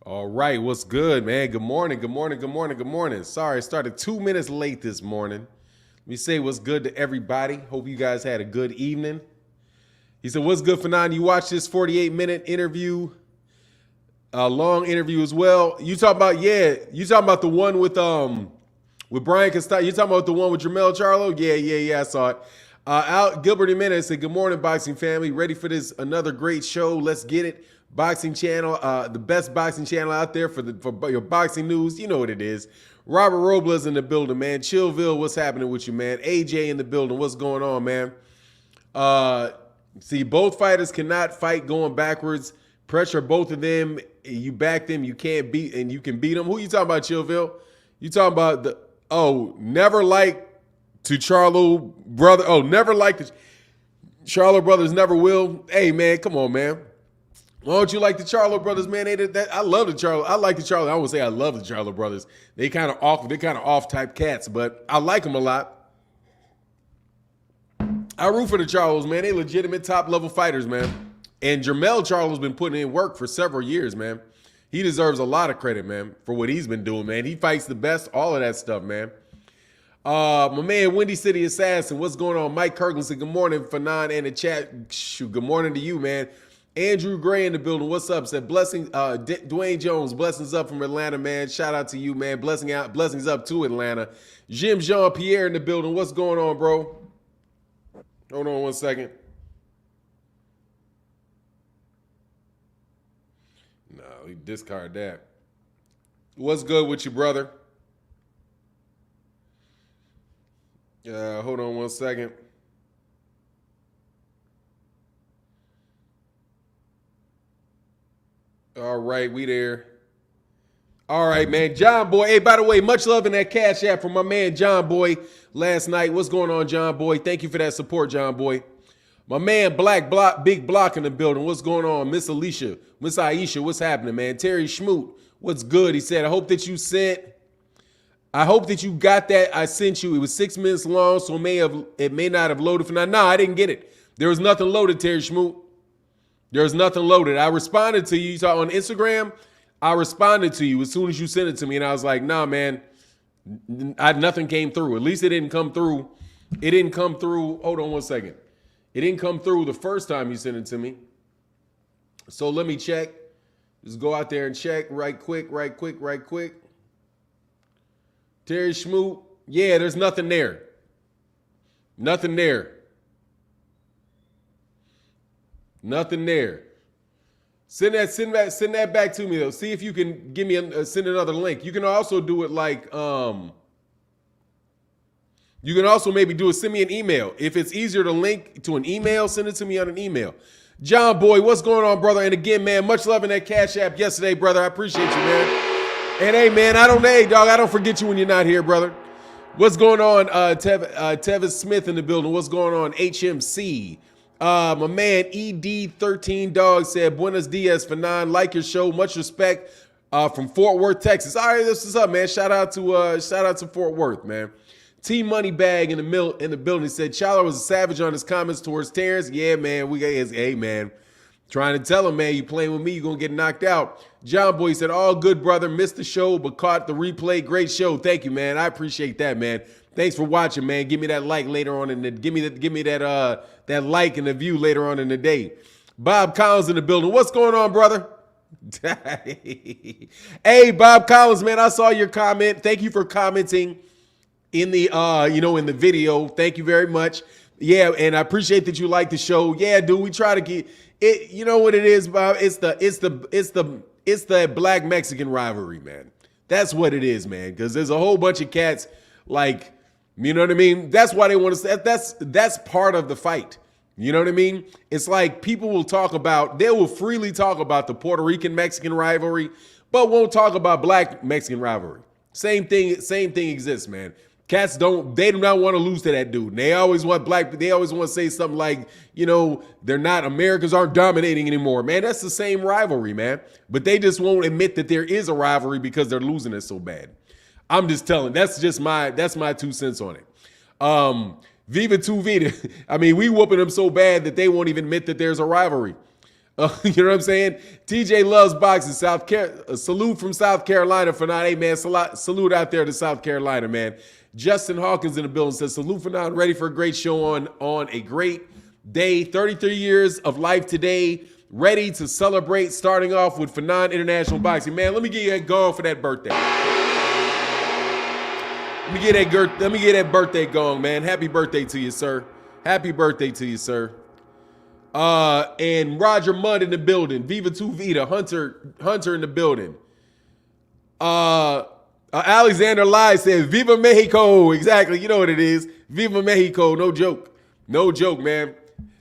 All right, what's good, man? Good morning, good morning, good morning, good morning. Sorry, I started 2 minutes late this morning. Let me say what's good to everybody. Hope you guys had a good evening. He said, what's good, Fanon? You watched this 48-minute interview, a long interview as well. You talking about, you talking about the one with Brian Castano. You talking about the one with Jermell Charlo? Yeah, I saw it. Gilbert Jimenez said, good morning, boxing family. Ready for this another great show. Let's get it. Boxing channel, the best boxing channel out there for your boxing news. You know what it is. Robert Robles in the building, man. Chillville, what's happening with you, man? AJ in the building, what's going on, man? See, both fighters cannot fight going backwards. Pressure both of them. You back them, you can't beat, and you can beat them. Who you talking about, Chillville? You talking about never like to Charlo brother. Oh, never like the Charlo brothers, never will. Hey, man, come on, man. Why don't you like the Charlo brothers, man? I love the Charlo. I like the Charlo. I would say I love the Charlo brothers. They kind of off type cats, but I like them a lot. I root for the Charlos, man. They legitimate top level fighters, man. And Jermell Charlo's been putting in work for several years, man. He deserves a lot of credit, man, for what he's been doing, man. He fights the best, all of that stuff, man. My man, Windy City Assassin, what's going on? Mike Kirkland said, good morning, Fanon, and the chat. Shoot, good morning to you, man. Andrew Gray in the building. What's up? Said blessing. Dwayne Jones, blessings up from Atlanta, man. Shout out to you, man. Blessings up to Atlanta. Jim Jean Pierre in the building. What's going on, bro? Hold on one second. No, we discard that. What's good with you, brother? Hold on one second. All right, we there. All right, man. John Boy. Hey, by the way, much love in that Cash App from my man John Boy last night. What's going on, John Boy? Thank you for that support, John Boy. My man Big Block in the building. What's going on? Miss Aisha, what's happening, man? Terry Schmoot, what's good? He said, I hope that you got that I sent you. It was 6 minutes long, so it may not have loaded for now. No, I didn't get it. There was nothing loaded, Terry Schmoot. There's nothing loaded. I responded to you. You saw on Instagram, I responded to you as soon as you sent it to me. And I was like, nah, man, nothing came through. At least it didn't come through. It didn't come through. Hold on one second. It didn't come through the first time you sent it to me. So let me check. Just go out there and check right quick. Terry Schmoot. Yeah, there's nothing there. Nothing there. Nothing there. Send that back to me though. See if you can give me send another link. You can also do it like you can also maybe send me an email. If it's easier to link to an email, send it to me on an email. John Boy, what's going on, brother? And again, man, much love in that Cash App yesterday, brother. I appreciate you, man. And hey, man, I don't forget you when you're not here, brother. What's going on? Tevis Smith in the building. What's going on? HMC. My man ED13 Dog said, Buenos dias, Fanon. Like your show. Much respect from Fort Worth, Texas. All right, this is up, man. Shout out to Fort Worth, man. T Money Bag in the building said, Charlo was a savage on his comments towards Terence. Yeah, man. Hey, man. Trying to tell him, man, you playing with me, you're going to get knocked out. John Boy said, all good, brother. Missed the show, but caught the replay. Great show. Thank you, man. I appreciate that, man. Thanks for watching, man. Give me that like later on give me that like and the view later on in the day. Bob Collins in the building. What's going on, brother? Hey, Bob Collins, man, I saw your comment. Thank you for commenting in the in the video. Thank you very much. Yeah, and I appreciate that you like the show. Yeah, dude, we try to get it. You know what it is, Bob? It's the Black Mexican rivalry, man. That's what it is, man. Because there's a whole bunch of cats like, you know what I mean? That's why they want to say that's part of the fight. You know what I mean? It's like people they will freely talk about the Puerto Rican Mexican rivalry, but won't talk about Black Mexican rivalry. Same thing exists, man. Cats do not want to lose to that dude. They always want to say something like, Americans aren't dominating anymore. Man, that's the same rivalry, man. But they just won't admit that there is a rivalry because they're losing it so bad. I'm just telling, that's my 2 cents on it. Viva Tu Vida. I mean, we whooping them so bad that they won't even admit that there's a rivalry. You know what I'm saying? TJ loves boxing. Salute from South Carolina for not. Hey, man, salute out there to South Carolina, man. Justin Hawkins in the building says, salute for not. Ready for a great show on a great day. 33 years of life today. Ready to celebrate, starting off with Fanon International Boxing. Man, let me get you a gong for that birthday. Let me get that birthday gong, man. Happy birthday to you, sir. Happy birthday to you, sir. And Roger Mudd in the building. Viva Tu Vida. Hunter in the building. Alexander Lai said, Viva Mexico. Exactly. You know what it is. Viva Mexico. No joke. No joke, man.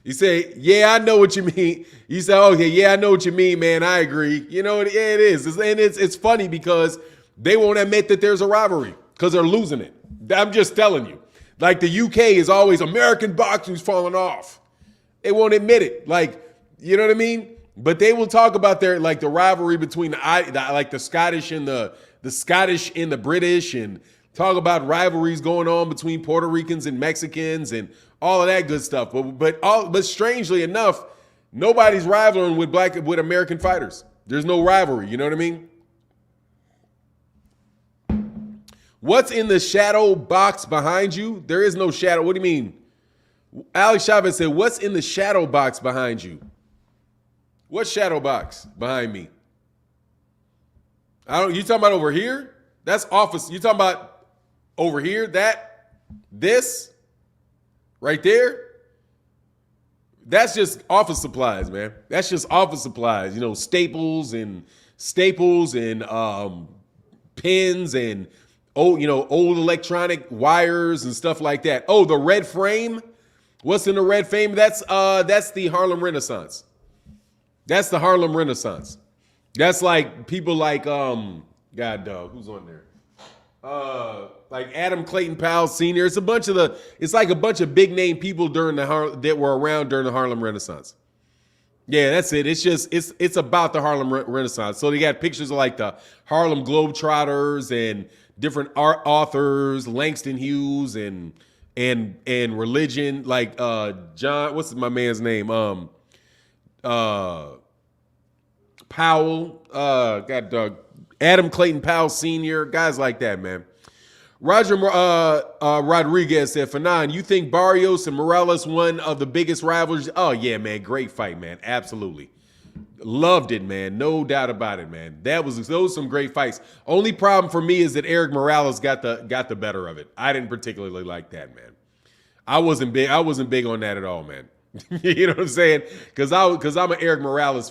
You say, yeah, I know what you mean. You say, okay, yeah, I know what you mean, man. I agree. You know, yeah, it is. And it's funny because they won't admit that there's a rivalry because they're losing it. I'm just telling you. Like the UK is always American boxing's falling off. They won't admit it. Like, you know what I mean? But they will talk about their, like, the rivalry between the Scottish and the Scottish and the British, and talk about rivalries going on between Puerto Ricans and Mexicans and all of that good stuff. But strangely enough, nobody's rivaling with American fighters. There's no rivalry. You know what I mean? What's in the shadow box behind you? There is no shadow. What do you mean? Alex Chavez said, what's in the shadow box behind you? What shadow box behind me? You talking about over here? That's office. You talking about over here? This? Right there? That's just office supplies, man. That's just office supplies. You know, staples and pins and old electronic wires and stuff like that. Oh, the red frame. What's in the red frame? That's the Harlem Renaissance. That's the Harlem Renaissance. That's like people like God dog, who's on there? Like Adam Clayton Powell Sr. It's like a bunch of big name people that were around during the Harlem Renaissance. Yeah, that's it. It's about the Harlem Renaissance. So they got pictures of like the Harlem Globetrotters and different art authors, Langston Hughes and religion, like John, what's my man's name? Powell, Adam Clayton Powell Sr., guys like that, man. Roger Rodriguez said, Fanon, you think Barrios and Morales one of the biggest rivalries? Oh, yeah, man. Great fight, man. Absolutely. Loved it, man. No doubt about it, man. Those were some great fights. Only problem for me is that Eric Morales got the better of it. I didn't particularly like that, man. I wasn't big on that at all, man. You know what I'm saying? Because I'm an Eric Morales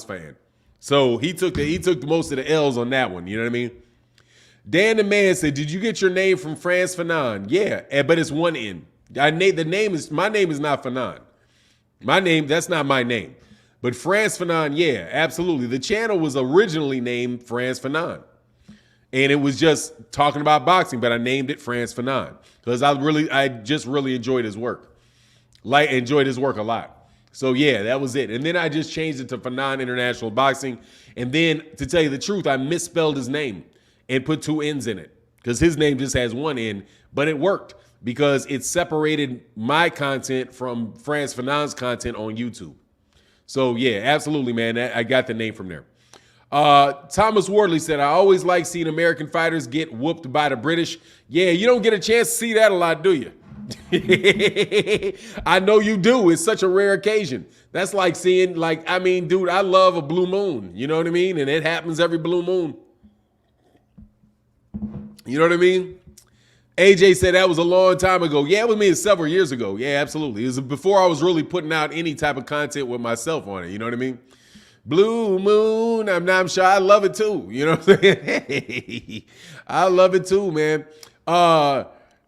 fan. So he took most of the L's on that one. You know what I mean? Dan the Man said, "Did you get your name from Frantz Fanon?" Yeah, but it's one N. My name is not Fanon. That's not my name. But Frantz Fanon, yeah, absolutely. The channel was originally named Frantz Fanon. And it was just talking about boxing, but I named it Frantz Fanon because I just really enjoyed his work. Enjoyed his work a lot. So yeah, that was it. And then I just changed it to Fanon International Boxing. And then, to tell you the truth, I misspelled his name and put two N's in it because his name just has one N, but it worked because it separated my content from Frantz Fanon's content on YouTube. So yeah, absolutely, man. I got the name from there. Thomas Wardley said, I always like seeing American fighters get whooped by the British. Yeah, you don't get a chance to see that a lot, do you? I know you do. It's such a rare occasion. That's like seeing, dude, I love a blue moon. You know what I mean? And it happens every blue moon. You know what I mean? AJ said that was a long time ago. Yeah, it was me several years ago. Yeah, absolutely. It was before I was really putting out any type of content with myself on it. You know what I mean? Blue moon, I'm sure I love it too. You know what I'm saying? I love it too, man.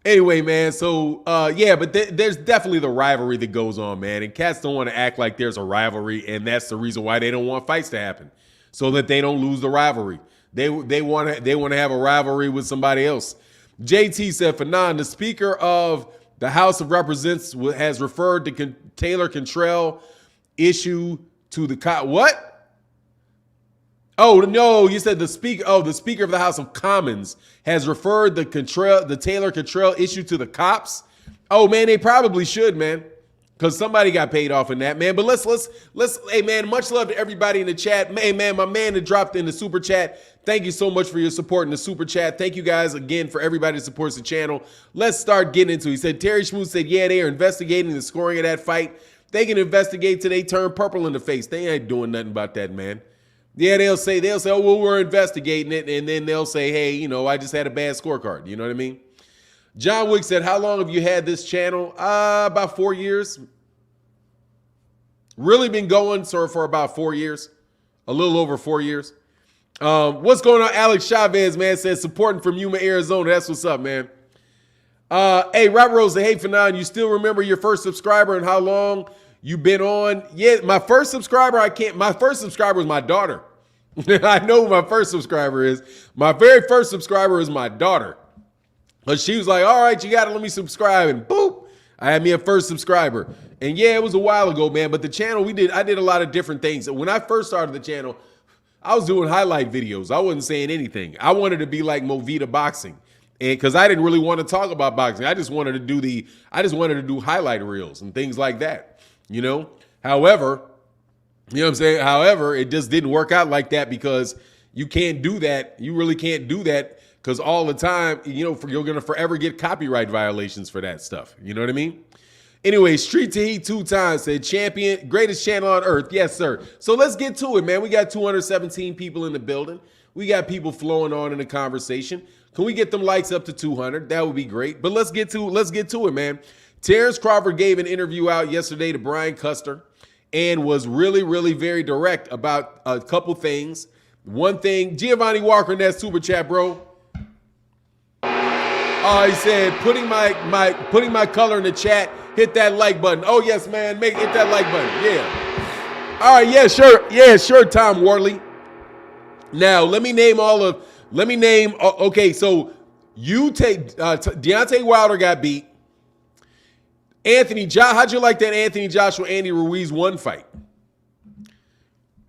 Anyway, man, so, yeah, but there's definitely the rivalry that goes on, man. And cats don't want to act like there's a rivalry, and that's the reason why they don't want fights to happen, so that they don't lose the rivalry. They want to have a rivalry with somebody else. JT said, Fanon, the Speaker of the House of Representatives has referred to Taylor Cantrell issue to the what? Oh, no, you said the Speaker of the House of Commons has referred the Taylor Cantrell issue to the cops. Oh, man, they probably should, man. Because somebody got paid off in that, man. But let's, hey, man, much love to everybody in the chat. Hey, man, my man that dropped in the super chat. Thank you so much for your support in the super chat. Thank you guys again for everybody that supports the channel. Let's start getting into it. He said, Terry Schmooth said, yeah, they are investigating the scoring of that fight. They can investigate till they turn purple in the face. They ain't doing nothing about that, man. Yeah, they'll say, oh, well, we're investigating it. And then they'll say, hey, you know, I just had a bad scorecard. You know what I mean? John Wick said, how long have you had this channel? About 4 years. Really been going, sir, for about 4 years. A little over 4 years. What's going on? Alex Chavez, man, says supporting from Yuma, Arizona. That's what's up, man. Hey, Robert Rose, hey, Fanon, you still remember your first subscriber and how long you've been on? Yeah, my first subscriber, my first subscriber was my daughter. I know who my first subscriber is. My very first subscriber is my daughter. But she was like, all right, you got to let me subscribe. And boop, I had me a first subscriber. And yeah, it was a while ago, man. But the channel, I did a lot of different things. When I first started the channel, I was doing highlight videos. I wasn't saying anything. I wanted to be like Movita Boxing. And because I didn't really want to talk about boxing. I just wanted to do highlight reels and things like that. You know? However, you know what I'm saying? However, it just didn't work out like that because you can't do that. You really can't do that. Because all the time, you know, you're going to forever get copyright violations for that stuff. You know what I mean? Anyway, Street to Heat 2 times said champion, greatest channel on earth. Yes, sir. So let's get to it, man. We got 217 people in the building. We got people flowing on in the conversation. Can we get them likes up to 200? That would be great. But let's get to it, man. Terence Crawford gave an interview out yesterday to Brian Custer and was really, really very direct about a couple things. One thing, Giovanni Walker in that super chat, bro. He said, putting my color in the chat, hit that like button. Oh, yes, man. Hit that like button. Yeah. All right. Yeah, sure. Yeah, sure, Tom Worley. Now, okay, so you take, Deontay Wilder got beat. How'd you like that Anthony Joshua, Andy Ruiz 1 fight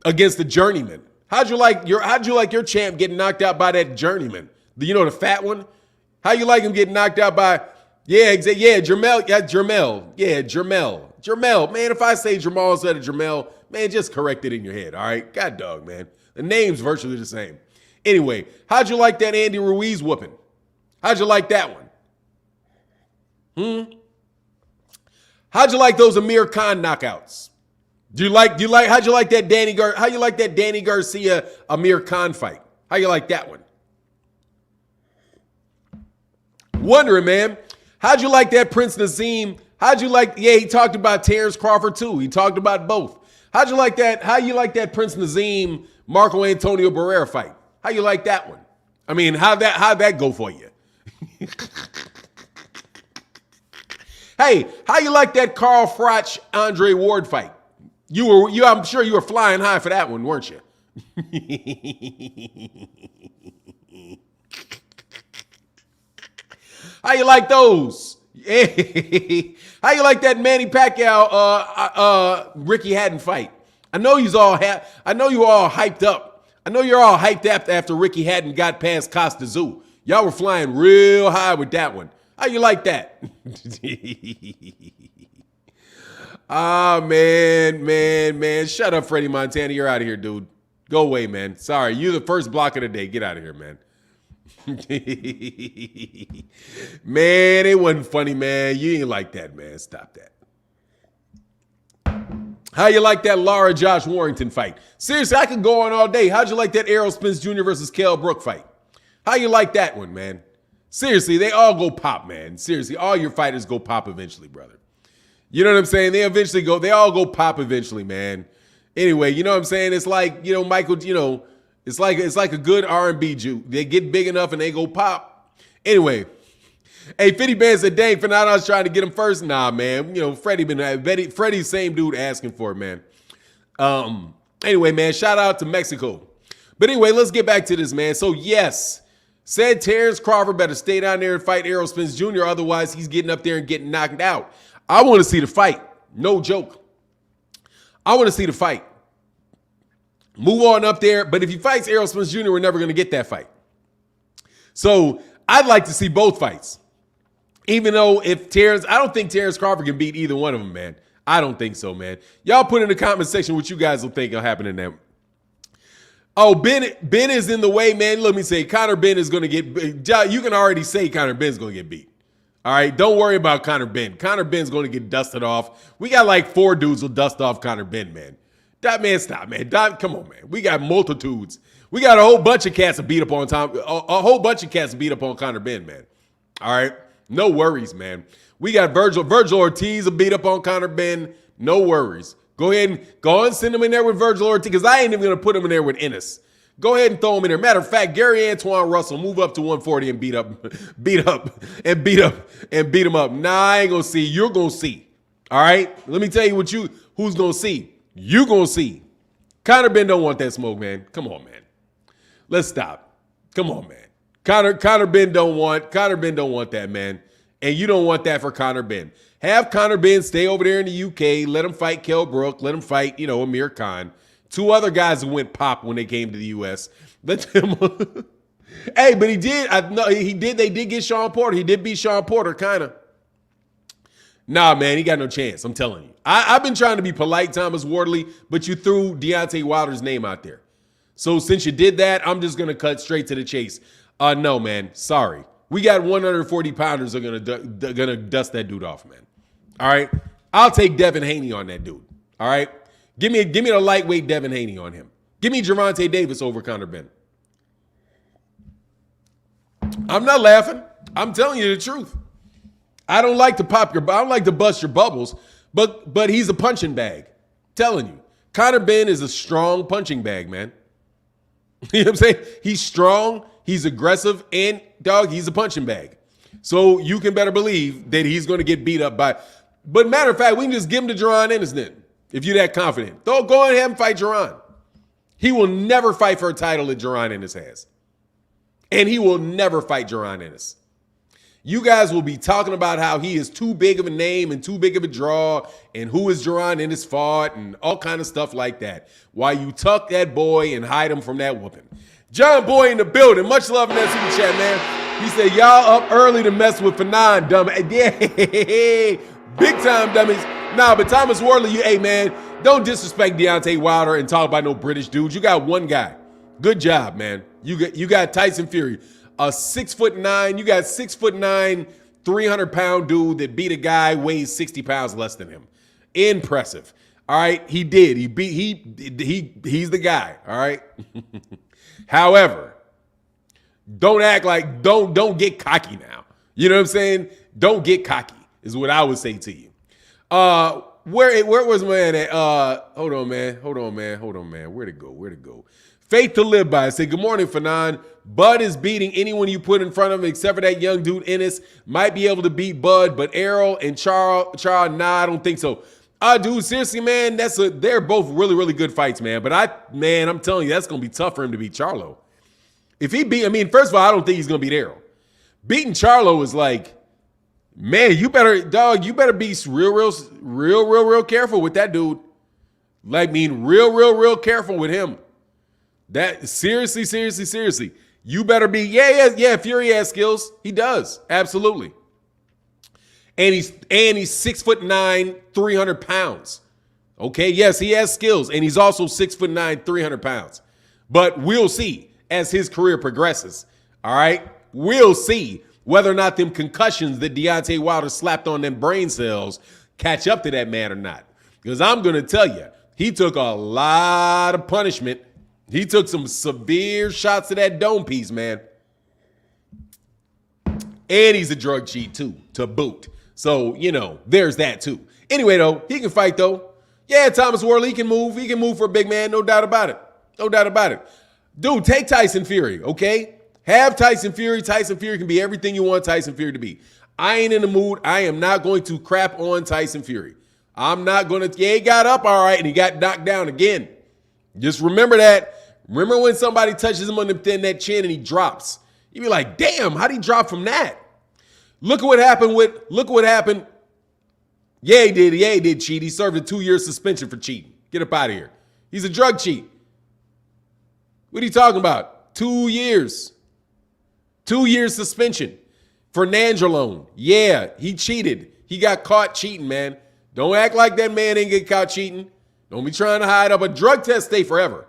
against the journeyman? How'd you like your champ getting knocked out by that journeyman? You know, the fat one? How you like him getting knocked out by, Jermell. Jermell, man, if I say Jermell instead of Jermell, man, just correct it in your head, all right? God dog, man. The name's virtually the same. Anyway, how'd you like that Andy Ruiz whooping? How'd you like that one? How'd you like those Amir Khan knockouts? How'd you like that Danny Garcia Amir Khan fight? How you like that one? Wondering, man, how'd you like that Prince Nazim? He talked about Terence Crawford too. He talked about both. How you like that Prince Nazim Marco Antonio Barrera fight? How you like that one? I mean, how'd that go for you? Hey, how you like that Carl Froch Andre Ward fight? I'm sure you were flying high for that one, weren't you? How you like those? How you like that Manny Pacquiao Ricky Hatton fight? I know you all hyped up. I know you're all hyped up after Ricky Hatton got past Costa Zoo. Y'all were flying real high with that one. How you like that? Man. Shut up, Freddie Montana. You're out of here, dude. Go away, man. Sorry, you're the first block of the day. Get out of here, man. Man, it wasn't funny, man. You ain't like that, man. Stop that. How you like that Lara Josh Warrington fight? Seriously, I could go on all day. How'd you like that Errol Spence Jr. versus Kell Brook fight? How you like that one, man? Seriously, they all go pop, man. Seriously, all your fighters go pop eventually, brother. You know what I'm saying? They all go pop eventually, man. Anyway, you know what I'm saying? It's like, you know, Michael, you know, it's like a good R&B juke. They get big enough and they go pop. Anyway, hey, 50 Band said, dang, Fernando, I was trying to get him first. Nah, man. You know, Freddie's same dude asking for it, man. Anyway, man, shout out to Mexico. But anyway, let's get back to this, man. So, yes, said Terence Crawford better stay down there and fight Errol Spence Jr., otherwise he's getting up there and getting knocked out. I want to see the fight. No joke. I want to see the fight. Move on up there. But if he fights Errol Spence Jr., we're never going to get that fight. So I'd like to see both fights. Even though I don't think Terence Crawford can beat either one of them, man. I don't think so, man. Y'all put in the comment section what you guys will think will happen in that. Oh, Ben is in the way, man. Let me say, Conor Ben is going to get. You can already say Conor Ben's going to get beat. All right, don't worry about Conor Ben. Conor Ben's going to get dusted off. We got like 4 dudes will dust off Conor Ben, man. That man, stop, man. Come on, man. We got multitudes. We got a whole bunch of cats to beat up on Tom. A whole bunch of cats to beat up on Conor Ben, man. All right, no worries, man. We got Virgil Ortiz to beat up on Conor Ben. No worries. Go ahead and send him in there with Virgil Ortiz, because I ain't even gonna put him in there with Ennis. Go ahead and throw him in there. Matter of fact, Gary Antoine Russell, move up to 140 and beat him up. Nah, I ain't gonna see. You're gonna see. All right. Let me tell you who's gonna see. You gonna see. Conor Ben don't want that smoke, man. Come on, man. Let's stop. Come on, man. Conor Ben don't want that, man. And you don't want that for Conor Ben. Have Conor Ben stay over there in the UK. Let him fight Kell Brook. Let him fight, Amir Khan. 2 other guys who went pop when they came to the US. Let them. Hey, but he did. They did get Sean Porter. He did beat Sean Porter, kind of. Nah, man, he got no chance. I'm telling you. I've been trying to be polite, Thomas Wardley, but you threw Deontay Wilder's name out there. So since you did that, I'm just gonna cut straight to the chase. No, man. Sorry. We got 140 pounders that are gonna dust that dude off, man. All right. I'll take Devin Haney on that dude. All right. Give me the lightweight Devin Haney on him. Give me Gervonta Davis over Conor Ben. I'm not laughing. I'm telling you the truth. I don't like to bust your bubbles, but he's a punching bag. I'm telling you. Conor Ben is a strong punching bag, man. You know what I'm saying? He's strong, he's aggressive, and dog, he's a punching bag. So you can better believe that he's going to get beat up by. But matter of fact, we can just give him to Jaron Ennis then, if you're that confident. Go ahead and have him fight Jaron. He will never fight for a title that Jaron Ennis has. And he will never fight Jaron Ennis. You guys will be talking about how he is too big of a name and too big of a draw, and who is Jaron Ennis fought, and all kind of stuff like that, while you tuck that boy and hide him from that whooping. John Boy in the building. Much love in that super chat, man. He said, y'all up early to mess with Fanon, dumb. Yeah, big time dummies. Nah, but Thomas Wardley, hey, man, don't disrespect Deontay Wilder and talk about no British dude. You got one guy. Good job, man. You got Tyson Fury. A 6'9", you got 6'9", 300-pound dude that beat a guy weighs 60 pounds less than him. Impressive. All right, he did. He's the guy. All right. However, don't act like don't get cocky now. You know what I'm saying? Don't get cocky is what I would say to you. Where was man at? Hold on, man. Where'd it go? Faith to live by. Say good morning, Fanon. Bud is beating anyone you put in front of him except for that young dude Ennis. Might be able to beat Bud, but Errol and Charlo, nah, I don't think so. Dude, seriously, man, they're both really, really good fights, man. But I'm telling you, that's gonna be tough for him to beat Charlo. If he first of all, I don't think he's gonna beat Errol. Beating Charlo is like, man, you better be real careful with that dude. Like, real careful with him. That seriously. You better be, yeah. Fury has skills. He does. Absolutely. And he's 6'9", 300 pounds. Okay, yes, he has skills. And he's also 6'9", 300 pounds. But we'll see as his career progresses. All right? We'll see whether or not them concussions that Deontay Wilder slapped on them brain cells catch up to that man or not. Because I'm going to tell you, he took a lot of punishment. He took some severe shots to that dome piece, man. And he's a drug cheat, too, to boot. So, there's that, too. Anyway, though, he can fight, though. Yeah, Thomas Wardley, he can move. He can move for a big man, no doubt about it. Dude, take Tyson Fury, okay? Have Tyson Fury. Tyson Fury can be everything you want Tyson Fury to be. I ain't in the mood. I am not going to crap on Tyson Fury. I'm not going to. Yeah, he got up all right, and he got knocked down again. Just remember that. Remember when somebody touches him on that chin and he drops. You be like, damn, how'd he drop from that? Look at what happened. Yeah, he did cheat. He served a 2-year suspension for cheating. Get up out of here. He's a drug cheat. What are you talking about? 2 years. 2 years suspension for Nandrolone. Yeah, he cheated. He got caught cheating, man. Don't act like that man ain't get caught cheating. Don't be trying to hide up. A drug test stay forever.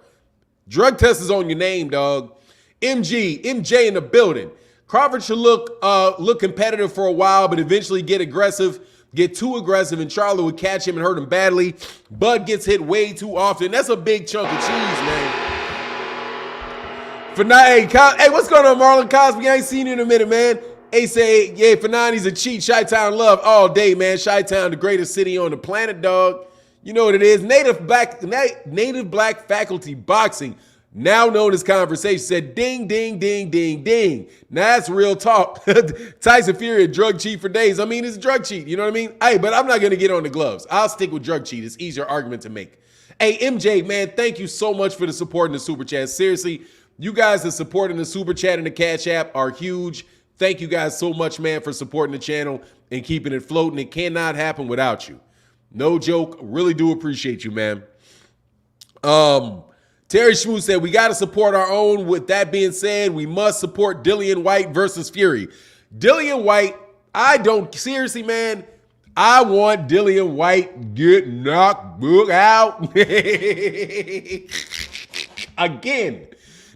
Drug test is on your name, dog. MJ in the building. Crawford should look competitive for a while, but eventually get too aggressive, and Charlo would catch him and hurt him badly. Bud gets hit way too often. That's a big chunk of cheese, man. Hey, what's going on, Marlon Cosby? I ain't seen you in a minute, man. Hey, say, yeah, Fanani's a cheat. Chi-Town love all day, man. Chi-Town, the greatest city on the planet, dog. You know what it is. Native Black Faculty Boxing, now known as Conversation, said ding, ding, ding, ding, ding. Now that's real talk. Tyson Fury, a drug cheat for days. I mean, it's a drug cheat. You know what I mean? Hey, but I'm not going to get on the gloves. I'll stick with drug cheat. It's easier argument to make. Hey, MJ, man, thank you so much for the support in the Super Chat. Seriously, you guys that support in the Super Chat and the Cash App are huge. Thank you guys so much, man, for supporting the channel and keeping it floating. It cannot happen without you. No joke. Really do appreciate you, man. Terry Schmoo said, we got to support our own. With that being said, we must support Dillian White versus Fury. Dillian White, seriously, man, I want Dillian White get knocked out. Again.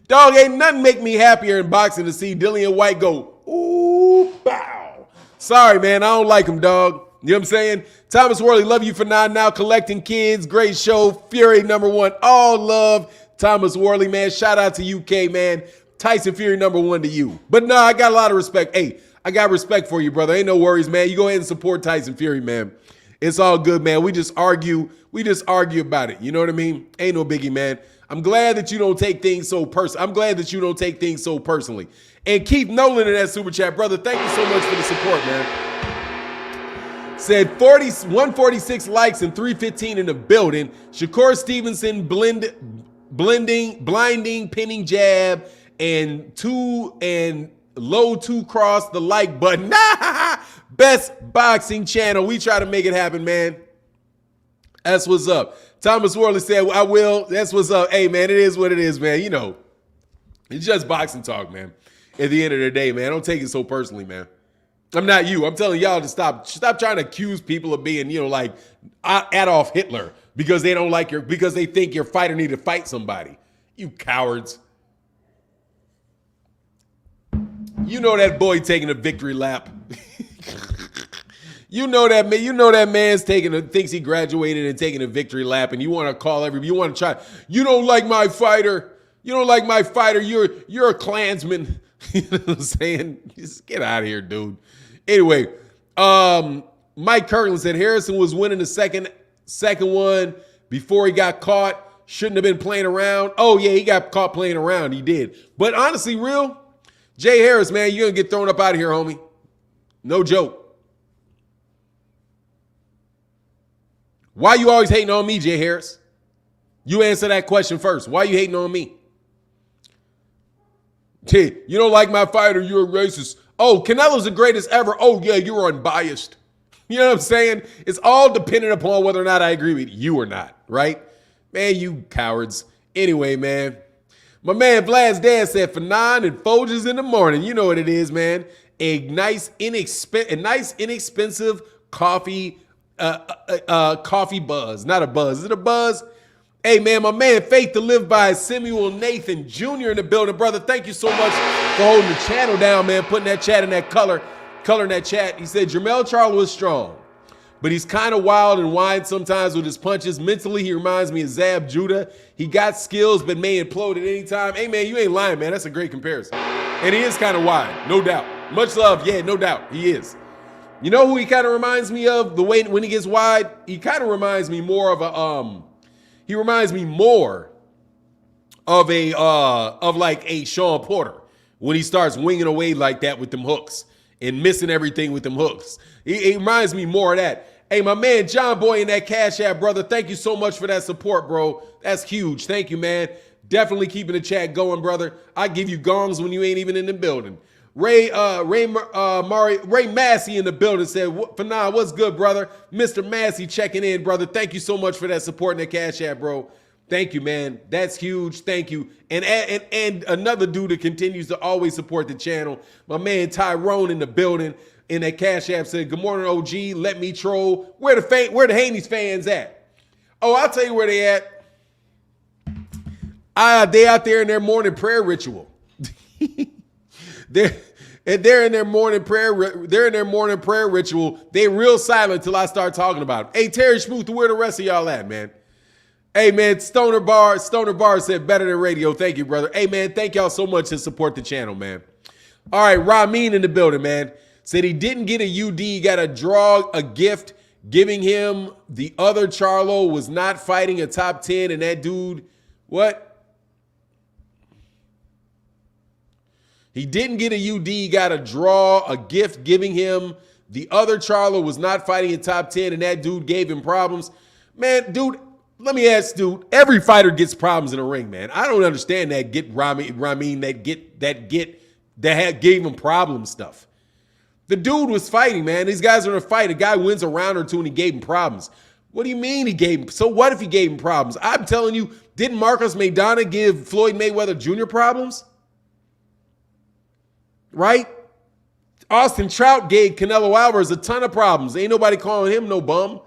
Dog, ain't nothing make me happier in boxing to see Dillian White go, ooh, bow. Sorry, man, I don't like him, dog. You know what I'm saying? Thomas Worley, love you for now collecting kids. Great show. Fury #1. All love. Thomas Worley, man. Shout out to UK, man. Tyson Fury #1 to you. But no, I got a lot of respect. Hey, I got respect for you, brother. Ain't no worries, man. You go ahead and support Tyson Fury, man. It's all good, man. We just argue about it. You know what I mean? Ain't no biggie, man. I'm glad that you don't take things so personally. And Keith Nolan in that super chat, brother. Thank you so much for the support, man. Said 146 likes and 315 in the building. Shakur Stevenson blinding, pinning jab, and low 2 cross the like button. Best boxing channel. We try to make it happen, man. That's what's up. Thomas Worley said, I will. That's what's up. Hey, man, it is what it is, man. You know, it's just boxing talk, man. At the end of the day, man, don't take it so personally, man. I'm not you. I'm telling y'all to stop trying to accuse people of being, you know, like Adolf Hitler because they don't like because they think your fighter need to fight somebody. You cowards. You know that boy taking a victory lap. You know that man's thinks he graduated and taking a victory lap, and you want to call you want to try. You don't like my fighter. You're a Klansman. You know what I'm saying? Just get out of here, dude. Anyway, Mike Kirkland said Harrison was winning the second one before he got caught. Shouldn't have been playing around. Oh, yeah, he got caught playing around. He did. But honestly, Jay Harris, man, you're going to get thrown up out of here, homie. No joke. Why you always hating on me, Jay Harris? You answer that question first. Why you hating on me? Hey, you don't like my fighter, you're a racist. Oh, Canelo's the greatest ever. Oh, yeah, you're unbiased. You know what I'm saying? It's all dependent upon whether or not I agree with you or not, right? Man, you cowards. Anyway, man. My man Vlad's dad said for 9 and Folgers in the morning. You know what it is, man. A nice inexpensive coffee coffee buzz. Not a buzz. Is it a buzz? Hey, man, my man Faith to Live By, Samuel Nathan Jr. in the building. Brother, thank you so much for holding the channel down, man, putting that chat in that color in that chat. He said, Jermell Charlo is strong, but he's kind of wild and wide sometimes with his punches. Mentally, he reminds me of Zab Judah. He got skills, but may implode at any time. Hey, man, you ain't lying, man. That's a great comparison. And he is kind of wide, no doubt. Much love. Yeah, no doubt. He is. You know who he kind of reminds me of? The way when he gets wide, he kind of reminds me more of a like a Sean Porter when he starts winging away like that with them hooks and missing everything with them hooks. He reminds me more of that. Hey, my man John Boy in that Cash App, brother, thank you so much for that support, bro. That's huge. Thank you, man. Definitely keeping the chat going, brother. I give you gongs when you ain't even in the building. Ray Massey in the building said, Fanan, what's good, brother? Mr. Massey checking in, brother. Thank you so much for that support in the Cash App, bro. Thank you, man. That's huge. Thank you. And another dude that continues to always support the channel, my man Tyrone in the building. in that Cash App said, "Good morning, OG. Let me troll." Where the Haney's fans at? Oh, I'll tell you where they at. They out there in their morning prayer ritual. they're in their morning prayer. They're in their morning prayer ritual. They real silent till I start talking about them. Hey, Terry Schmuth, where the rest of y'all at, man? Hey, man, Stoner Bar said better than radio. Thank you, brother. Hey, man, thank y'all so much to support the channel, man. All right, Ramin in the building, man. Said he didn't get a UD, got a draw, a gift, giving him the other Charlo was not fighting a top 10, and that dude, what? He didn't get a UD, got a draw, a gift, giving him the other Charlo was not fighting in top 10, and that dude gave him problems. Man, dude, let me ask, dude, every fighter gets problems in the ring, man. I don't understand that Ramin that gave him problem stuff. The dude was fighting, man. These guys are in a fight. A guy wins a round or two and he gave him problems. What do you mean he gave him? So what if he gave him problems? I'm telling you, didn't Marcos Maidana give Floyd Mayweather Jr. problems? Right? Austin Trout gave Canelo Alvarez a ton of problems. Ain't nobody calling him no bum.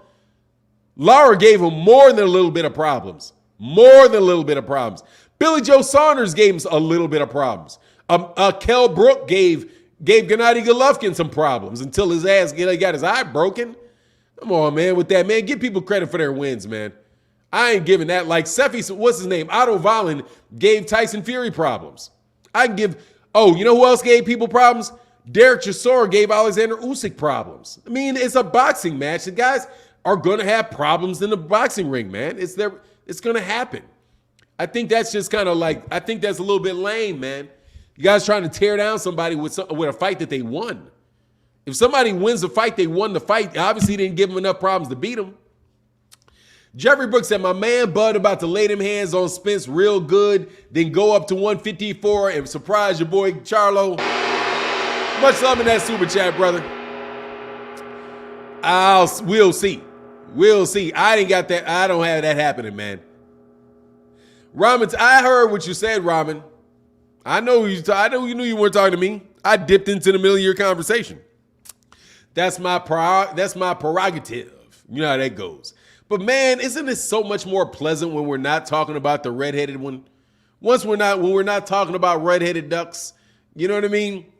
Lara gave him more than a little bit of problems. More than a little bit of problems. Billy Joe Saunders gave him a little bit of problems. Kell Brook gave Gennady Golovkin some problems until his ass got his eye broken. Come on, man, with that, man. Give people credit for their wins, man. I ain't giving that. Like Seffi, what's his name? Otto Wallin gave Tyson Fury problems. I can give, you know who else gave people problems? Derek Chisora gave Alexander Usyk problems. I mean, it's a boxing match. The guys are going to have problems in the boxing ring, man. It's going to happen. I think that's just kind of like, I think that's a little bit lame, man. You guys trying to tear down somebody with a fight that they won. If somebody wins the fight, they won the fight. Obviously, didn't give them enough problems to beat them. Jeffrey Brooks said, my man Bud about to lay them hands on Spence real good, then go up to 154 and surprise your boy Charlo. Much love in that super chat, brother. We'll see. We'll see. I ain't got that. I don't have that happening, man. Ramen, I heard what you said, Ramen. I know you knew you weren't talking to me. I dipped into the middle of your conversation. That's my prerogative. You know how that goes. But man, isn't this so much more pleasant when we're not talking about the redheaded one? When we're not talking about redheaded ducks, you know what I mean?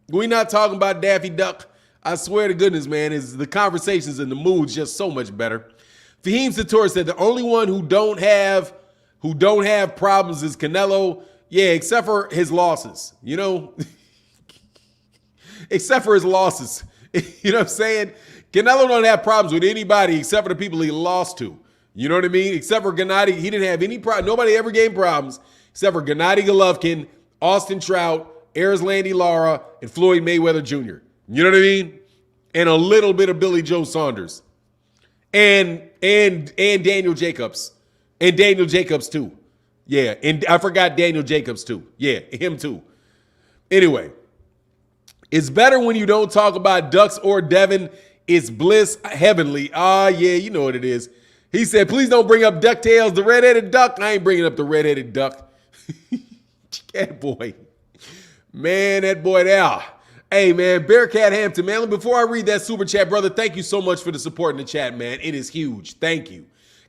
We're not talking about Daffy Duck. I swear to goodness, man, is the conversations and the mood's just so much better. Fahim Sator said the only one who don't have problems is Canelo. Yeah, except for his losses, you know? Except for his losses. You know what I'm saying? Canelo don't have problems with anybody except for the people he lost to. You know what I mean? Except for Gennady, he didn't have any problem. Nobody ever gave him problems except for Gennady Golovkin, Austin Trout, Erislandy Lara, and Floyd Mayweather Jr. You know what I mean? And a little bit of Billy Joe Saunders. And Daniel Jacobs. And Daniel Jacobs too. Yeah, and I forgot Daniel Jacobs too. Yeah, him too. Anyway, it's better when you don't talk about ducks or Devin. It's bliss heavenly. Yeah, you know what it is. He said, please don't bring up DuckTales, the red-headed duck. I ain't bringing up the red-headed duck. That boy. Man, that boy there. Hey, man, Bearcat Hampton, man. Before I read that super chat, brother, thank you so much for the support in the chat, man. It is huge. Thank you.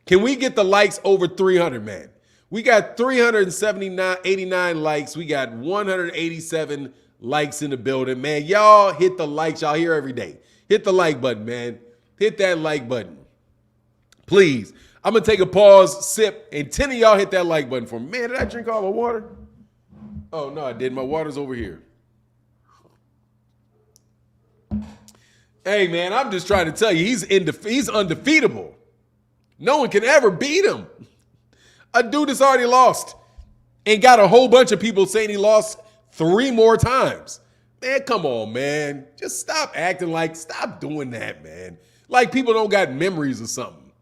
Can we get the likes over 300, man? We got 89 likes. We got 187 likes in the building, man. Y'all hit the likes. Y'all here every day. Hit the like button, man. Hit that like button. Please. I'm going to take a pause, sip, and 10 of y'all hit that like button for me. Man, did I drink all my water? Oh, no, I didn't. My water's over here. Hey, man, I'm just trying to tell you, he's undefeatable. No one can ever beat him. A dude that's already lost and got a whole bunch of people saying he lost 3 more times. Man, come on, man. Just stop doing that, man. Like people don't got memories or something.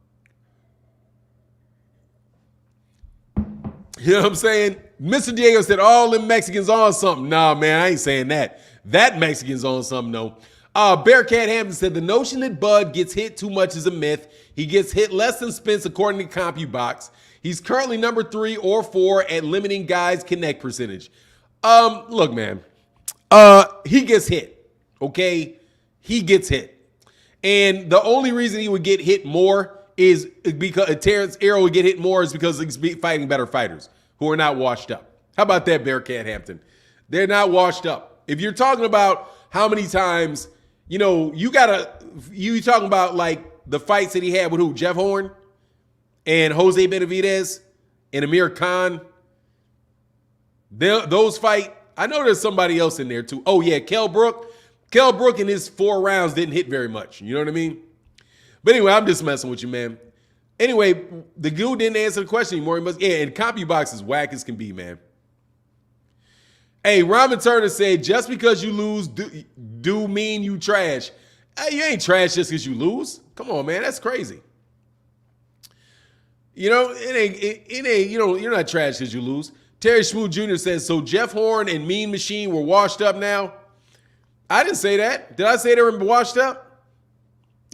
You know what I'm saying? Mr. Diego said all them Mexicans on something. Nah, man, I ain't saying that. That Mexican's on something, though. Bearcat Hampton said the notion that Bud gets hit too much is a myth. He gets hit less than Spence according to CompuBox. He's currently number 3 or 4 at limiting guys' connect percentage. Look, man. He gets hit, okay? he gets hit. And the only reason he would get hit more is because Terence Arrow would get hit more is because he's fighting better fighters who are not washed up. How about that, Bearcat Hampton? They're not washed up. If you're talking about how many times, you talking about like the fights that he had with who? Jeff Horn and Jose Benavidez and Amir Khan. Those fight. I know there's somebody else in there too. Oh yeah, Kell Brook. Kell Brook in his 4 rounds didn't hit very much. You know what I mean? But anyway, I'm just messing with you, man. Anyway, the dude didn't answer the question anymore. And CompuBox is whack as can be, man. Hey, Ramen Turner said, just because you lose do mean you trash. Hey, you ain't trash just because you lose. Come on, man. That's crazy. You know, it ain't, you're not trash because you lose. Terry Schmoo Jr. says, so Jeff Horn and Mean Machine were washed up now? I didn't say that. Did I say they were washed up?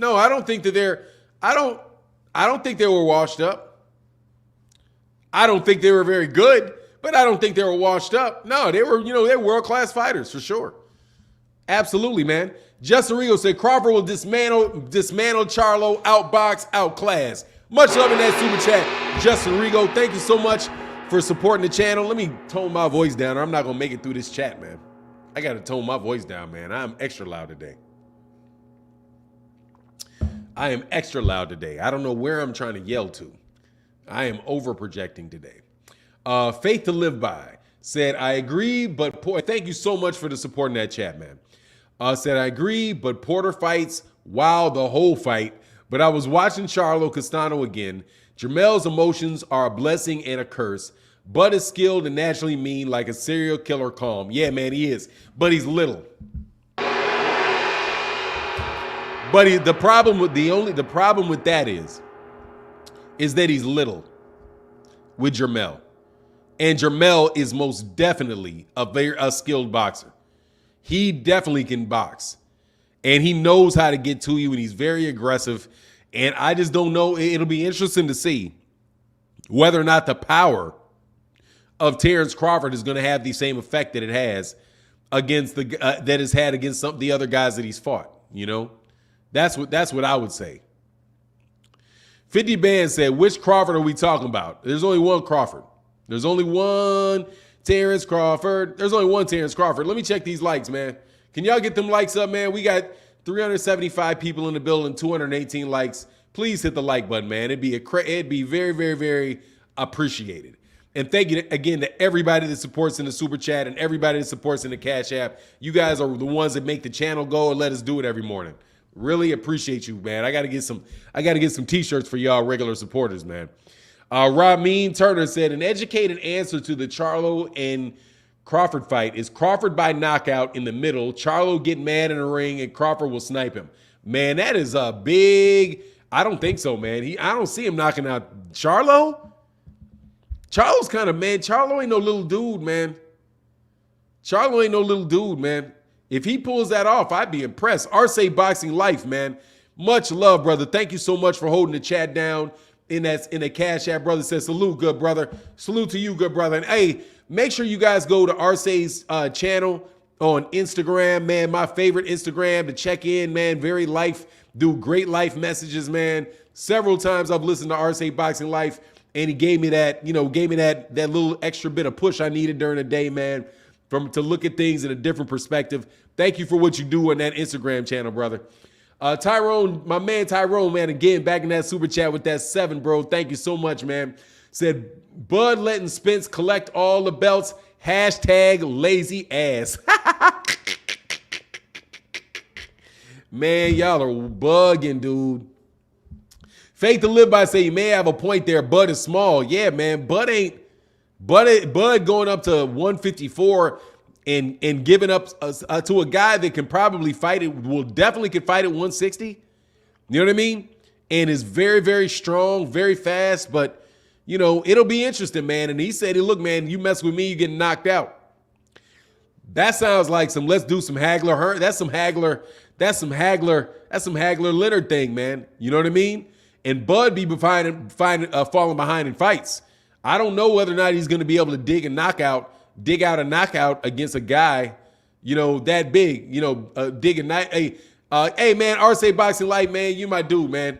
No, I don't think that I don't think they were washed up. I don't think they were very good, but I don't think they were washed up. No, they were world-class fighters for sure. Absolutely, man. Justin Rigo said Crawford will dismantle Charlo, outbox, outclass. Much love in that super chat. Justin Rigo, thank you so much for supporting the channel. Let me tone my voice down or I'm not going to make it through this chat, man. I got to tone my voice down, man. I'm extra loud today. I am extra loud today. I don't know where I'm trying to yell to. I am over projecting today. Faith to Live By said, I agree, but thank you so much for the support in that chat, man. Said, I agree, but Porter fights wow the whole fight. But I was watching Charlo Castano again. Jermell's emotions are a blessing and a curse. Bud is skilled and naturally mean like a serial killer calm. Yeah, man, he is. But he's little. But the problem with that is that he's little with Jermell. And Jermell is most definitely a skilled boxer. He definitely can box. And he knows how to get to you, and he's very aggressive. And I just don't know. It'll be interesting to see whether or not the power of Terence Crawford is going to have the same effect that it has against that it's had against some of the other guys that he's fought. You know, that's what I would say. 50 Band said, which Crawford are we talking about? There's only one Crawford. There's only one Terence Crawford. There's only one Terence Crawford. Let me check these likes, man. Can y'all get them likes up, man? We got 375 people in the building, 218 likes. Please hit the like button, man. It'd be very, very, very appreciated. And thank you again to everybody that supports in the super chat and everybody that supports in the Cash App. You guys are the ones that make the channel go and let us do it every morning. Really appreciate you, man. I gotta get some t-shirts for y'all regular supporters, man. Ramin Turner said, an educated answer to the Charlo and Crawford fight is Crawford by knockout in the middle. Charlo get mad in the ring and Crawford will snipe him. Man, that is a big. I don't think so, man. I don't see him knocking out Charlo. Charlo's kind of, man. Charlo ain't no little dude, man. Charlo ain't no little dude, man. If he pulls that off, I'd be impressed. Arce Boxing Life, man. Much love, brother. Thank you so much for holding the chat down in the Cash App. Brother says, salute, good brother. Salute to you, good brother. And hey, make sure you guys go to Arce's channel on Instagram, man. My favorite Instagram to check in, man. Very life, do great life messages, man. Several times I've listened to Arce Boxing Life, and he gave me that, that little extra bit of push I needed during the day, man, to look at things in a different perspective. Thank you for what you do on that Instagram channel, brother. Tyrone, my man Tyrone, man, again, back in that super chat with that 7, bro. Thank you so much, man. Said, Bud letting Spence collect all the belts. Hashtag lazy ass. Man, y'all are bugging, dude. Faith to Live By say, you may have a point there. Bud is small. Yeah, man. Bud going up to 154 and giving up to a guy that can probably fight it, definitely can fight at 160. You know what I mean? And is very, very strong, very fast, but it'll be interesting, man. And he said, hey, look, man, you mess with me, you get knocked out. That sounds like let's do some Hagler. That's some Hagler Leonard thing, man. You know what I mean? And Bud be falling behind in fights. I don't know whether or not he's going to be able to dig out a knockout against a guy, that big, Hey man, RC Boxing Light, man, you my dude, man.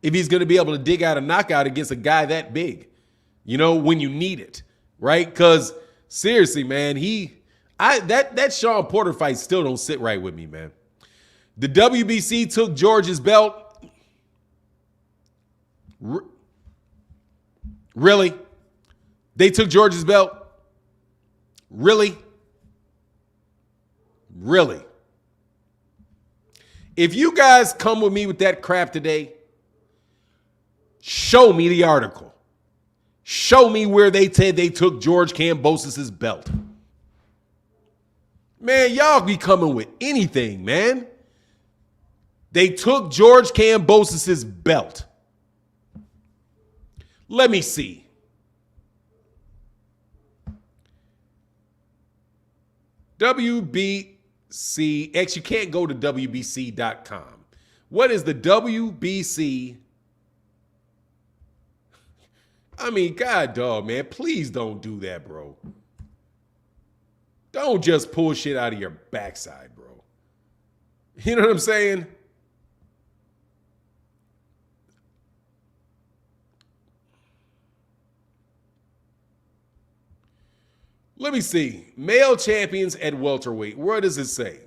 If he's gonna be able to dig out a knockout against a guy that big, when you need it, right? Because seriously, man, that Sean Porter fight still don't sit right with me, man. The WBC took George's belt. Really? They took George's belt? Really? Really? If you guys come with me with that crap today, show me the article. Show me where they said they took George Kambosos' belt. Man, y'all be coming with anything, man. They took George Kambosos' belt. Let me see. WBC. You can't go to WBC.com. What is the WBC? I mean, God dog, man. Please don't do that, bro. Don't just pull shit out of your backside, bro. You know what I'm saying? Let me see. Male champions at welterweight. What does it say?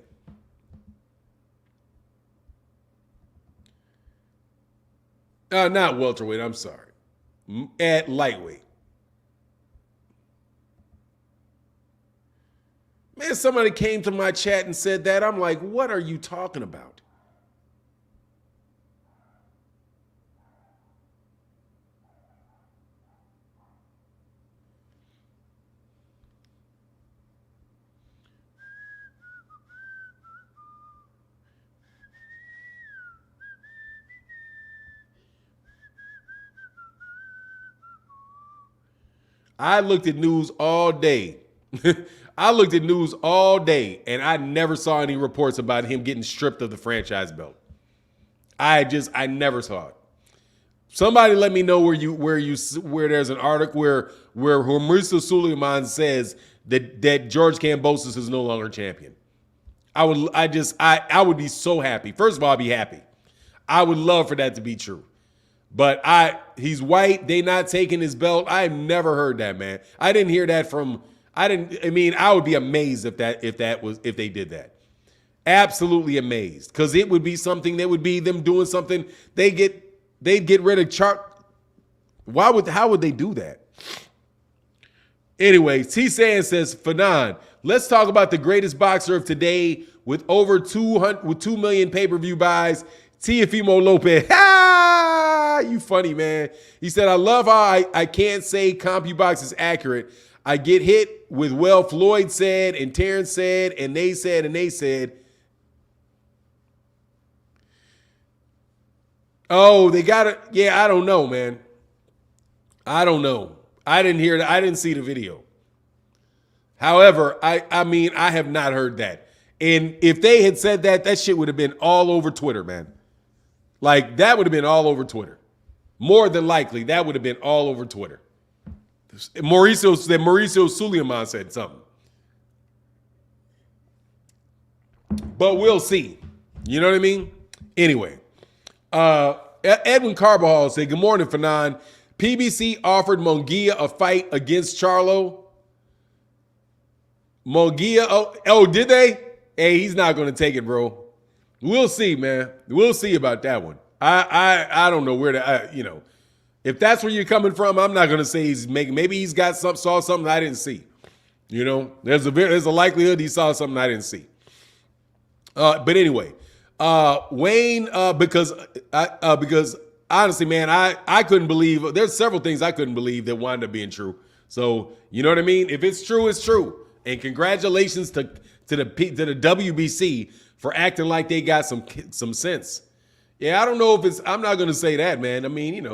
Not welterweight. I'm sorry. At lightweight. Man, somebody came to my chat and said that. I'm like, what are you talking about? I looked at news all day. I looked at news all day, and I never saw any reports about him getting stripped of the franchise belt. I never saw it. Somebody let me know where there's an article where Mauricio Suleiman says that George Kambosos is no longer champion. I would be so happy. First of all, I'd be happy. I would love for that to be true. But he's white. They not taking his belt. I've never heard that, man. I didn't hear that from. I would be amazed if they did that. Absolutely amazed, because it would be something that would be them doing something. They'd get rid of how would they do that? Anyway, T. Sands says, Fanon, let's talk about the greatest boxer of today with over 2 million pay-per-view buys. Teofimo Lopez. Ha! You funny, man. He said, I love how I can't say CompuBox is accurate. I get hit with, well, Floyd said, and Terence said, and they said, and they said. Oh, they got it. Yeah, I don't know, man. I don't know. I didn't hear that. I didn't see the video. However, I have not heard that. And if they had said that, that shit would have been all over Twitter, man. Like, that would have been all over Twitter. More than likely, that would have been all over Twitter. Mauricio Suleiman said something. But we'll see. You know what I mean? Anyway. Edwin Carbajal said, good morning, Fanon. PBC offered Munguia a fight against Charlo. Munguia, oh, did they? Hey, he's not going to take it, bro. We'll see, man. We'll see about that one. I don't know where to, if that's where you're coming from, I'm not going to say he's making, maybe he's saw something I didn't see. There's a likelihood he saw something I didn't see. But anyway, Wayne, because honestly, man, I couldn't believe, there's several things I couldn't believe that wound up being true. So, you know what I mean? If it's true, it's true. And congratulations to the WBC for acting like they got some sense. Yeah, I don't know if it's, I'm not going to say that, man. I mean,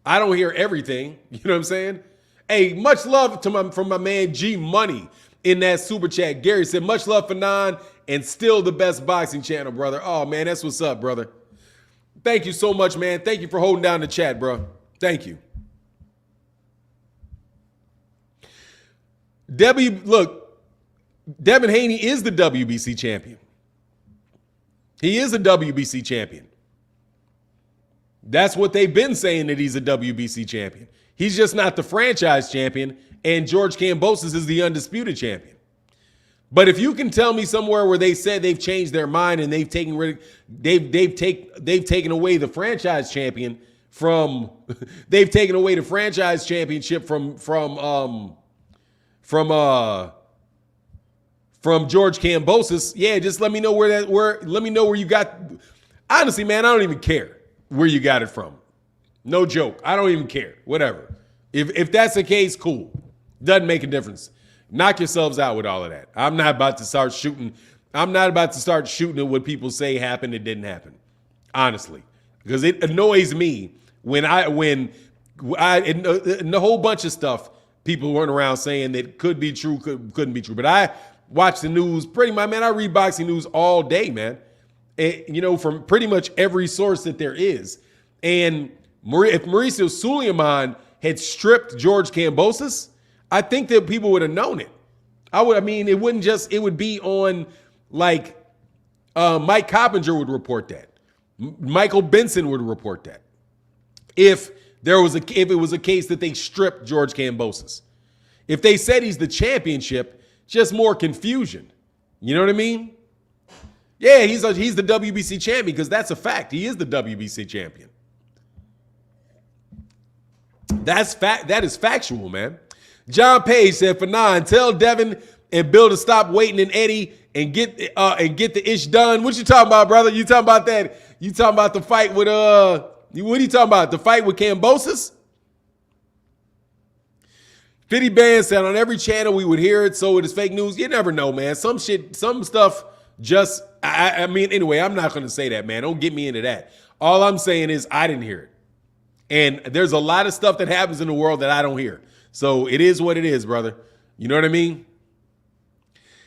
I don't hear everything. You know what I'm saying? Hey, much love from my man G Money in that super chat. Gary said, much love for Fanon and still the best boxing channel, brother. Oh, man, that's what's up, brother. Thank you so much, man. Thank you for holding down the chat, bro. Thank you. Debbie, look, Devin Haney is the WBC champion. He is a WBC champion. That's what they've been saying, that he's a WBC champion. He's just not the franchise champion, and George Kambosos is the undisputed champion. But if you can tell me somewhere where they said they've changed their mind and they've taken away the franchise champion from they've taken away the franchise championship from George Kambosos, yeah, just let me know let me know where you got. Honestly, man, I don't even care where you got it from. No joke. I don't even care. Whatever. If that's the case, cool. Doesn't make a difference. Knock yourselves out with all of that. I'm not about to start shooting. I'm not about to start shooting at what people say happened and didn't happen. Honestly. Because it annoys me when and a whole bunch of stuff people run around saying that could be true, couldn't be true. But I watch the news pretty much, man. I read boxing news all day, man. From pretty much every source that there is. And if Mauricio Sulaiman had stripped George Kambosos, I think that people would have known it. It would be on like Mike Coppinger would report that. Michael Benson would report that. If it was a case that they stripped George Kambosos. If they said he's the championship, just more confusion. You know what I mean? Yeah, he's the WBC champion because that's a fact. He is the WBC champion. That is factual, man. John Page said, for 9, tell Devin and Bill to stop waiting in Eddie and get the ish done. What you talking about, brother? You talking about that? You talking about the fight with what are you talking about? The fight with Kambosos? Fitty Band said on every channel we would hear it, so it is fake news. You never know, man. Some stuff just anyway, I'm not gonna say that, man. Don't get me into that. All I'm saying is I didn't hear it. And there's a lot of stuff that happens in the world that I don't hear. So it is what it is, brother. You know what I mean?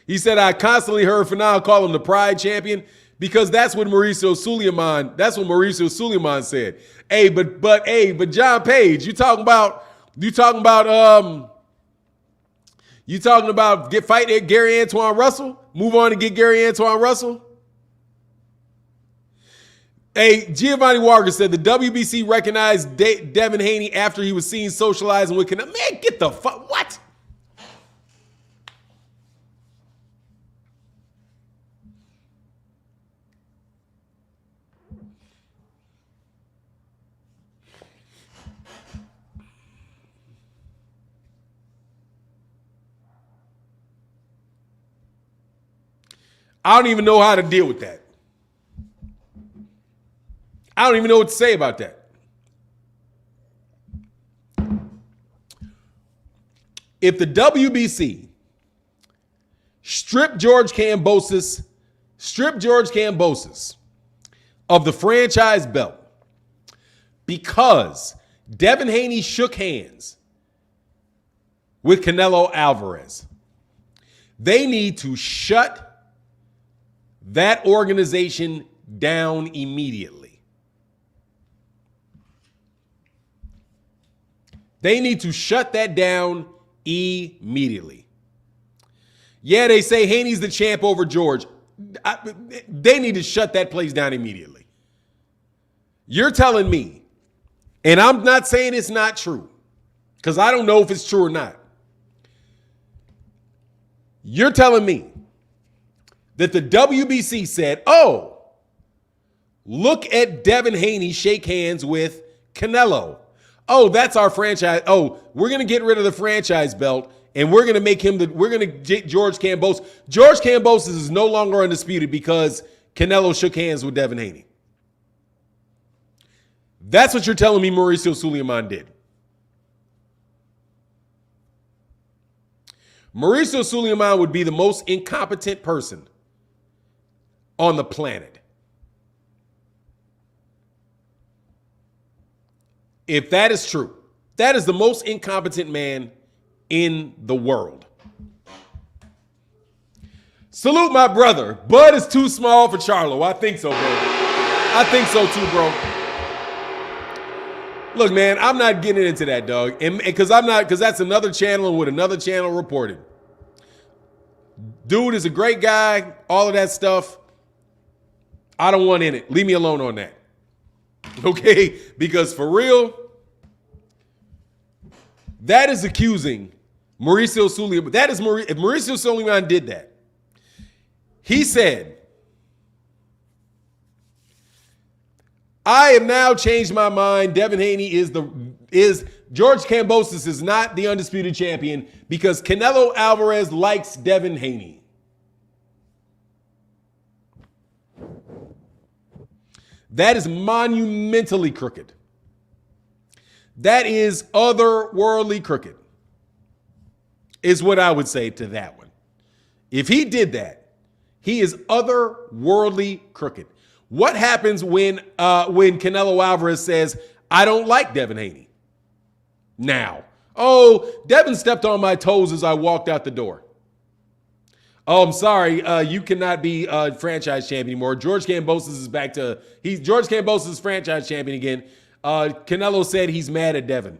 He said, I constantly heard Fanal call him the pride champion because that's what Mauricio Sulaiman said. Hey, but John Page, you talking about fight Gary Antoine Russell? Move on and get Gary Antoine Russell? Hey, Giovanni Walker said the WBC recognized Devin Haney after he was seen socializing with Castano. Man, get the fuck, what? I don't even know how to deal with that. I don't even know what to say about that. If the WBC stripped George Kambosos of the franchise belt because Devin Haney shook hands with Canelo Alvarez, they need to shut that organization down immediately. They need to shut that down immediately. Yeah, they say Haney's the champ over George. They need to shut that place down immediately. You're telling me, and I'm not saying it's not true, because I don't know if it's true or not. You're telling me that the WBC said, oh, look at Devin Haney shake hands with Canelo. Oh, that's our franchise. Oh, we're going to get rid of the franchise belt and we're going to make him George Kambosos. George Kambosos is no longer undisputed because Canelo shook hands with Devin Haney. That's what you're telling me Mauricio Sulaiman did. Mauricio Sulaiman would be the most incompetent person on the planet. If that is true, that is the most incompetent man in the world. Salute my brother. Bud is too small for Charlo. I think so, bro. I think so too, bro. Look, man, I'm not getting into that, dog. And because that's another channel and what another channel reported. Dude is a great guy, all of that stuff. I don't want in it. Leave me alone on that. Okay? Because for real, that is accusing Mauricio Sulaiman. That is if Mauricio Sulaiman did that. He said, I have now changed my mind. Devin Haney is George Kambosos is not the undisputed champion because Canelo Alvarez likes Devin Haney. That is monumentally crooked. That is otherworldly crooked, is what I would say to that one. If he did that, he is otherworldly crooked. What happens when Canelo Alvarez says, I don't like Devin Haney? Now, Devin stepped on my toes as I walked out the door. Oh, I'm sorry. You cannot be a franchise champion anymore. George Kambosos is back to George Kambosos is franchise champion again. Canelo said he's mad at Devin.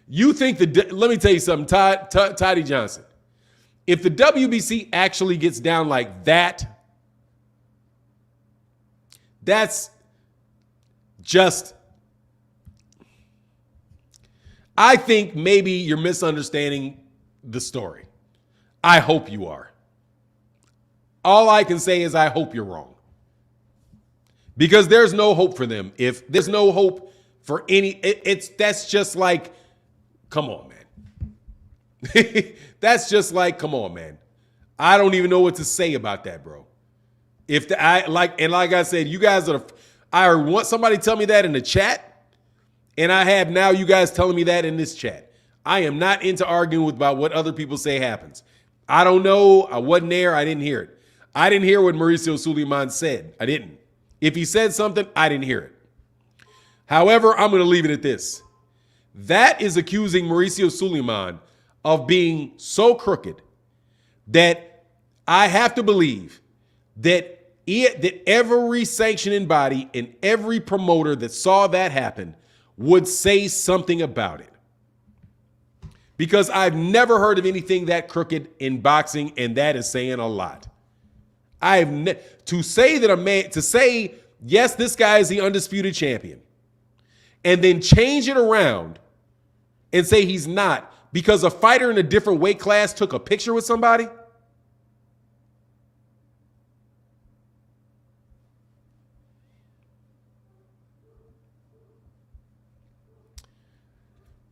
You think let me tell you something, Toddy Johnson. If the WBC actually gets down like that, that's just, I think maybe you're misunderstanding the story. I hope you are. All I can say is I hope you're wrong. Because there's no hope for them. If there's no hope for any, that's just like, come on, man. That's just like, come on, man. I don't even know what to say about that, bro. Like I said, you guys I heard somebody tell me that in the chat, and I have now you guys telling me that in this chat. I am not into arguing about what other people say happens. I don't know. I wasn't there. I didn't hear it. I didn't hear what Mauricio Sulaiman said. I didn't. If he said something, I didn't hear it. However, I'm going to leave it at this. That is accusing Mauricio Sulaiman of being so crooked that I have to believe that every sanctioning body and every promoter that saw that happen would say something about it. Because I've never heard of anything that crooked in boxing, and that is saying a lot. To say, yes, this guy is the undisputed champion, and then change it around and say he's not because a fighter in a different weight class took a picture with somebody.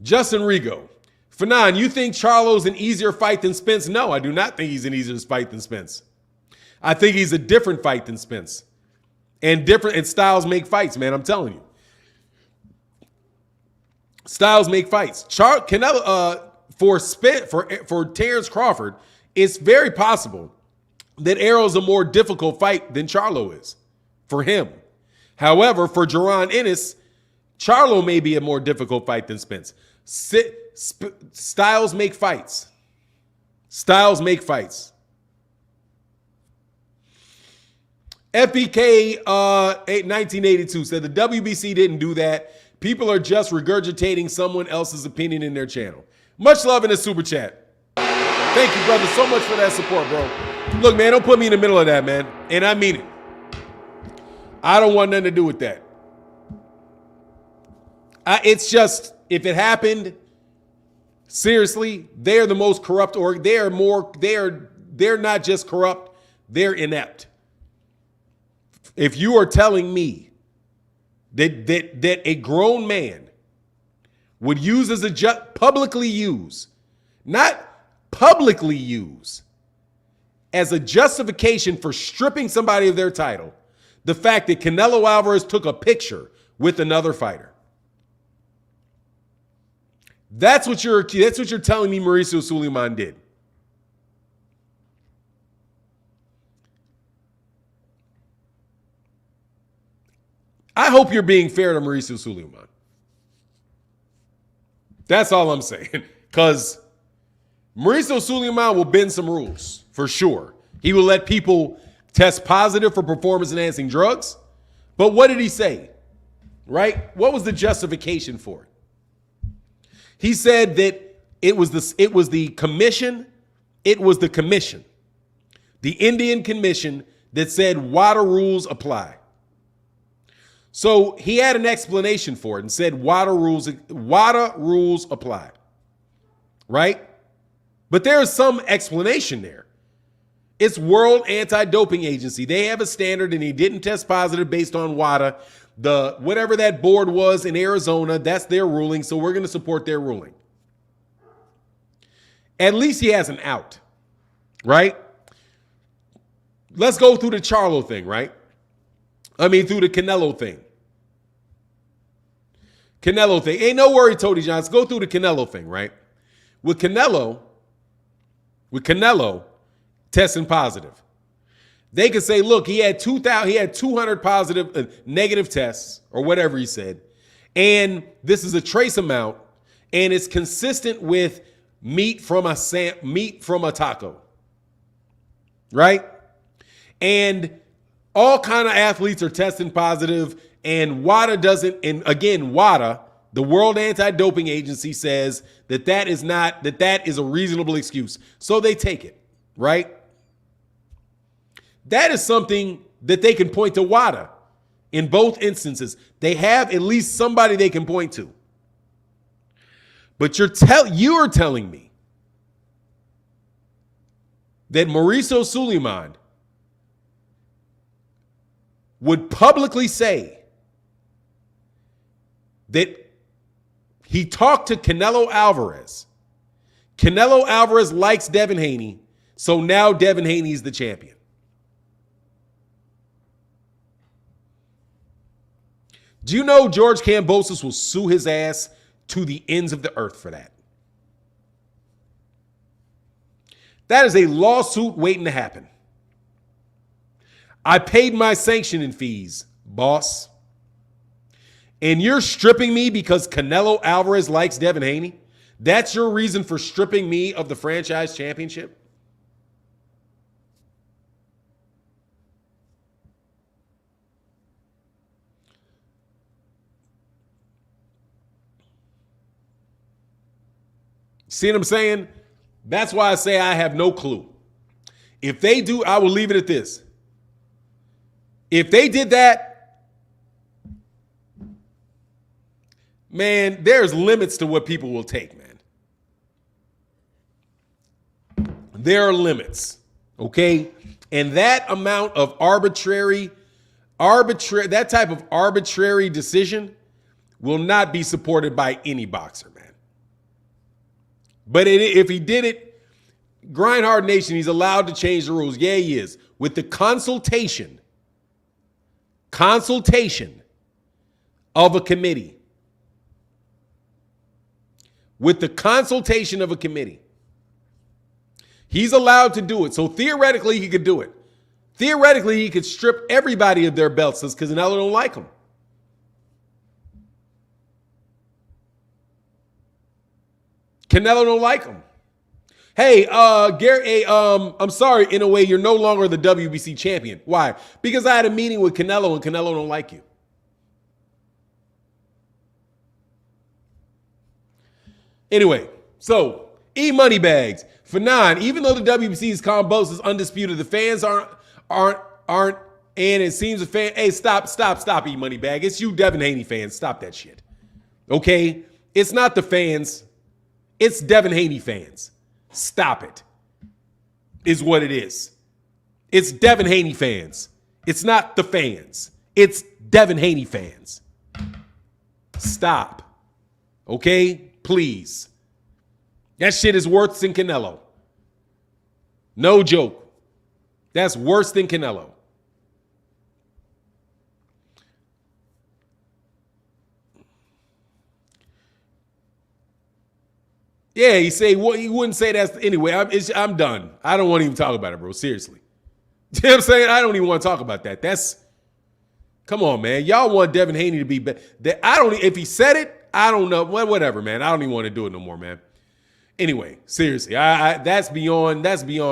Justin Rigo. Fanon, you think Charlo's an easier fight than Spence? No, I do not think he's an easier fight than Spence. I think he's a different fight than Spence. And styles make fights, man. I'm telling you. Styles make fights. Canelo, for Terence Crawford, it's very possible that Arrow's a more difficult fight than Charlo is for him. However, for Jaron Ennis, Charlo may be a more difficult fight than Spence. Styles make fights. Styles make fights. FBK 1982 said the WBC didn't do that. People are just regurgitating someone else's opinion in their channel. Much love in the super chat. Thank you, brother, so much for that support, bro. Look, man, don't put me in the middle of that, man. And I mean it. I don't want nothing to do with that. It's just, if it happened, seriously, they're the most corrupt, or they're not just corrupt, they're inept. If you are telling me that a grown man would use as publicly use, not publicly use, as a justification for stripping somebody of their title, the fact that Canelo Alvarez took a picture with another fighter. That's what you're telling me Mauricio Sulaiman did. I hope you're being fair to Mauricio Sulaiman. That's all I'm saying. Because Mauricio Sulaiman will bend some rules, for sure. He will let people test positive for performance-enhancing drugs. But what did he say? Right? What was the justification for it? He said that It was the commission. It was the commission, the Indian commission that said WADA rules apply. So he had an explanation for it and said WADA rules apply. Right? But there's some explanation there. It's World Anti-Doping Agency. They have a standard, and he didn't test positive based on WADA. Whatever that board was in Arizona, that's their ruling, so we're going to support their ruling. At least he has an out, right? Let's go through the Charlo thing, right? Through the Canelo thing. Canelo thing. Ain't no worry, Tony Johnson. Go through the Canelo thing, right? With Canelo testing positive, they could say, look, he had 200 positive negative tests or whatever he said, and this is a trace amount, and it's consistent with meat from a taco, right? And all kind of athletes are testing positive, and WADA doesn't. And again, WADA, the World Anti-Doping Agency, says that is a reasonable excuse. So they take it, right? That is something that they can point to WADA in both instances. They have at least somebody they can point to. But you are telling me that Mauricio Suleiman would publicly say that he talked to Canelo Alvarez. Canelo Alvarez likes Devin Haney, so now Devin Haney is the champion. Do you know George Kambosos will sue his ass to the ends of the earth for that? That is a lawsuit waiting to happen. I paid my sanctioning fees, boss. And you're stripping me because Canelo Alvarez likes Devin Haney? That's your reason for stripping me of the franchise championship? See what I'm saying? That's why I say I have no clue. If they do, I will leave it at this. If they did that, man, there's limits to what people will take, man. There are limits, okay? And that amount of arbitrary, that type of arbitrary decision will not be supported by any boxer, man. But if he did it, Grindhard Nation, he's allowed to change the rules. Yeah, he is. With the consultation of a committee. With the consultation of a committee. He's allowed to do it. So theoretically, he could do it. Theoretically, he could strip everybody of their belts because Canelo don't like them. Canelo don't like him. Hey, Gary, I'm sorry, in a way, you're no longer the WBC champion. Why? Because I had a meeting with Canelo and Canelo don't like you. Anyway, so E-Moneybags. For 9, even though the WBC's Kambosos is undisputed, the fans aren't, and it seems a fan, hey, stop, E-Moneybag. It's you Devin Haney fans. Stop that shit. Okay? It's not the fans. It's Devin Haney fans. Stop it. Is what it is. It's Devin Haney fans. It's not the fans. It's Devin Haney fans. Stop. Okay? Please. That shit is worse than Canelo. No joke. That's worse than Canelo. Yeah, he wouldn't say that anyway. I'm done. I don't want to even talk about it, bro. Seriously. You know what I'm saying? I don't even want to talk about that. Come on, man. Y'all want Devin Haney to be better. If he said it, I don't know. Whatever, man. I don't even want to do it no more, man. Anyway, seriously, that's beyond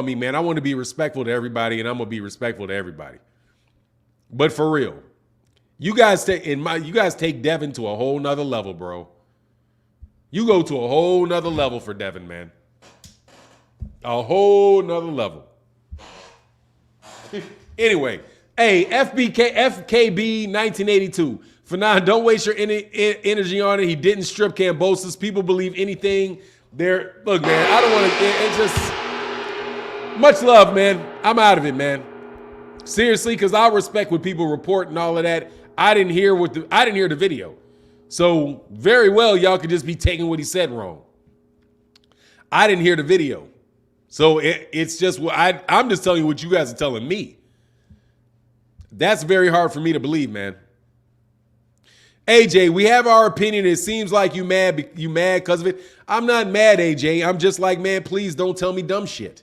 me, man. I want to be respectful to everybody, and I'm gonna be respectful to everybody. But for real, you guys take Devin to a whole nother level, bro. You go to a whole nother level for Devin, man. A whole nother level. Anyway, hey, FKB 1982. Fanon, don't waste your energy on it. He didn't strip Kambosos. People believe anything. Look, man, I don't want to. It's just much love, man. I'm out of it, man. Seriously, because I respect what people report and all of that. I didn't hear the video. So very well, y'all could just be taking what he said wrong. I didn't hear the video. So it's just I'm just telling you what you guys are telling me. That's very hard for me to believe, man. AJ, we have our opinion. It seems like you mad because of it. I'm not mad, AJ. I'm just like, man, please don't tell me dumb shit.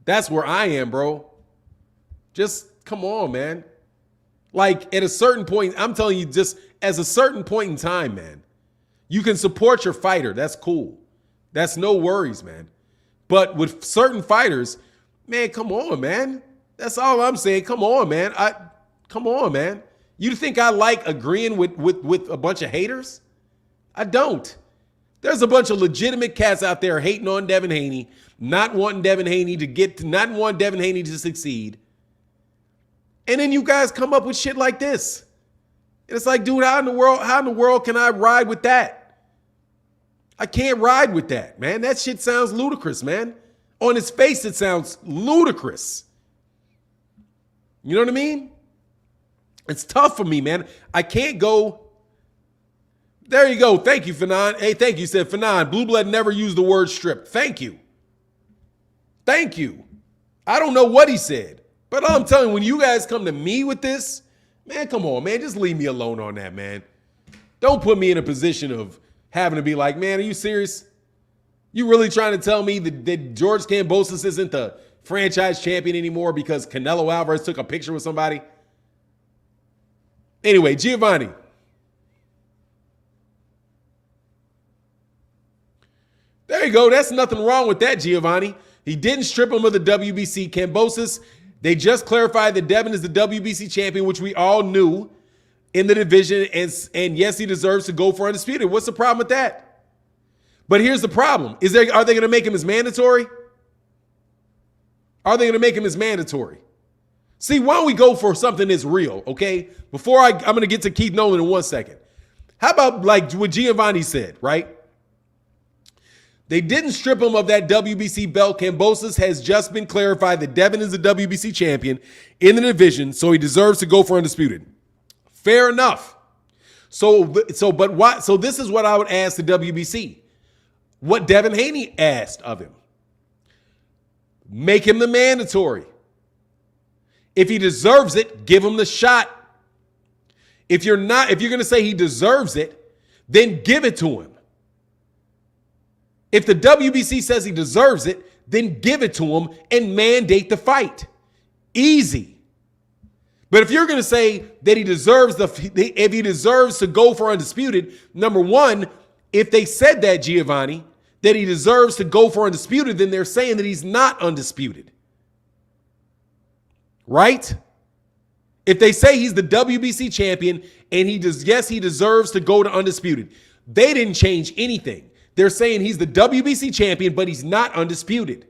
That's where I am, bro. Just come on, man. Like at a certain point, I'm telling you, just as a certain point in time, man, you can support your fighter. That's cool. That's no worries, man. But with certain fighters, man, come on, man. That's all I'm saying. Come on, man. Come on, man. You think I like agreeing with a bunch of haters? I don't. There's a bunch of legitimate cats out there hating on Devin Haney, not wanting Devin Haney to succeed. And then you guys come up with shit like this. And it's like, dude, how in the world can I ride with that? I can't ride with that, man. That shit sounds ludicrous, man. On its face, it sounds ludicrous. You know what I mean? It's tough for me, man. I can't go. There you go. Thank you, Fanon. Hey, thank you. Said Fanon, Blue Blood never used the word strip. Thank you. Thank you. I don't know what he said. But I'm telling you, when you guys come to me with this, man, come on, man. Just leave me alone on that, man. Don't put me in a position of having to be like, man, are you serious? You really trying to tell me that George Kambosos isn't the franchise champion anymore because Canelo Alvarez took a picture with somebody? Anyway, Giovanni. There you go. That's nothing wrong with that, Giovanni. He didn't strip him of the WBC. Kambosos, they just clarified that Devin is the WBC champion, which we all knew in the division. And yes, he deserves to go for undisputed. What's the problem with that? But here's the problem. Are they going to make him as mandatory? Are they going to make him as mandatory? See, why don't we go for something that's real, okay? Before I'm going to get to Keith Nolan in 1 second. How about like what Giovanni said, right? They didn't strip him of that WBC belt. Kambosos has just been clarified that Devin is the WBC champion in the division, so he deserves to go for undisputed. Fair enough. So this is what I would ask the WBC. What Devin Haney asked of him. Make him the mandatory. If he deserves it, give him the shot. If you're going to say he deserves it, then give it to him. If the WBC says he deserves it, then give it to him and mandate the fight. Easy. But if you're going to say that he deserves to go for undisputed, number one, if they said that, Giovanni, that he deserves to go for undisputed, then they're saying that he's not undisputed. Right? If they say he's the WBC champion and he deserves to go to undisputed, they didn't change anything. They're saying he's the WBC champion, but he's not undisputed.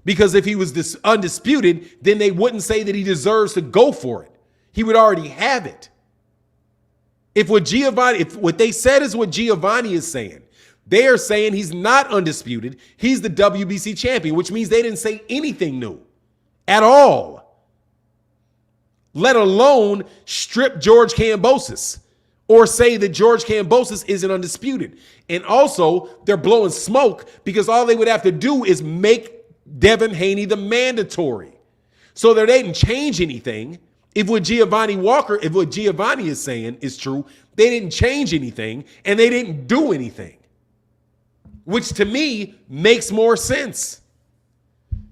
Because if he was undisputed, then they wouldn't say that he deserves to go for it. He would already have it. If what they said is what Giovanni is saying, they are saying he's not undisputed. He's the WBC champion, which means they didn't say anything new at all, let alone strip George Kambosos or say that George Kambosos isn't undisputed. And also, they're blowing smoke because all they would have to do is make Devin Haney the mandatory. So that they didn't change anything. If what Giovanni is saying is true, they didn't change anything and they didn't do anything. Which to me makes more sense.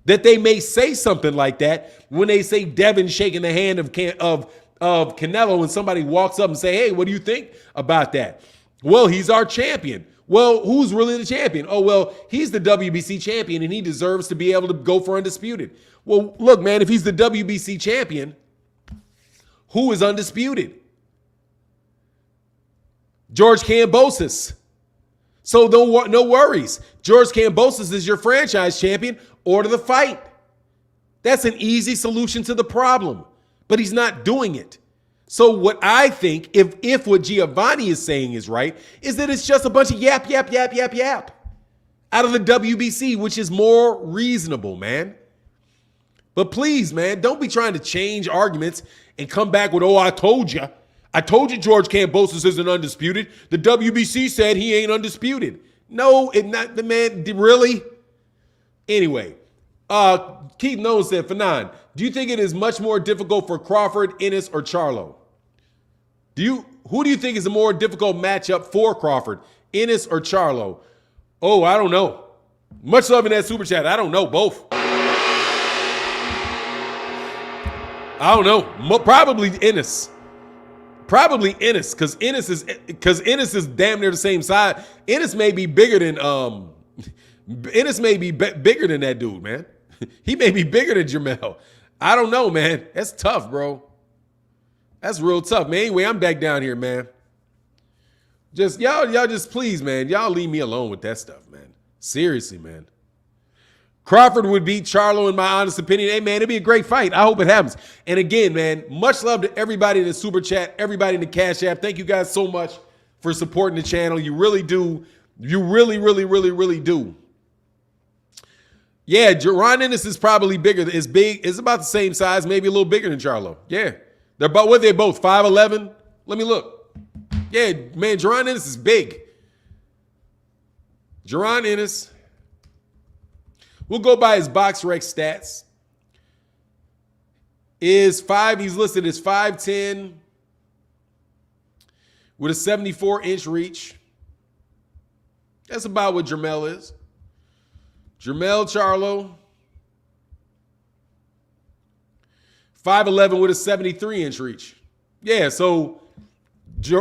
That they may say something like that when they say Devin shaking the hand of Canelo and somebody walks up and say, hey, what do you think about that? Well, he's our champion. Well, who's really the champion? Oh, well, he's the WBC champion and he deserves to be able to go for undisputed. Well, look, man, if he's the WBC champion, who is undisputed? George Kambosos. So no worries. George Kambosos is your franchise champion. Order the fight. That's an easy solution to the problem, but he's not doing it. So what I think, if what Giovanni is saying is right, is that it's just a bunch of yap out of the WBC, which is more reasonable, man. But please, man, don't be trying to change arguments and come back with, oh, I told you. I told you George Kambosos isn't undisputed. The WBC said he ain't undisputed. No, it not the man, really? Anyway, Keith Knowles said, Fanon, do you think it is much more difficult for Crawford, Ennis, or Charlo? Who do you think is a more difficult matchup for Crawford, Ennis, or Charlo? Oh, I don't know. Much love in that super chat. I don't know. Both. I don't know. Probably Ennis. Probably Ennis, because Ennis is damn near the same size. Ennis may be bigger than bigger than that dude, man. He may be bigger than Jermell. I don't know, man. That's tough, bro. That's real tough, man. Anyway, I'm back down here, man. Just y'all just please, man. Y'all leave me alone with that stuff, man. Seriously, man. Crawford would beat Charlo in my honest opinion. Hey, man, it'd be a great fight. I hope it happens. And again, man, much love to everybody in the super chat, everybody in the Cash App. Thank you guys so much for supporting the channel. You really do. You really, really, really, really do. Yeah, Ron Ennis is probably bigger. Is big. It's about the same size, maybe a little bigger than Charlo. Yeah. They're both 5'11". Let me look. Yeah, man, Jerron Ennis is big. Jerron Ennis. We'll go by his BoxRec stats. He's listed as 5'10", with a 74-inch reach. That's about what Jermell is. Jermell Charlo, 5'11" with a 73-inch reach. Yeah, so he's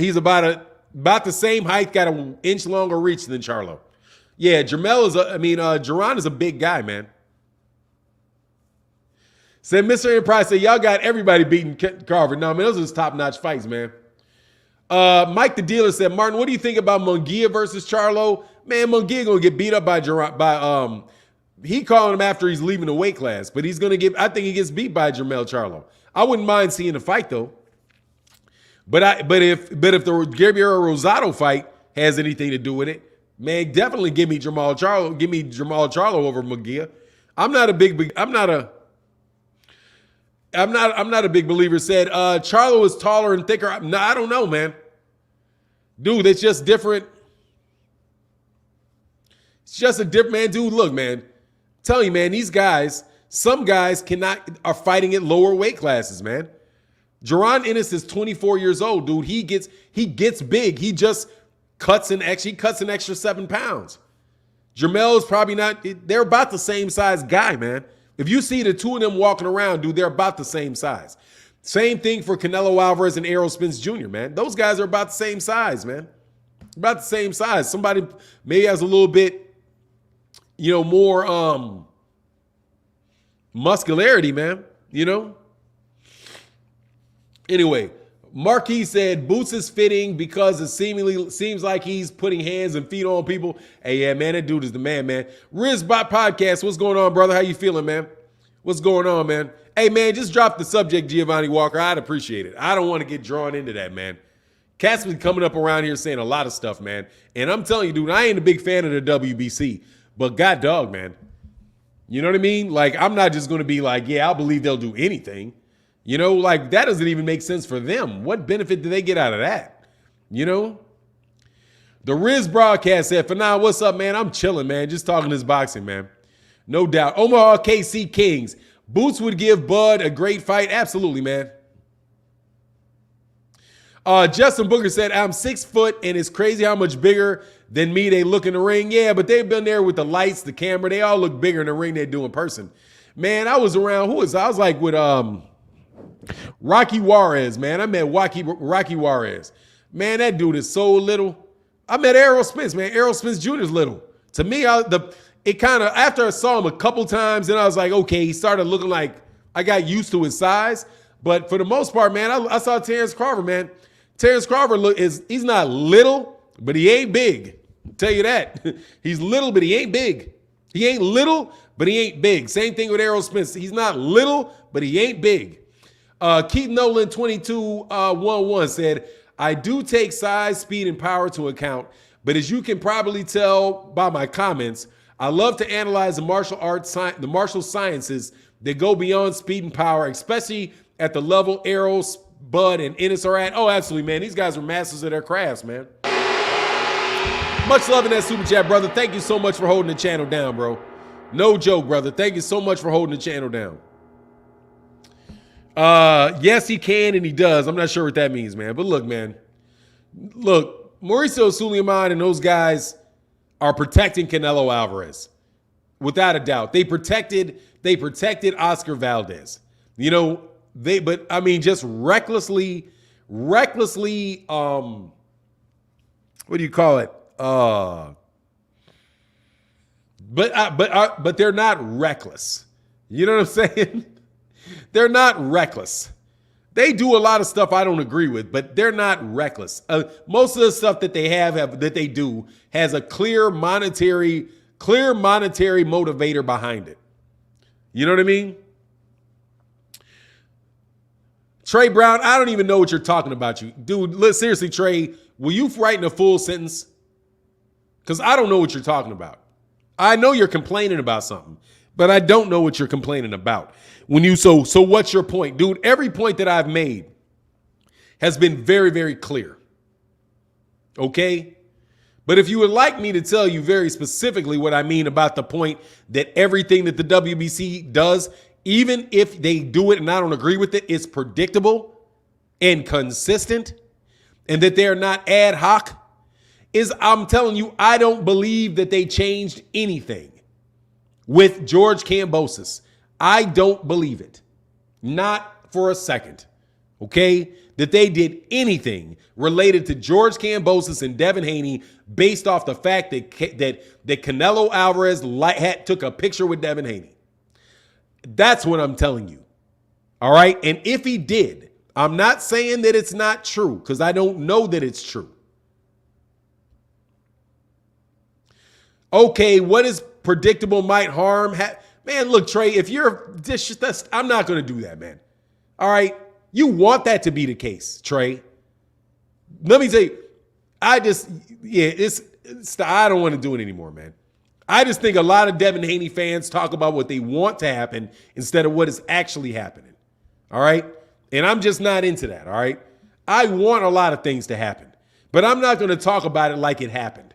about the same height, got an inch longer reach than Charlo. Yeah, Jerron is a big guy, man. Said Mr. Enterprise, said y'all got everybody beating Crawford. No, man, those are just top-notch fights, man. Mike the Dealer said, Martin, what do you think about Munguia versus Charlo? Man, Munguia gonna get beat up by he calling him after he's leaving the weight class, but I think he gets beat by Jermell Charlo. I wouldn't mind seeing the fight though. But if the Gabriel Rosado fight has anything to do with it, man, definitely give me Jermell Charlo over Munguia. I'm not a big believer. Said Charlo is taller and thicker. No, I don't know, man. Dude, it's just different. It's just a different, man. Dude, look, man. Tell you, man, these guys, some guys are fighting at lower weight classes, man. Jerron Ennis is 24 years old, dude. He gets big. He just cuts an extra 7 pounds. Jermell is probably not. They're about the same size guy, man. If you see the two of them walking around, dude, they're about the same size. Same thing for Canelo Alvarez and Errol Spence Jr., man. Those guys are about the same size, man. About the same size. Somebody maybe has a little bit, more muscularity, man, Anyway, Marquis said, Boots is fitting because it seems like he's putting hands and feet on people. Hey, yeah, man, that dude is the man, man. Rizbot Podcast, what's going on, brother? How you feeling, man? What's going on, man? Hey, man, just drop the subject, Giovanni Walker. I'd appreciate it. I don't want to get drawn into that, man. Cat's been coming up around here saying a lot of stuff, man. And I'm telling you, dude, I ain't a big fan of the WBC, but god dog, man. You know what I mean? Like, I'm not just going to be like, yeah, I'll believe they'll do anything. Like that doesn't even make sense for them. What benefit do they get out of that? The Riz broadcast said, for now, what's up, man? I'm chilling, man. Just talking this boxing, man. No doubt. Omaha KC Kings. Boots would give Bud a great fight. Absolutely, man. Justin Booker said, I'm 6 foot and it's crazy how much bigger than me they look in the ring. Yeah, but they've been there with the lights, the camera. They all look bigger in the ring than they do in person. Man, I was around. I was like with Rocky Juarez, man. I met Rocky Juarez. Man, that dude is so little. I met Errol Spence, man. Errol Spence Jr. is little. To me, after I saw him a couple times, then I was like, okay, he started looking like I got used to his size. But for the most part, man, I saw Terence Crawford, man. Terence Crawford he's not little. but he ain't big. I'll tell you that. He's little, but he ain't big. He ain't little, but he ain't big. Same thing with Errol Smith. He's not little, but he ain't big. Keith Nolan 2211 said, I do take size, speed, and power to account, but as you can probably tell by my comments, I love to analyze the martial arts, the martial sciences that go beyond speed and power, especially at the level Errol, Bud, and Ennis are at. Oh, absolutely, man. These guys are masters of their crafts, man. Much love in that super chat, brother. Thank you so much for holding the channel down, bro. No joke, brother. Thank you so much for holding the channel down. Yes, he can, and he does. I'm not sure what that means, man. But look, man. Look, Mauricio Sulaiman and those guys are protecting Canelo Alvarez. Without a doubt. They protected Oscar Valdez. You know, but I mean, just recklessly, what do you call it? But they're not reckless. You know what I'm saying? They're not reckless. They do a lot of stuff I don't agree with, but they're not reckless. Most of the stuff that they do has a clear monetary motivator behind it. You know what I mean? Trey Brown, I don't even know what you're talking about, you dude. Seriously, Trey, will you write in a full sentence? Because I don't know what you're talking about. I know you're complaining about something, but I don't know what you're complaining about. So what's your point? Dude, every point that I've made has been very, very clear. Okay? But if you would like me to tell you very specifically what I mean about the point that everything that the WBC does, even if they do it and I don't agree with it, is predictable and consistent, and that they're not ad hoc, I'm telling you, I don't believe that they changed anything with George Kambosos. I don't believe it. Not for a second. Okay? That they did anything related to George Kambosos and Devin Haney based off the fact that Canelo Alvarez took a picture with Devin Haney. That's what I'm telling you. All right? And if he did, I'm not saying that it's not true because I don't know that it's true. Okay, what is predictable might harm? Man, look, Trey, if you're I'm not going to do that, man. All right? You want that to be the case, Trey. Let me tell you, I don't want to do it anymore, man. I just think a lot of Devin Haney fans talk about what they want to happen instead of what is actually happening. All right? And I'm just not into that, all right? I want a lot of things to happen, but I'm not going to talk about it like it happened.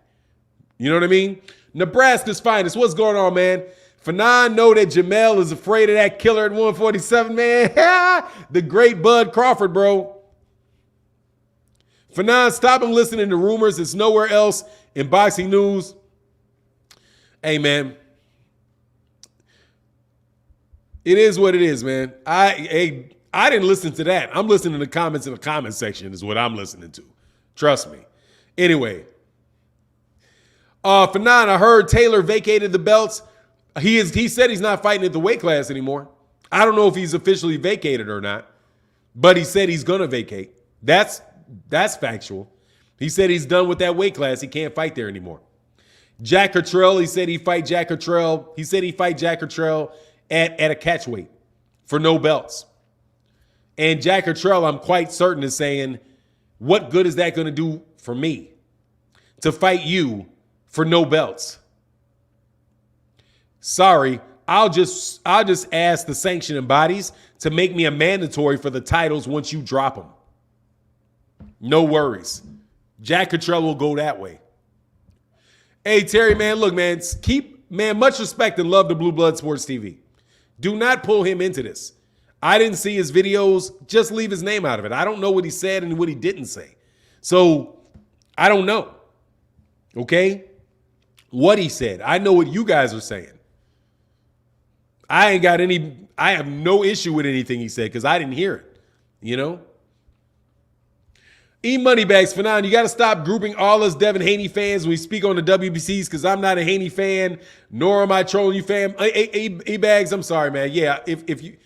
You know what I mean? Nebraska's finest. What's going on, man? Fanon know that Jermell is afraid of that killer at 147, man. The great Bud Crawford, bro. Fanon, stop him listening to rumors. It's nowhere else in boxing news. Hey, man. It is what it is, man. I didn't listen to that. I'm listening to the comments in the comment section is what I'm listening to. Trust me. Anyway. Fanon, I heard Taylor vacated the belts. He said he's not fighting at the weight class anymore. I don't know if he's officially vacated or not, but he said he's going to vacate. That's factual. He said he's done with that weight class. He can't fight there anymore. Jack Cottrell, he said he'd fight Jack Cottrell. He said he'd fight Jack Cottrell at a catch weight for no belts. And Jack Cottrell, I'm quite certain, is saying, what good is that going to do for me to fight you for no belts? Sorry, I'll just ask the sanctioning bodies to make me a mandatory for the titles once you drop them. No worries. Jack Cottrell will go that way. Hey, Terry, man, look, man, much respect and love to Blue Blood Sports TV. Do not pull him into this. I didn't see his videos. Just leave his name out of it. I don't know what he said and what he didn't say. So I don't know. Okay? What he said. I know what you guys are saying. I have no issue with anything he said because I didn't hear it. You know? E-Moneybags, Fanon, you got to stop grouping all us Devin Haney fans when we speak on the WBCs because I'm not a Haney fan, nor am I trolling you, fam. E-Bags, I'm sorry, man. Yeah, if you...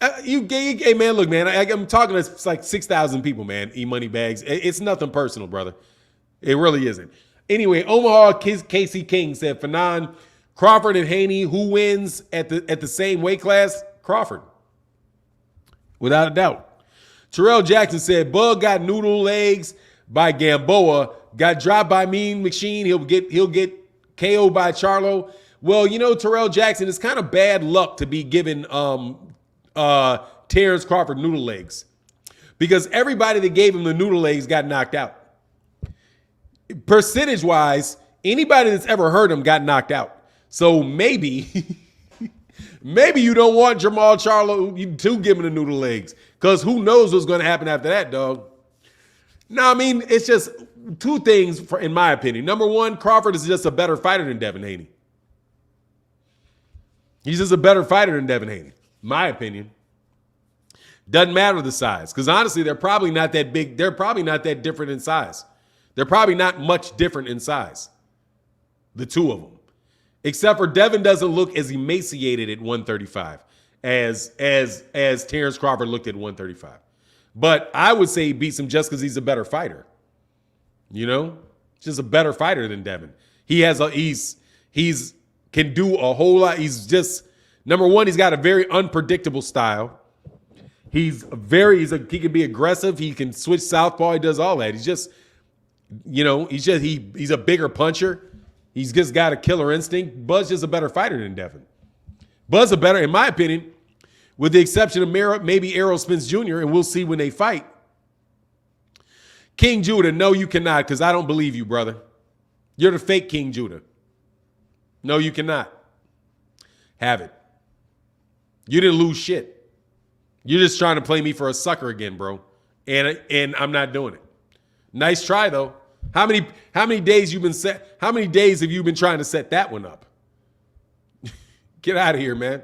Hey man, look, man. I'm talking to like 6,000 people, man. E-money bags. It's nothing personal, brother. It really isn't. Anyway, Omaha Casey King said, Fanon, Crawford and Haney, who wins at the same weight class? Crawford, without a doubt. Terrell Jackson said, Bug got noodle legs by Gamboa, got dropped by Mean Machine. He'll get KO'd by Charlo. Well, you know, Terrell Jackson, it's kind of bad luck to be given Terence Crawford noodle legs, because everybody that gave him the noodle legs got knocked out. Percentage wise, anybody that's ever heard him got knocked out. So maybe you don't want Jermell Charlo to give him the noodle legs, because who knows what's going to happen after that, dog. No, I mean, it's just two things in my opinion. Number one, Crawford is just a better fighter than Devin Haney. He's just a better fighter than Devin Haney, my opinion. Doesn't matter the size, because honestly, they're probably not that big. They're probably not that different in size. They're probably not much different in size, the two of them. Except for Devin doesn't look as emaciated at 135 as Terence Crawford looked at 135. But I would say he beats him just because he's a better fighter. You know? Just a better fighter than Devin. He's can do a whole lot. He's just, number one, he's got a very unpredictable style. He can be aggressive. He can switch southpaw. He does all that. He's just, you know, he's a bigger puncher. He's just got a killer instinct. Buzz just a better fighter than Devin. Buzz a better, in my opinion, with the exception of maybe Errol Spence Jr., and we'll see when they fight. King Judah, no, you cannot, because I don't believe you, brother. You're the fake King Judah. No, you cannot. Have it. You didn't lose shit. You're just trying to play me for a sucker again, bro. And I'm not doing it. Nice try, though. How many days have you been trying to set that one up? Get out of here, man.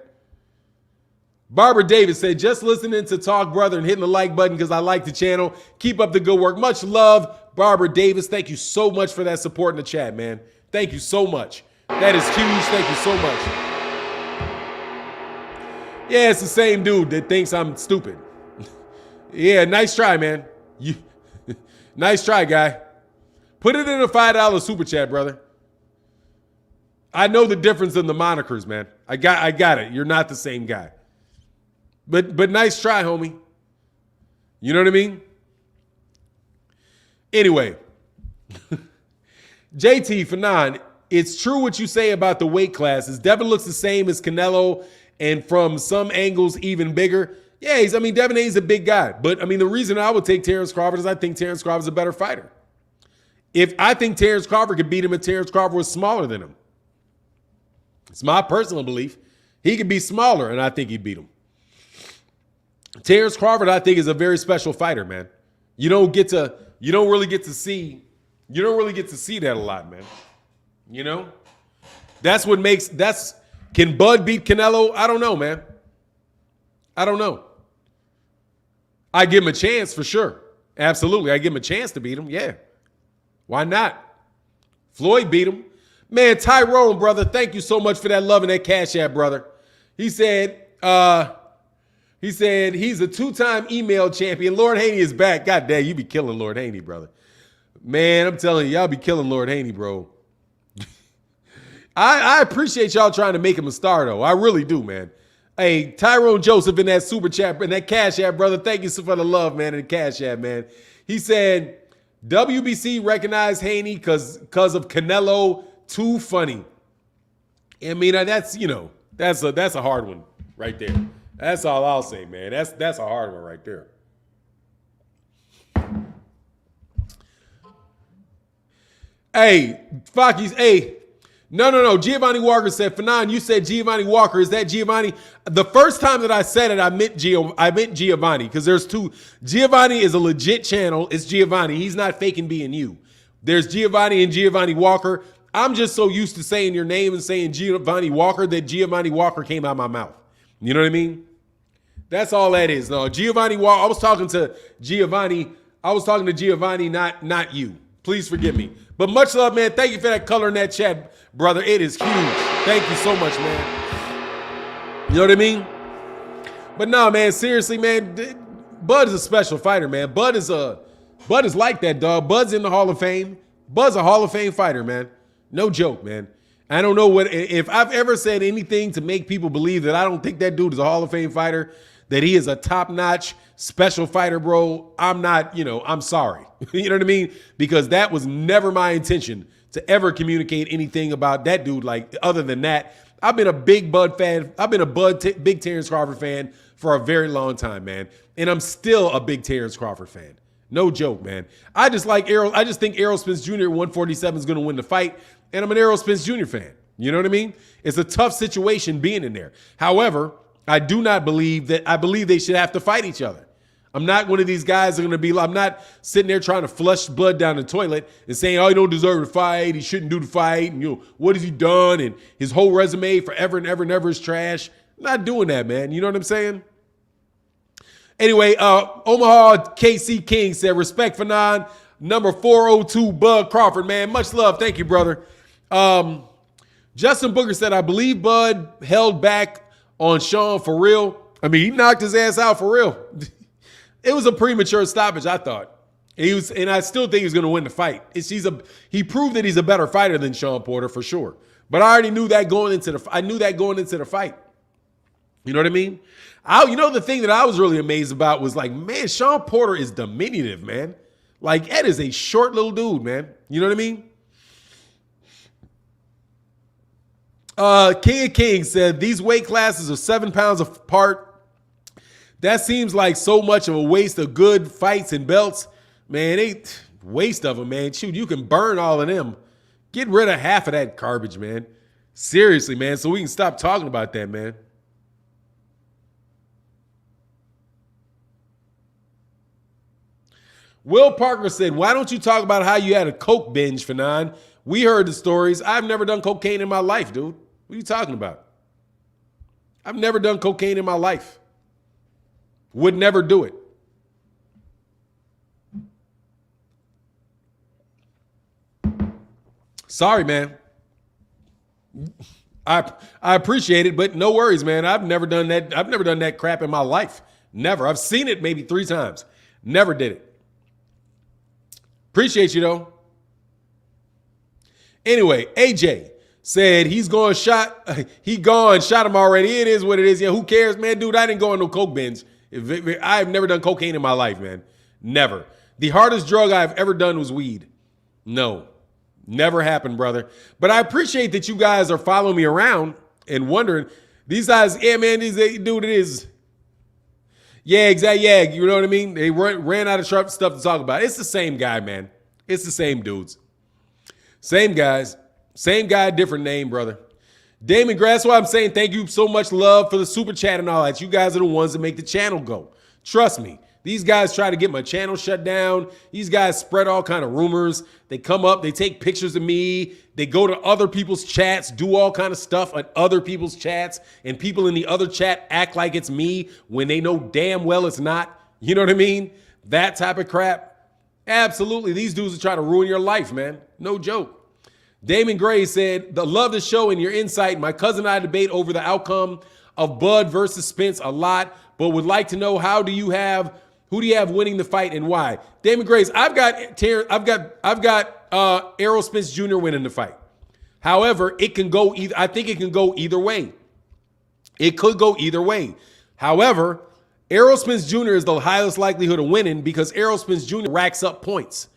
Barbara Davis said, just listening to Talk Brother and hitting the like button because I like the channel. Keep up the good work. Much love, Barbara Davis. Thank you so much for that support in the chat, man. Thank you so much. That is huge. Thank you so much. Yeah, it's the same dude that thinks I'm stupid. Yeah, nice try, man. Nice try, guy. Put it in a $5 super chat, brother. I know the difference in the monikers, man. I got it. You're not the same guy. But nice try, homie. You know what I mean? Anyway. JT Fanon, it's true what you say about the weight classes. Devin looks the same as Canelo, and from some angles even bigger. Yeah, Devin Haney's a big guy. But, the reason I would take Terence Crawford is I think Terence Crawford's a better fighter. If I think Terence Crawford could beat him if Terence Crawford was smaller than him. It's my personal belief. He could be smaller, and I think he'd beat him. Terence Crawford, I think, is a very special fighter, man. You don't really get to see that a lot, man. You know? Can Bud beat Canelo? I don't know, man. I don't know. I give him a chance for sure. Absolutely. I give him a chance to beat him. Yeah. Why not? Floyd beat him. Man, Tyrone, brother, thank you so much for that love and that cash app, brother. He said he's a two-time email champion. Lord Haney is back. God damn, you be killing Lord Haney, brother. Man, I'm telling you, y'all be killing Lord Haney, bro. I appreciate y'all trying to make him a star, though. I really do, man. Hey, Tyrone Joseph in that super chat, in that cash app, brother. Thank you for the love, man, in the cash app, man. He said, WBC recognized Haney because of Canelo. Too funny. That's a hard one right there. That's all I'll say, man. That's a hard one right there. Hey, Fakis, hey. No. Giovanni Walker said, Fanon, you said Giovanni Walker. Is that Giovanni? The first time that I said it, I meant Giovanni, because there's two. Giovanni is a legit channel. It's Giovanni. He's not faking being you. There's Giovanni and Giovanni Walker. I'm just so used to saying your name and saying Giovanni Walker that Giovanni Walker came out of my mouth. You know what I mean? That's all that is. No, Giovanni Walker. I was talking to Giovanni, not you. Please forgive me. But much love, man. Thank you for that color in that chat, brother. It is huge. Thank you so much, man. You know what I mean? But no, man, seriously, man, Bud is a special fighter, man. Bud is like that, dog. Bud's in the Hall of Fame. Bud's a Hall of Fame fighter, man. No joke, man. I don't know if I've ever said anything to make people believe that I don't think that dude is a Hall of Fame fighter, that he is a top-notch special fighter, bro. I'm not, I'm sorry. You know what I mean? Because that was never my intention to ever communicate anything about that dude. Like, other than that, I've been a big Bud fan. I've been a big Terence Crawford fan for a very long time, man. And I'm still a big Terence Crawford fan. No joke, man. I just think Errol Spence Jr. at 147 is going to win the fight. And I'm an Errol Spence Jr. fan. You know what I mean? It's a tough situation being in there. However, I believe they should have to fight each other. I'm not one of these guys that are going to be, I'm not sitting there trying to flush blood down the toilet and saying, oh, he don't deserve to fight. He shouldn't do the fight. And, what has he done? And his whole resume forever and ever and ever is trash. I'm not doing that, man. You know what I'm saying? Anyway, Omaha KC King said, respect for nine, number 402, Bud Crawford, man. Much love. Thank you, brother. Justin Booker said, I believe Bud held back on Sean for real. I mean, he knocked his ass out for real. It was a premature stoppage, I thought. And I still think he's going to win the fight. He proved that he's a better fighter than Sean Porter for sure. But I already knew that going into the fight. You know what I mean? The thing that I was really amazed about was like, man, Sean Porter is diminutive, man. Like, Ed is a short little dude, man. You know what I mean? King of Kings said, these weight classes are 7 pounds apart. That seems like so much of a waste of good fights and belts. Man, waste of them, man. Shoot, you can burn all of them. Get rid of half of that garbage, man. Seriously, man, so we can stop talking about that, man. Will Parker said, why don't you talk about how you had a coke binge for nine? We heard the stories. I've never done cocaine in my life, dude. What are you talking about? I've never done cocaine in my life. Would never do it. Sorry, man. I appreciate it, but no worries, man. I've never done that. I've never done that crap in my life. Never. I've seen it maybe 3 times. Never did it. Appreciate you, though. Anyway, AJ said he's going shot. He gone, shot him already. It is what it is. Yeah, who cares, man? Dude, I didn't go on no coke binge. I've never done cocaine in my life, man. Never. The hardest drug I've ever done was weed. No. Never happened, brother. But I appreciate that you guys are following me around and wondering. These guys, yeah, man, dude, it is. Yeah, exactly. Yeah, you know what I mean? They ran out of sharp stuff to talk about. It's the same guy, man. It's the same dudes. Same guys. Same guy, different name, brother. Damon Grass, that's why I'm saying thank you so much love for the super chat and all that. You guys are the ones that make the channel go. Trust me. These guys try to get my channel shut down. These guys spread all kind of rumors. They come up, they take pictures of me. They go to other people's chats, do all kind of stuff on other people's chats, and people in the other chat act like it's me when they know damn well it's not. You know what I mean? That type of crap. Absolutely. These dudes are trying to ruin your life, man. No joke. Damon Gray said, love the show and your insight. My cousin and I debate over the outcome of Bud versus Spence a lot, but would like to know who do you have winning the fight and why? Damon Grace, I've got Errol Spence Jr. winning the fight. However, it can go either. I think it can go either way. It could go either way. However, Errol Spence Jr. is the highest likelihood of winning because Errol Spence Jr. racks up points.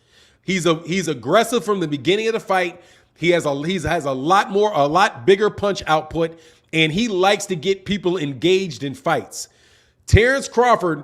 He's aggressive from the beginning of the fight. He has a lot bigger punch output, and he likes to get people engaged in fights. Terence Crawford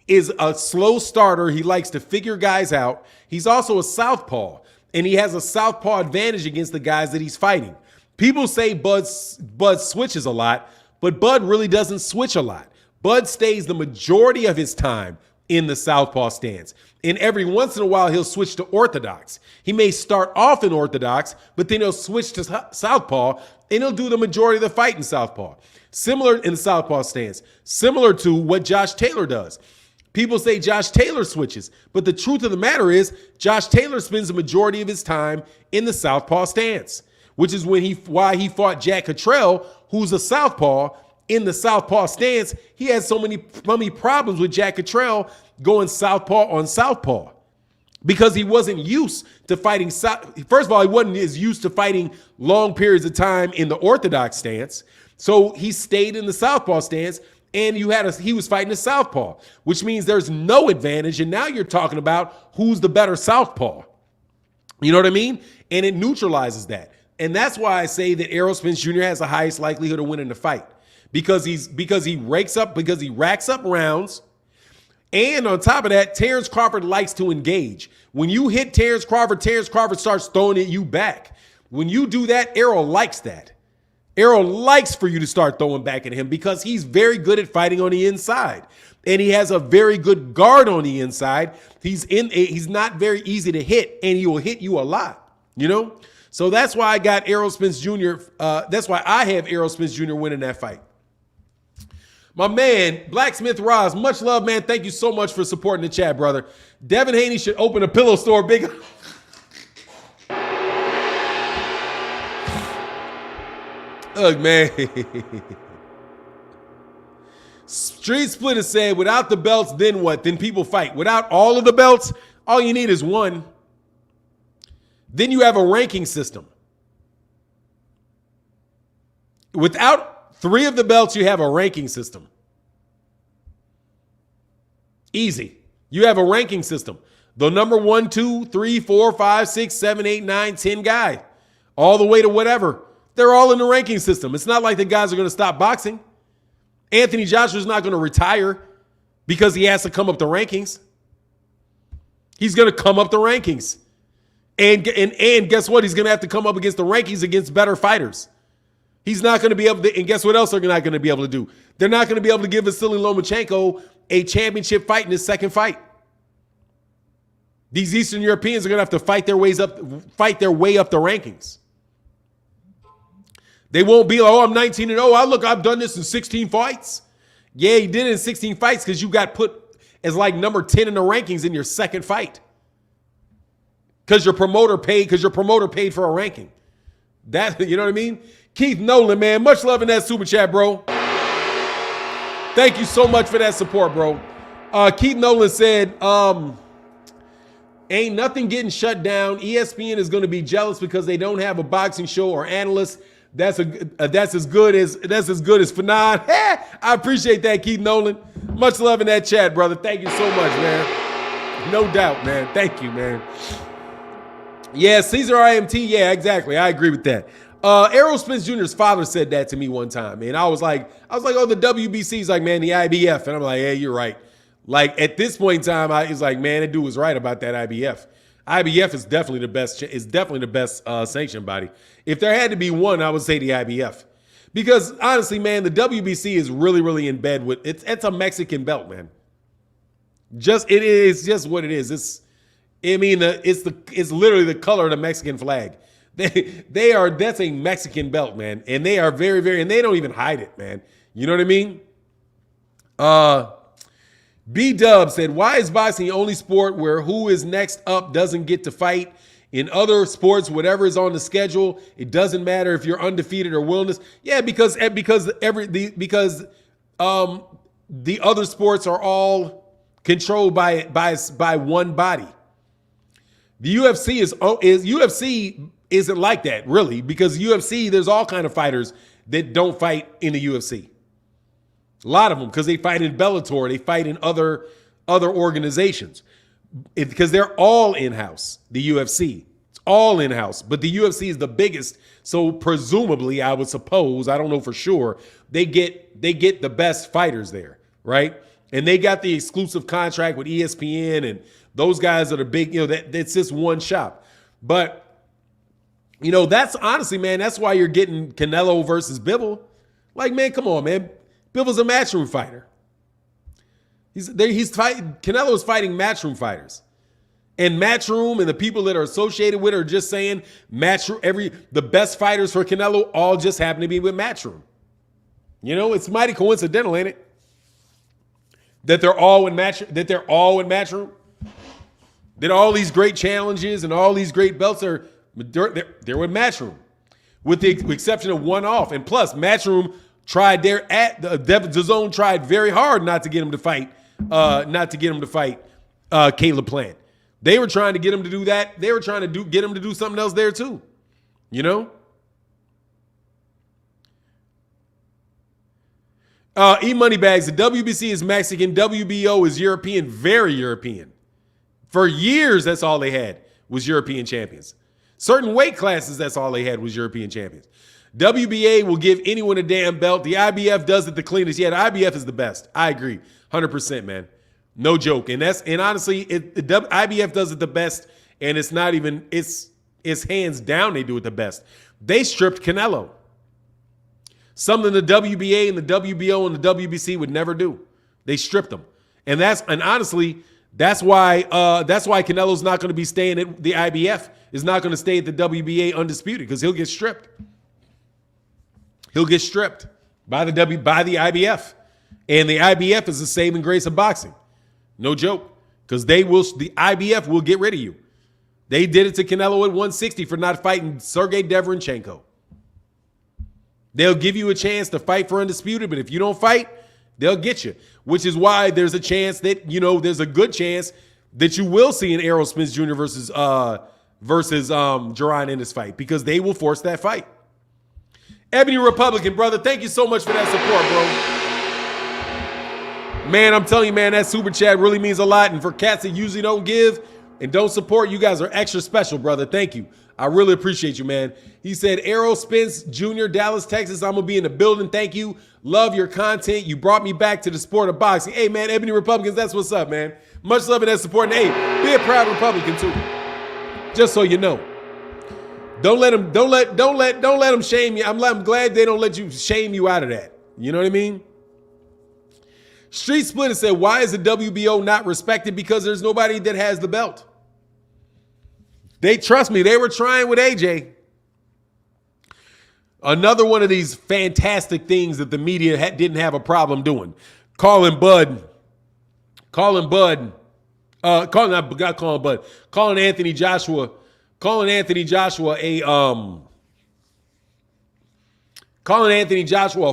is a slow starter. He likes to figure guys out. He's also a southpaw, and he has a southpaw advantage against the guys that he's fighting. People say Bud switches a lot, but Bud really doesn't switch a lot. Bud stays the majority of his time in the southpaw stance. And every once in a while, he'll switch to orthodox. He may start off in orthodox, but then he'll switch to southpaw, and he'll do the majority of the fight in southpaw. Similar in the southpaw stance, similar to what Josh Taylor does. People say Josh Taylor switches, but the truth of the matter is Josh Taylor spends the majority of his time in the southpaw stance, which is why he fought Jack Cottrell, who's a southpaw, in the southpaw stance, he had so many problems with Jack Cottrell going southpaw on southpaw because he wasn't used to fighting. First of all, he wasn't as used to fighting long periods of time in the orthodox stance. So he stayed in the southpaw stance, and he was fighting a southpaw, which means there's no advantage. And now you're talking about who's the better southpaw. You know what I mean? And it neutralizes that. And that's why I say that Errol Spence Jr. has the highest likelihood of winning the fight because he racks up rounds. And on top of that, Terence Crawford likes to engage. When you hit Terence Crawford starts throwing at you back. When you do that, Errol likes that. Errol likes for you to start throwing back at him because he's very good at fighting on the inside. And he has a very good guard on the inside. He's not very easy to hit, and he will hit you a lot, you know? So that's why I got Errol Spence Jr. That's why I have Errol Spence Jr. winning that fight. My man, Blacksmith Roz, much love, man. Thank you so much for supporting the chat, brother. Devin Haney should open a pillow store big. Look, man. Street Splitter said, without the belts, then what? Then people fight. Without all of the belts, all you need is one. Then you have a ranking system. Without 3 of the belts, you have a ranking system. Easy. You have a ranking system. The number 1, 2, 3, 4, 5, 6, 7, 8, 9, 10 guy, all the way to whatever. They're all in the ranking system. It's not like the guys are going to stop boxing. Anthony Joshua's not going to retire because he has to come up the rankings. He's going to come up the rankings. And guess what? He's going to have to come up against the rankings against better fighters. He's not going to be able to, and guess what else they're not going to be able to do? They're not going to be able to give Vasily Lomachenko a championship fight in his second fight. These Eastern Europeans are going to have to fight their way up the rankings. They won't be like, oh, I'm 19-0. I've done this in 16 fights. Yeah, you did it in 16 fights because you got put as like number 10 in the rankings in your second fight. Because your promoter paid for a ranking. That, you know what I mean? Keith Nolan, man, much love in that super chat, bro. Thank you so much for that support, bro. Keith Nolan said, ain't nothing getting shut down. ESPN is going to be jealous because they don't have a boxing show or analyst. That's as good as Fanon. I appreciate that, Keith Nolan. Much love in that chat, brother. Thank you so much, man. No doubt, man. Thank you, man. Yeah, Caesar IMT. Yeah, exactly. I agree with that. Errol Spence Jr.'s father said that to me one time, and I was like, oh, the WBC's like, man, the IBF, and I'm like, yeah, you're right. Like at this point in time, he's like, man, that dude was right about that IBF. IBF is definitely the best. Is definitely the best sanctioned body. If there had to be one, I would say the IBF, because honestly, man, the WBC is really, really in bed with it's a Mexican belt, man. It is just what it is. It's literally the color of the Mexican flag. That's a Mexican belt, man, and they are very, very, and they don't even hide it, man. You know what I mean? B-Dub said, why is boxing the only sport where who is next up doesn't get to fight? In other sports, whatever is on the schedule, it doesn't matter if you're undefeated or winless. Yeah, because the other sports are all controlled by one body. The UFC isn't like that, really, because UFC, there's all kind of fighters that don't fight in the UFC. A lot of them, because they fight in Bellator, they fight in other organizations, because they're all in-house. The UFC, it's all in-house, but the UFC is the biggest. So presumably, I would suppose, I don't know for sure, they get the best fighters there, right? And they got the exclusive contract with ESPN, and those guys are the big. That's just one shop. But that's honestly, man, that's why you're getting Canelo versus Bivol. Like, man, come on, man. Bivol's a matchroom fighter. Canelo's fighting matchroom fighters. And Matchroom and the people that are associated with it are just saying the best fighters for Canelo all just happen to be with Matchroom. It's mighty coincidental, ain't it? That they're all in Matchroom. That all these great challenges and all these great belts they're with Matchroom, with the exception of one off. And plus, Matchroom tried DAZN tried very hard not to get him to fight, Caleb Plant. They were trying to get him to do that. They were trying to get him to do something else there too. You know? E-Moneybags, the WBC is Mexican, WBO is European, very European. For years, that's all they had was European champions. Certain weight classes, that's all they had was European champions. WBA will give anyone a damn belt. The IBF does it the cleanest. Yeah, the IBF is the best. I agree. 100%, man. No joke. And honestly, the IBF does it the best, and it's not even, it's hands down they do it the best. They stripped Canelo. Something the WBA and the WBO and the WBC would never do. They stripped them. And honestly, that's why Canelo's not going to be staying at the IBF, is not going to stay at the WBA undisputed, because he'll get stripped. He'll get stripped by the IBF. And the IBF is the saving grace of boxing. No joke. Because the IBF will get rid of you. They did it to Canelo at 160 for not fighting Sergey Deverenchenko. They'll give you a chance to fight for undisputed, but if you don't fight, they'll get you. Which is why there's a chance that, there's a good chance that you will see an Errol Spence Jr. versus Jerron in this fight, because they will force that fight. Ebony Republican, brother, thank you so much for that support, bro. Man, I'm telling you, man, that super chat really means a lot. And for cats that usually don't give and don't support, you guys are extra special, brother. Thank you. I really appreciate you, man. He said, Errol Spence Jr., Dallas, Texas. I'm going to be in the building. Thank you. Love your content. You brought me back to the sport of boxing. Hey, man, Ebony Republicans, that's what's up, man. Much love and that support. And hey, be a proud Republican, too. Just so you know. Don't let them shame you. I'm glad they don't let you shame you out of that. You know what I mean? Street Splitter said, why is the WBO not respected? Because there's nobody that has the belt. Trust me, they were trying with AJ. Another one of these fantastic things that the media didn't have a problem doing. Calling Anthony Joshua a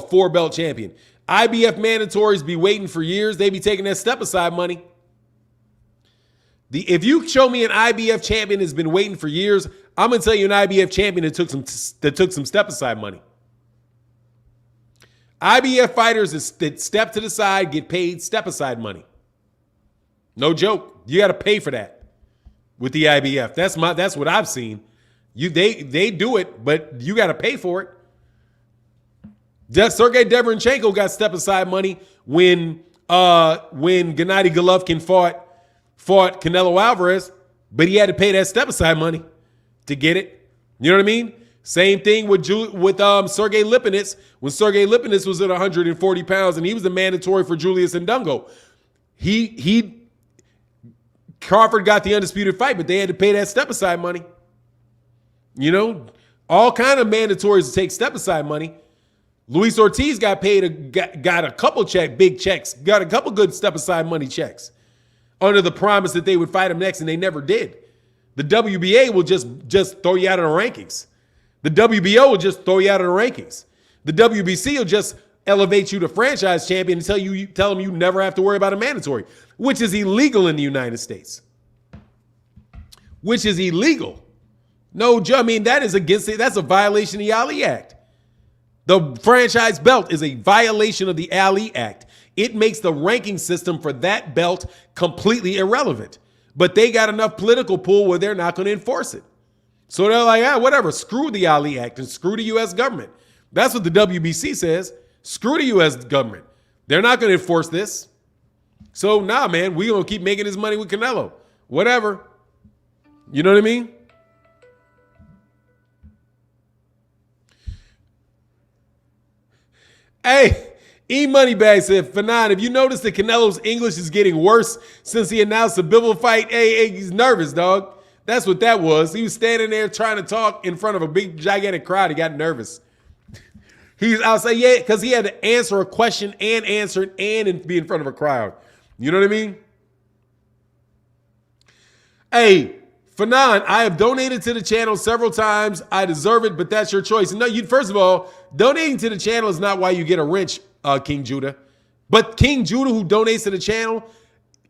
4-belt champion. IBF mandatories be waiting for years. They be taking that step aside money. If you show me an IBF champion that's been waiting for years, I'm gonna tell you an IBF champion that took some step aside money. IBF fighters that step to the side get paid step aside money. No joke. You got to pay for that with the IBF. That's what I've seen. They do it, but you got to pay for it. Sergey Deverenchenko got step aside money when Gennady Golovkin fought Canelo Alvarez, but he had to pay that step aside money to get it. You know what I mean? Same thing with Sergey Lipinets, when Sergey Lipinets was at 140 pounds and he was the mandatory for Julius Ndungo. Crawford got the undisputed fight, but they had to pay that step aside money. You know, all kind of mandatories to take step aside money. Luis Ortiz got paid, got a couple big checks, got a couple good step aside money checks under the promise that they would fight him next, and they never did. The WBA will just throw you out of the rankings. The WBO will just throw you out of the rankings. The WBC will just elevate you to franchise champion and tell them you never have to worry about a mandatory, which is illegal in the United States. Which is illegal. No, I mean, that's a violation of the Ali Act. The franchise belt is a violation of the Ali Act. It makes the ranking system for that belt completely irrelevant. But they got enough political pull where they're not going to enforce it. So they're like, whatever, screw the Ali Act and screw the U.S. government. That's what the WBC says. Screw the U.S. government. They're not going to enforce this. So, nah, man, we're going to keep making this money with Canelo. Whatever. You know what I mean? Hey, E-Moneybag said, Fanon, if you notice that Canelo's English is getting worse since he announced the Bivol fight, hey, he's nervous, dog. That's what that was. He was standing there trying to talk in front of a big, gigantic crowd. He got nervous. I'll say, yeah, because he had to answer a question and answer it and be in front of a crowd. You know what I mean? Hey, Fanon, I have donated to the channel several times. I deserve it, but that's your choice. No, first of all, donating to the channel is not why you get a wrench, King Judah. But King Judah, who donates to the channel,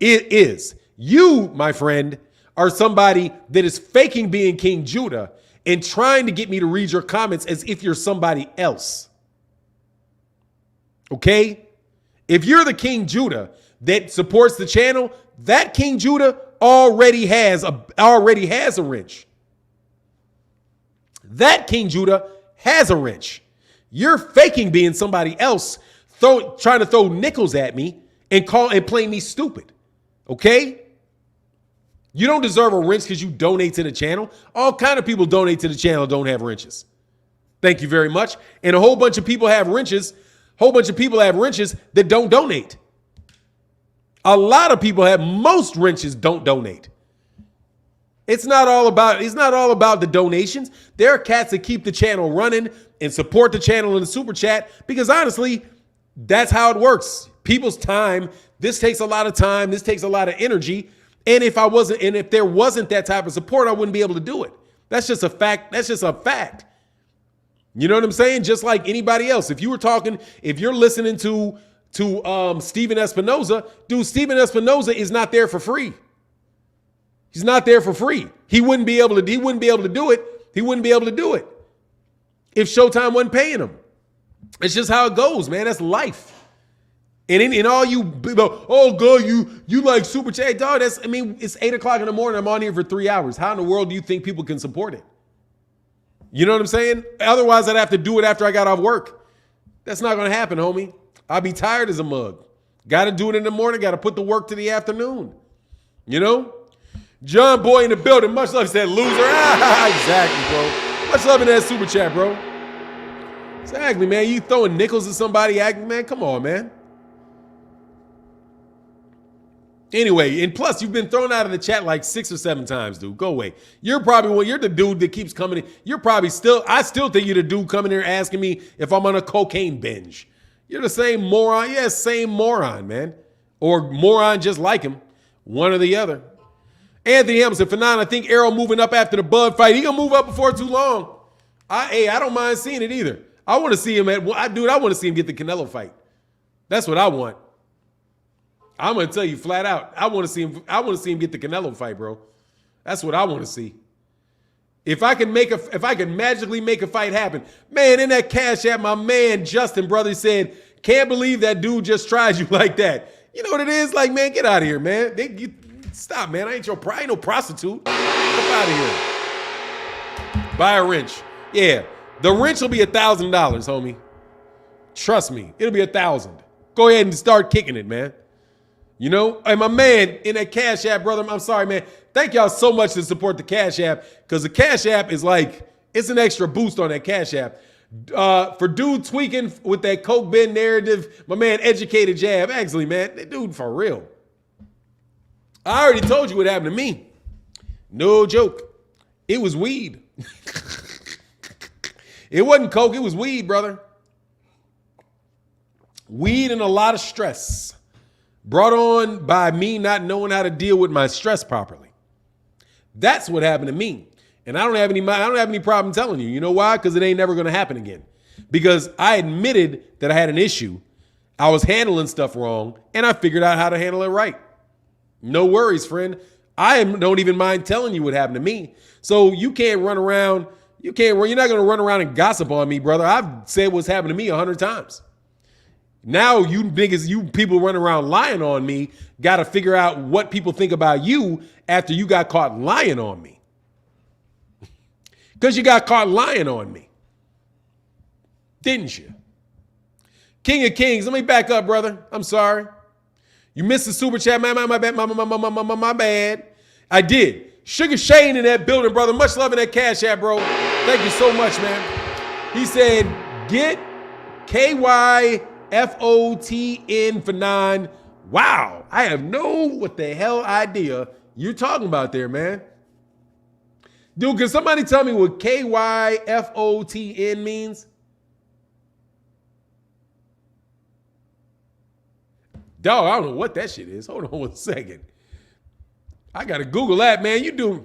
it is. You, my friend, are somebody that is faking being King Judah and trying to get me to read your comments as if you're somebody else. Okay? If you're the King Judah that supports the channel, that King Judah already has a wrench. That King Judah has a wrench. You're faking being somebody else, trying to throw nickels at me and play me stupid. Okay? You don't deserve a wrench because you donate to the channel. All kind of people donate to the channel don't have wrenches. Thank you very much. And a whole bunch of people have wrenches. That don't donate. A lot of people most wrenches don't donate. It's not all about the donations. There are cats that keep the channel running and support the channel in the super chat because honestly, that's how it works. People's time, this takes a lot of time, this takes a lot of energy. And if there wasn't that type of support, I wouldn't be able to do it. That's just a fact. You know what I'm saying? Just like anybody else. If you're listening to Steven Espinoza, dude, Steven Espinoza is not there for free. He's not there for free. He wouldn't be able to do it. He wouldn't be able to do it if Showtime wasn't paying him. It's just how it goes, man. That's life. And all you, oh, God, you like super chat, dog. It's 8 o'clock in the morning. I'm on here for 3 hours. How in the world do you think people can support it? You know what I'm saying? Otherwise, I'd have to do it after I got off work. That's not going to happen, homie. I'll be tired as a mug. Got to do it in the morning. Got to put the work to the afternoon. You know? John Boy in the building. Much love, said loser. Exactly, bro. Much love in that super chat, bro. Exactly, man. You throwing nickels at somebody, man. Come on, man. Anyway, and plus you've been thrown out of the chat like 6 or 7 times, dude. Go away. You're the dude that keeps coming in. I still think you're the dude coming here asking me if I'm on a cocaine binge. You're the same moron. Yeah, same moron, man. Or moron just like him. One or the other. Anthony Hamilton, Fanon, I think Arrow moving up after the Bud fight. He gonna move up before too long. I don't mind seeing it either. I want to see him I want to see him get the Canelo fight. That's what I want. I'm gonna tell you flat out. I want to see him get the Canelo fight, bro. That's what I want to see. If I can magically make a fight happen, man. In that Cash App, my man Justin, brother, said, "Can't believe that dude just tried you like that." You know what it is? Like, man, get out of here, man. Stop, man. I ain't no prostitute. Get out of here. Buy a wrench. Yeah, the wrench will be $1,000, homie. Trust me, it'll be 1,000. Go ahead and start kicking it, man. You know, and my man in that Cash App, brother, I'm sorry, man. Thank y'all so much to support the Cash App because the Cash App is it's an extra boost on that Cash App. For dude tweaking with that Coke bin narrative, my man Educated Jab, actually, man, that dude for real. I already told you what happened to me. No joke. It was weed. It wasn't Coke, it was weed, brother. Weed and a lot of stress. Brought on by me not knowing how to deal with my stress properly. That's what happened to me. And I don't have any problem telling you. You know why? Because it ain't never going to happen again. Because I admitted that I had an issue. I was handling stuff wrong, and I figured out how to handle it right. No worries, friend. Don't even mind telling you what happened to me. So you can't run around. You're not going to run around and gossip on me, brother. I've said what's happened to me 100 times. Now you people running around lying on me got to figure out what people think about you after you got caught lying on me. Because you got caught lying on me. Didn't you? King of Kings, let me back up, brother. I'm sorry. You missed the super chat. My bad. I did. Sugar Shane in that building, brother. Much love in that Cash App, bro. Thank you so much, man. He said, get KYFOTN for 9. Wow. I have no what the hell idea you're talking about there, man. Dude, can somebody tell me what KYFOTN means? Dog, I don't know what that shit is. Hold on 1 second. I got to Google that, man. You do.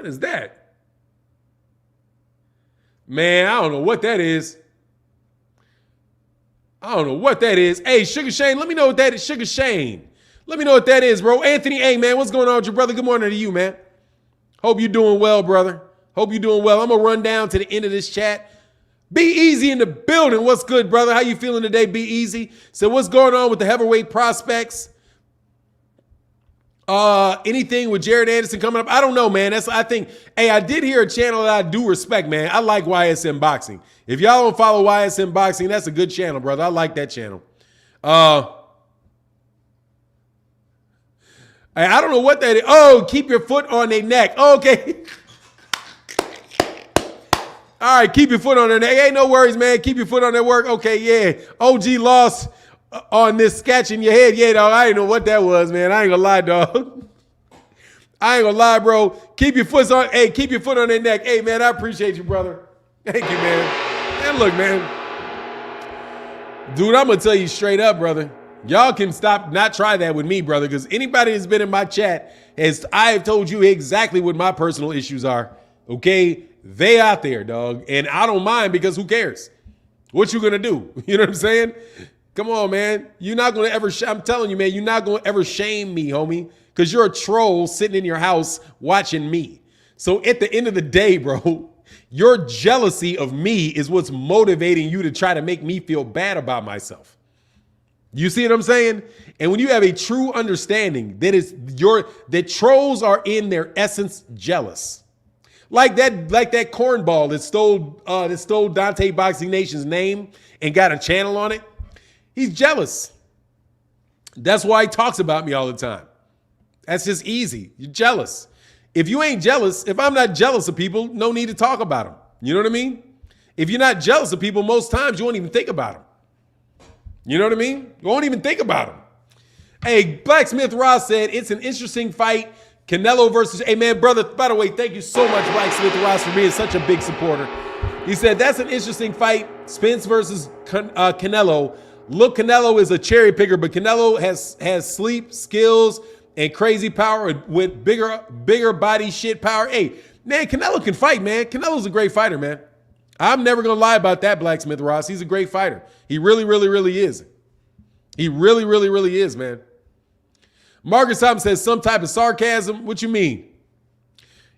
What is that? Man, I don't know what that is. I don't know what that is. Hey, Sugar Shane, let me know what that is. Sugar Shane. Let me know what that is, bro. Anthony, hey, man, what's going on with your brother? Good morning to you, man. Hope you're doing well, brother. Hope you're doing well. I'm going to run down to the end of this chat. Be Easy in the building. What's good, brother? How you feeling today, Be Easy? So what's going on with the heavyweight prospects? Anything with Jared Anderson coming up? I don't know, man. I did hear a channel that I do respect, man. I like YSM Boxing. If y'all don't follow YSM Boxing, that's a good channel, brother. I like that channel. I don't know what that is. Oh, keep your foot on their neck. Okay. All right, keep your foot on their neck. Hey, no worries, man. Keep your foot on their work. Okay, yeah. OG lost on this sketch in your head. Yeah, dog. I didn't know what that was, man. I ain't gonna lie, dog. I ain't gonna lie, bro. Keep your foot on. Hey, keep your foot on their neck. Hey, man, I appreciate you, brother. Thank you, man. And look, man. Dude, I'm gonna tell you straight up, brother. Y'all can not try that with me, brother, because anybody that's been in my chat I have told you exactly what my personal issues are. Okay? They out there, dog. And I don't mind because who cares? What you gonna do? You know what I'm saying? Come on, man. You're not gonna ever, I'm telling you, man, you're not gonna ever shame me, homie, because you're a troll sitting in your house watching me. So at the end of the day, bro, your jealousy of me is what's motivating you to try to make me feel bad about myself. You see what I'm saying? And when you have a true understanding that trolls are in their essence jealous. Like that cornball that stole Dante Boxing Nation's name and got a channel on it. He's jealous. That's why he talks about me all the time. That's just easy. You're jealous. If you ain't jealous, if I'm not jealous of people, no need to talk about them. You know what I mean? If you're not jealous of people, most times you won't even think about them. You know what I mean? You won't even think about them. Hey, Blacksmith Ross said, it's an interesting fight. Canelo versus, hey man, brother, by the way, thank you so much, Blacksmith Ross, for being such a big supporter. He said, that's an interesting fight. Spence versus Canelo. Look, Canelo is a cherry picker, but Canelo has sleep, skills, and crazy power with bigger body shit power. Hey, man, Canelo can fight, man. Canelo's a great fighter, man. I'm never going to lie about that, Blacksmith Ross. He's a great fighter. He really, really, really is. He really, really, really is, man. Margaret Thompson says some type of sarcasm. What you mean?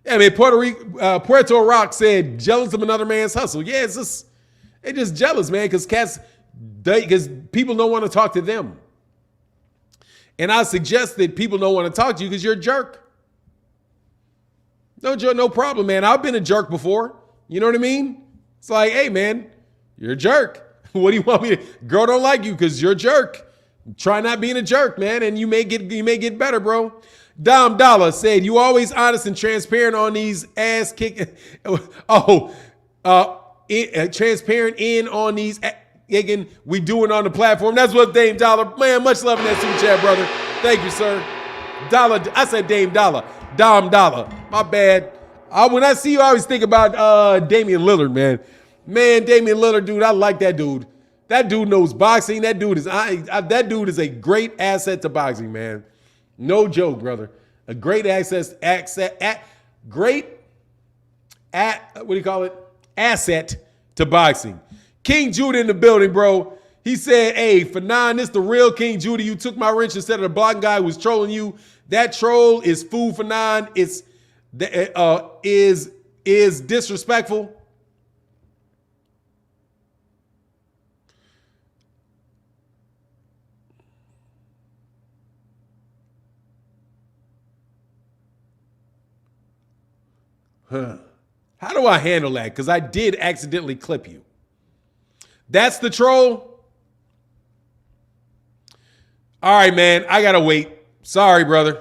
Yeah, man, Puerto Rock said jealous of another man's hustle. Yeah, they're just jealous, man, because people don't want to talk to them. And I suggest that people don't want to talk to you because you're a jerk. No problem, man. I've been a jerk before. You know what I mean? It's like, hey, man, you're a jerk. What do you want me to? Girl don't like you because you're a jerk. Try not being a jerk, man, and you may get better, bro. Dom Dollar said, you always honest and transparent on these ass kicking. Transparent in on these kicking we doing on the platform. That's what Dame Dollar, man, much love in that super chat, brother. Thank you, sir. Dollar, I said Dame Dollar. Dom Dollar, my bad. When I see you, I always think about Damian Lillard, man. Man, Damian Lillard, dude, I like that dude. That dude knows boxing. That dude is a great asset to boxing, man. No joke, brother. A great asset to boxing. King Judah in the building, bro. He said, hey, for nine, this the real King Judah. You took my wrench instead of the blonde guy who was trolling you. That troll is food for nine. It's is disrespectful. How do I handle that? Because I did accidentally clip you. That's the troll. All right, man. I got to wait. Sorry, brother.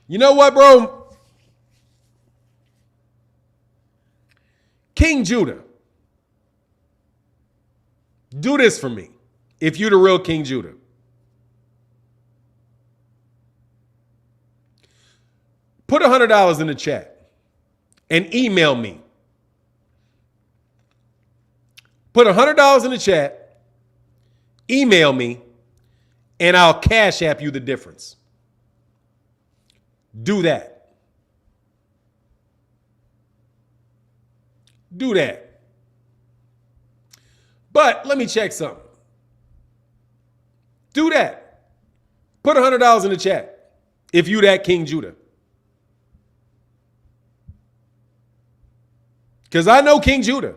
You know what, bro? King Judah. Do this for me. If you're the real King Judah. Put $100 in the chat. And email me. Put $100 in the chat, email me, and I'll Cash App you the difference. Do that. Do that. But let me check something. Do that. Put $100 in the chat if you that King Judah. Because I know King Judah.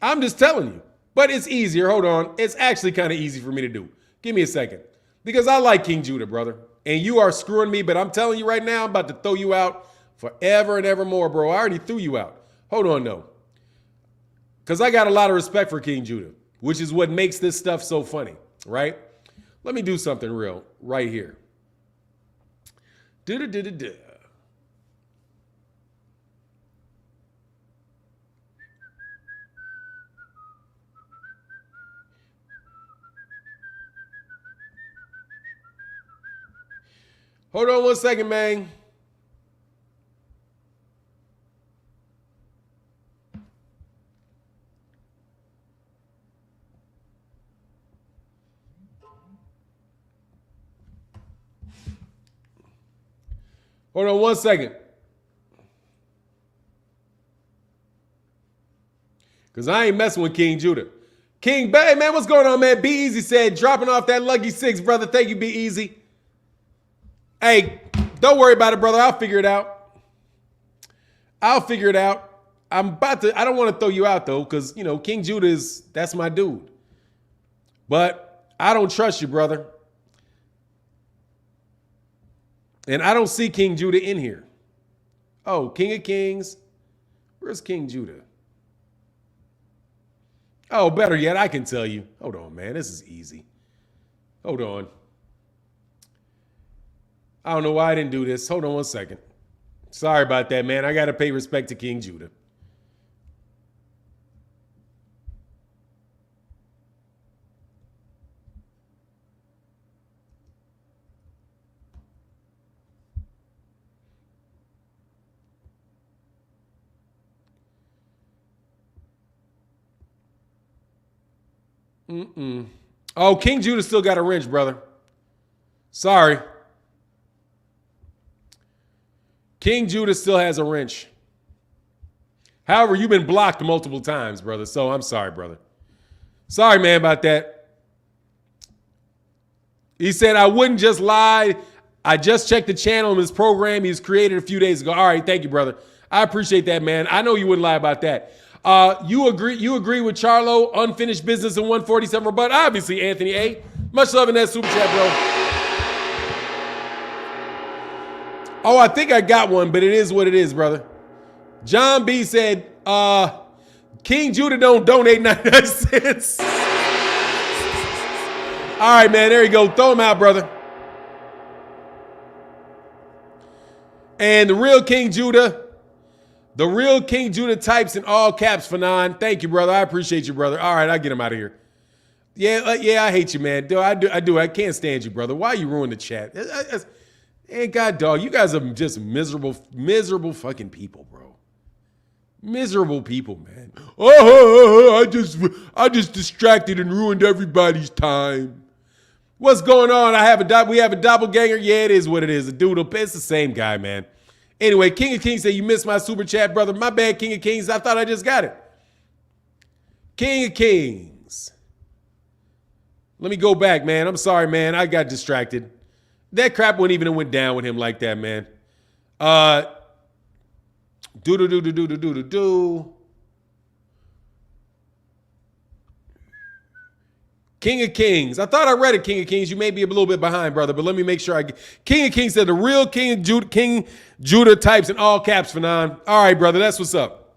I'm just telling you. But it's easier. Hold on. It's actually kind of easy for me to do. Give me a second. Because I like King Judah, brother. And you are screwing me, but I'm telling you right now, I'm about to throw you out forever and ever more, bro. I already threw you out. Hold on, though. Because I got a lot of respect for King Judah, which is what makes this stuff so funny, right? Let me do something real right here. Da-da-da-da-da. Hold on 1 second, man. Hold on 1 second. Because I ain't messing with King Judah. King Bay, man, what's going on, man? Be Easy said, dropping off that lucky 6, brother. Thank you, Be Easy. Hey, don't worry about it, brother. I'll figure it out. I don't want to throw you out, though, because, you know, King Judah that's my dude. But I don't trust you, brother. And I don't see King Judah in here. Oh, King of Kings. Where's King Judah? Oh, better yet, I can tell you. Hold on, man. This is easy. Hold on. I don't know why I didn't do this. Hold on 1 second. Sorry about that, man. I got to pay respect to King Judah. Oh, King Judah still got a wrench, brother. Sorry. King Judah still has a wrench. However, you've been blocked multiple times, brother. So I'm sorry, brother. Sorry, man, about that. He said, I wouldn't just lie. I just checked the channel in his program he's created a few days ago. All right, thank you, brother. I appreciate that, man. I know you wouldn't lie about that. You agree with Charlo, unfinished business in 147, but obviously, Anthony A. Much love in that super chat, bro. Oh, I think I got one, but it is what it is, brother. John B said, King Judah don't donate 99 cents. All right, man, there you go. Throw him out, brother. And the real King Judah types in all caps for 9. Thank you, brother. I appreciate you, brother. All right, I'll get him out of here. Yeah, I hate you, man. I do. I can't stand you, brother. Why you ruin the chat? And God, dog, you guys are just miserable fucking people, bro. Miserable people, man. I just distracted and ruined everybody's time. What's going on? We have a doppelganger. Yeah, it is what it is. A doodle. It's the same guy, man. Anyway, King of Kings said, you missed my super chat, brother. My bad, King of Kings. I thought I just got it. King of Kings. Let me go back, man. I'm sorry, man. I got distracted. That crap wouldn't even have went down with him like that, man. King of Kings. I thought I read it, King of Kings. You may be a little bit behind, brother, but let me make sure I get. King of Kings said the real King Judah types in all caps for 9. All right, brother, that's what's up.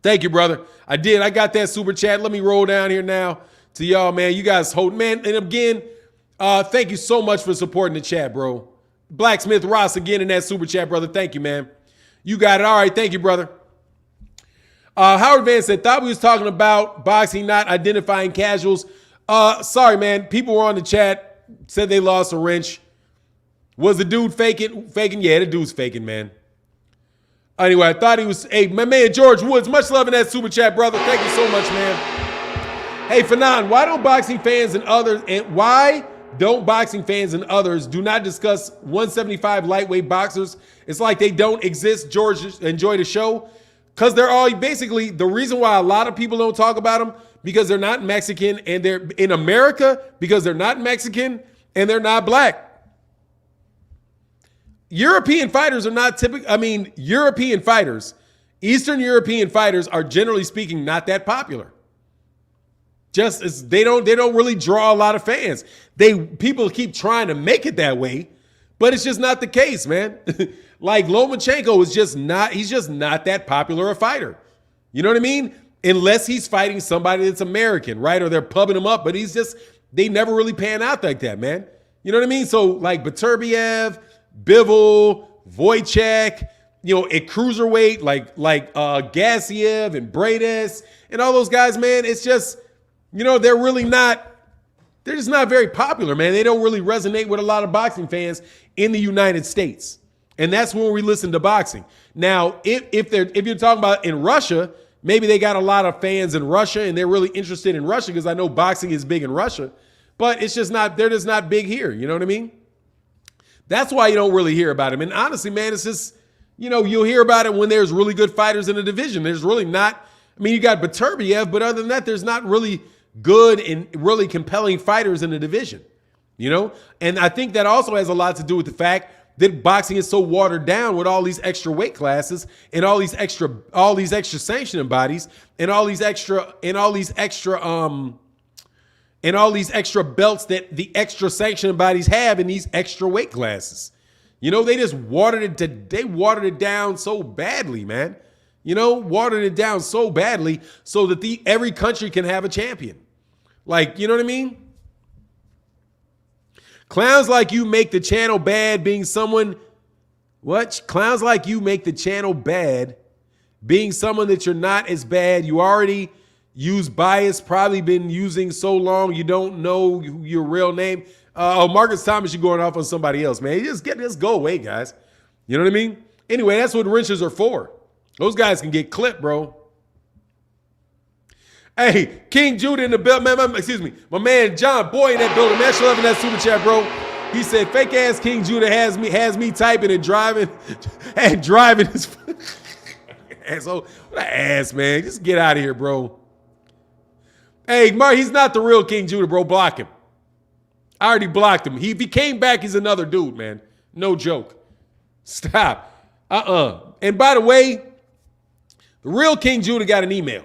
Thank you, brother. I did. I got that super chat. Let me roll down here now to y'all, man. You guys hold, man. And again, thank you so much for supporting the chat, bro. Blacksmith Ross again in that super chat, brother. Thank you, man. You got it. All right. Thank you, brother. Howard Van said, thought we was talking about boxing, not identifying casuals. Sorry, man. People were on the chat, said they lost a wrench. Was the dude faking? Yeah, the dude's faking, man. Anyway, I thought he was. Hey, my man George Woods, much love in that super chat, brother. Thank you so much, man. Hey, Fanon, why don't boxing fans and others, and why don't boxing fans and others do not discuss 175 lightweight boxers. It's like they don't exist. George, enjoy the show. Because they're all basically the reason why a lot of people don't talk about them because they're not Mexican and they're in America because they're not Mexican and they're not black. European fighters are not typical. I mean, European fighters, Eastern European fighters are generally speaking not that popular. Just as they don't really draw a lot of fans. People keep trying to make it that way, but it's just not the case, man. Like Lomachenko is just not, he's just not that popular a fighter. You know what I mean? Unless he's fighting somebody that's American, right? Or they're pubbing him up, but they never really pan out like that, man. You know what I mean? So like Beterbiev, Bivol, Wojciech, you know, at cruiserweight, like Gassiev and Bredes and all those guys, man, it's just, you know, they're just not very popular, man. They don't really resonate with a lot of boxing fans in the United States. And that's when we listen to boxing. Now, if you're talking about in Russia, maybe they got a lot of fans in Russia and they're really interested in Russia because I know boxing is big in Russia, but they're just not big here. You know what I mean? That's why you don't really hear about him. And honestly, man, it's just, you know, you'll hear about it when there's really good fighters in the division. There's really not, I mean, you got Beterbiev, but other than that, there's not really good and really compelling fighters in the division, you know? And I think that also has a lot to do with the fact that boxing is so watered down with all these extra weight classes and all these extra sanctioning bodies and all these extra belts that the extra sanctioning bodies have in these extra weight classes. You know, they just watered it down so badly, man. You know, watered it down so badly so that every country can have a champion. Like, you know what I mean? Clowns like you make the channel bad being someone. What? Clowns like you make the channel bad being someone that you're not as bad. You already use bias, probably been using so long you don't know your real name. Marcus Thomas, you're going off on somebody else, man. Just go away, guys. You know what I mean? Anyway, that's what wrenches are for. Those guys can get clipped, bro. Hey, King Judah in the building, man. Excuse me. My man John Boy in that building. Man, show loving that super chat, bro. He said, fake ass King Judah has me typing and driving his asshole. What an ass, man. Just get out of here, bro. Hey, Mark, he's not the real King Judah, bro. Block him. I already blocked him. If he came back, he's another dude, man. No joke. Stop. And by the way, the real King Judah got an email.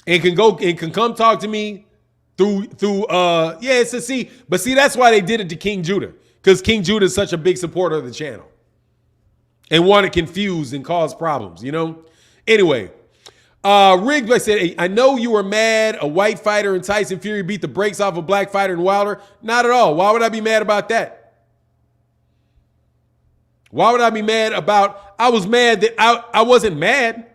And can come talk to me through that's why they did it to King Judah. Because King Judah is such a big supporter of the channel. And want to confuse and cause problems, you know? Anyway, Riggs said, hey, I know you were mad a white fighter and Tyson Fury beat the brakes off a black fighter in Wilder. Not at all. Why would I be mad about that? Why would I be mad about, I was mad that I wasn't mad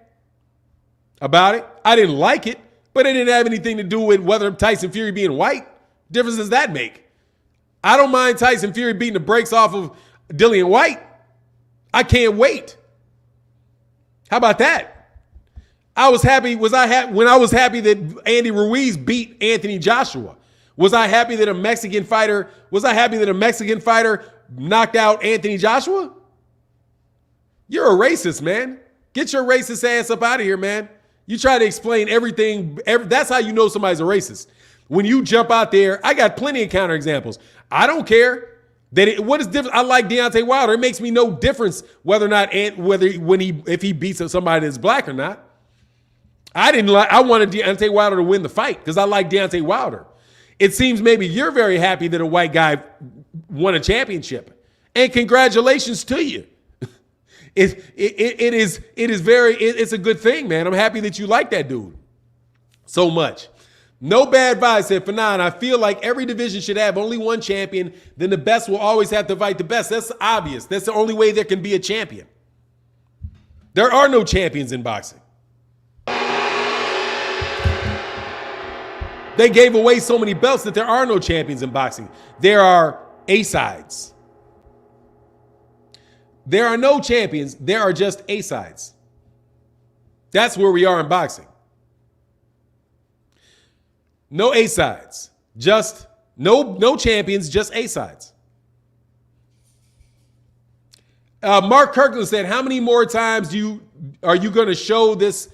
about it. I didn't like it, but it didn't have anything to do with whether Tyson Fury being white. Difference does that make? I don't mind Tyson Fury beating the brakes off of Dillian White. I can't wait. How about that? I was happy. When I was happy that Andy Ruiz beat Anthony Joshua? Was I happy that a Mexican fighter knocked out Anthony Joshua? You're a racist, man. Get your racist ass up out of here, man. You try to explain everything. That's how you know somebody's a racist. When you jump out there, I got plenty of counterexamples. I don't care. What is different? I like Deontay Wilder. It makes me no difference whether or not if he beats somebody that's black or not. I wanted Deontay Wilder to win the fight because I like Deontay Wilder. It seems maybe you're very happy that a white guy won a championship, and congratulations to you. It's a good thing, man. I'm happy that you like that dude so much. No bad vibes, said Fanon. I feel like every division should have only one champion. Then the best will always have to fight the best. That's obvious. That's the only way there can be a champion. There are no champions in boxing. They gave away so many belts that there are no champions in boxing. There are A-sides. There are no champions. There are just A-sides. That's where we are in boxing. No A-sides, just No champions, just A-sides. Mark Kirkland said, how many more times are you going to show this,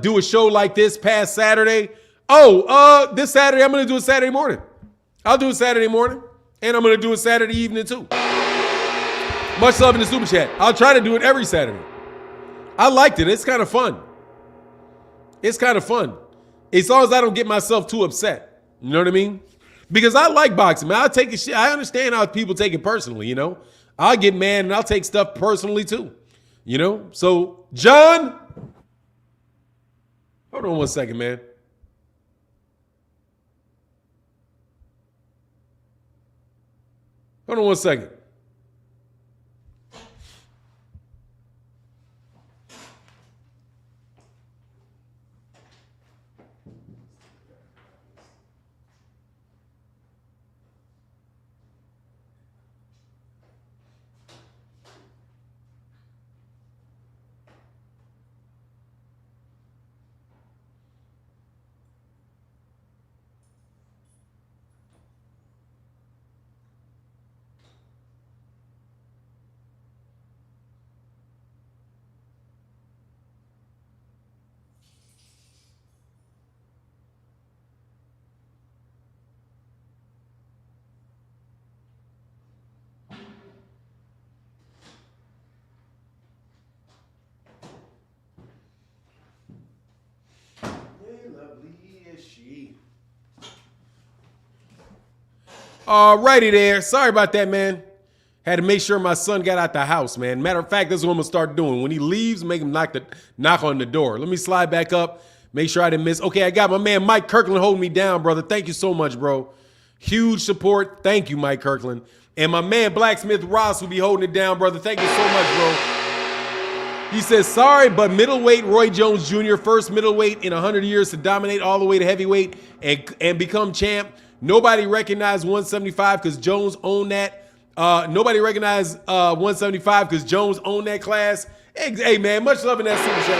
do a show like this past Saturday? This Saturday, I'm going to do it Saturday morning. I'll do it Saturday morning, and I'm going to do it Saturday evening too. Much love in the super chat. I'll try to do it every Saturday. I liked it. It's kind of fun. It's kind of fun. As long as I don't get myself too upset. You know what I mean? Because I like boxing, man. I'll take it. I understand how people take it personally, you know? I'll get mad and I'll take stuff personally too. You know? So, John, hold on one second, man. Hold on one second. Alrighty there. Sorry about that, man. Had to make sure my son got out the house, man. Matter of fact, this is what I'm going to start doing. When he leaves, make him knock on the door. Let me slide back up. Make sure I didn't miss. Okay, I got my man Mike Kirkland holding me down, brother. Thank you so much, bro. Huge support. Thank you, Mike Kirkland. And my man Blacksmith Ross will be holding it down, brother. Thank you so much, bro. He says, sorry, but middleweight Roy Jones Jr., first middleweight in 100 years to dominate all the way to heavyweight and become champ. Nobody recognized 175 because Jones owned that. Nobody recognized 175 because Jones owned that class. Hey, man, much love in that super chat,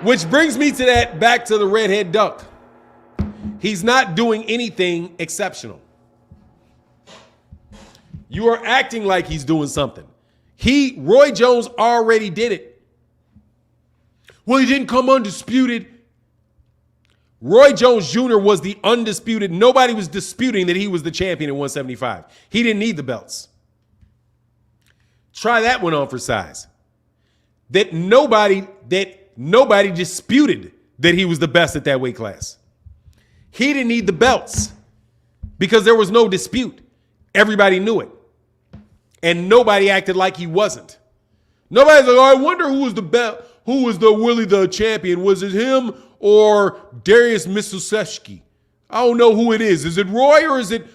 bro. Which brings me to that, back to the redhead duck. He's not doing anything exceptional. You are acting like he's doing something. Roy Jones already did it. Well, he didn't come undisputed. Roy Jones Jr. was the undisputed. Nobody was disputing that he was the champion at 175. He didn't need the belts. Try that one on for size. That nobody disputed that he was the best at that weight class. He didn't need the belts because there was no dispute. Everybody knew it. And nobody acted like he wasn't. Nobody's like, oh, I wonder who was the best, who was really the champion. Was it him or Darius Misiszewski? I don't know who it is. Is it Roy or is it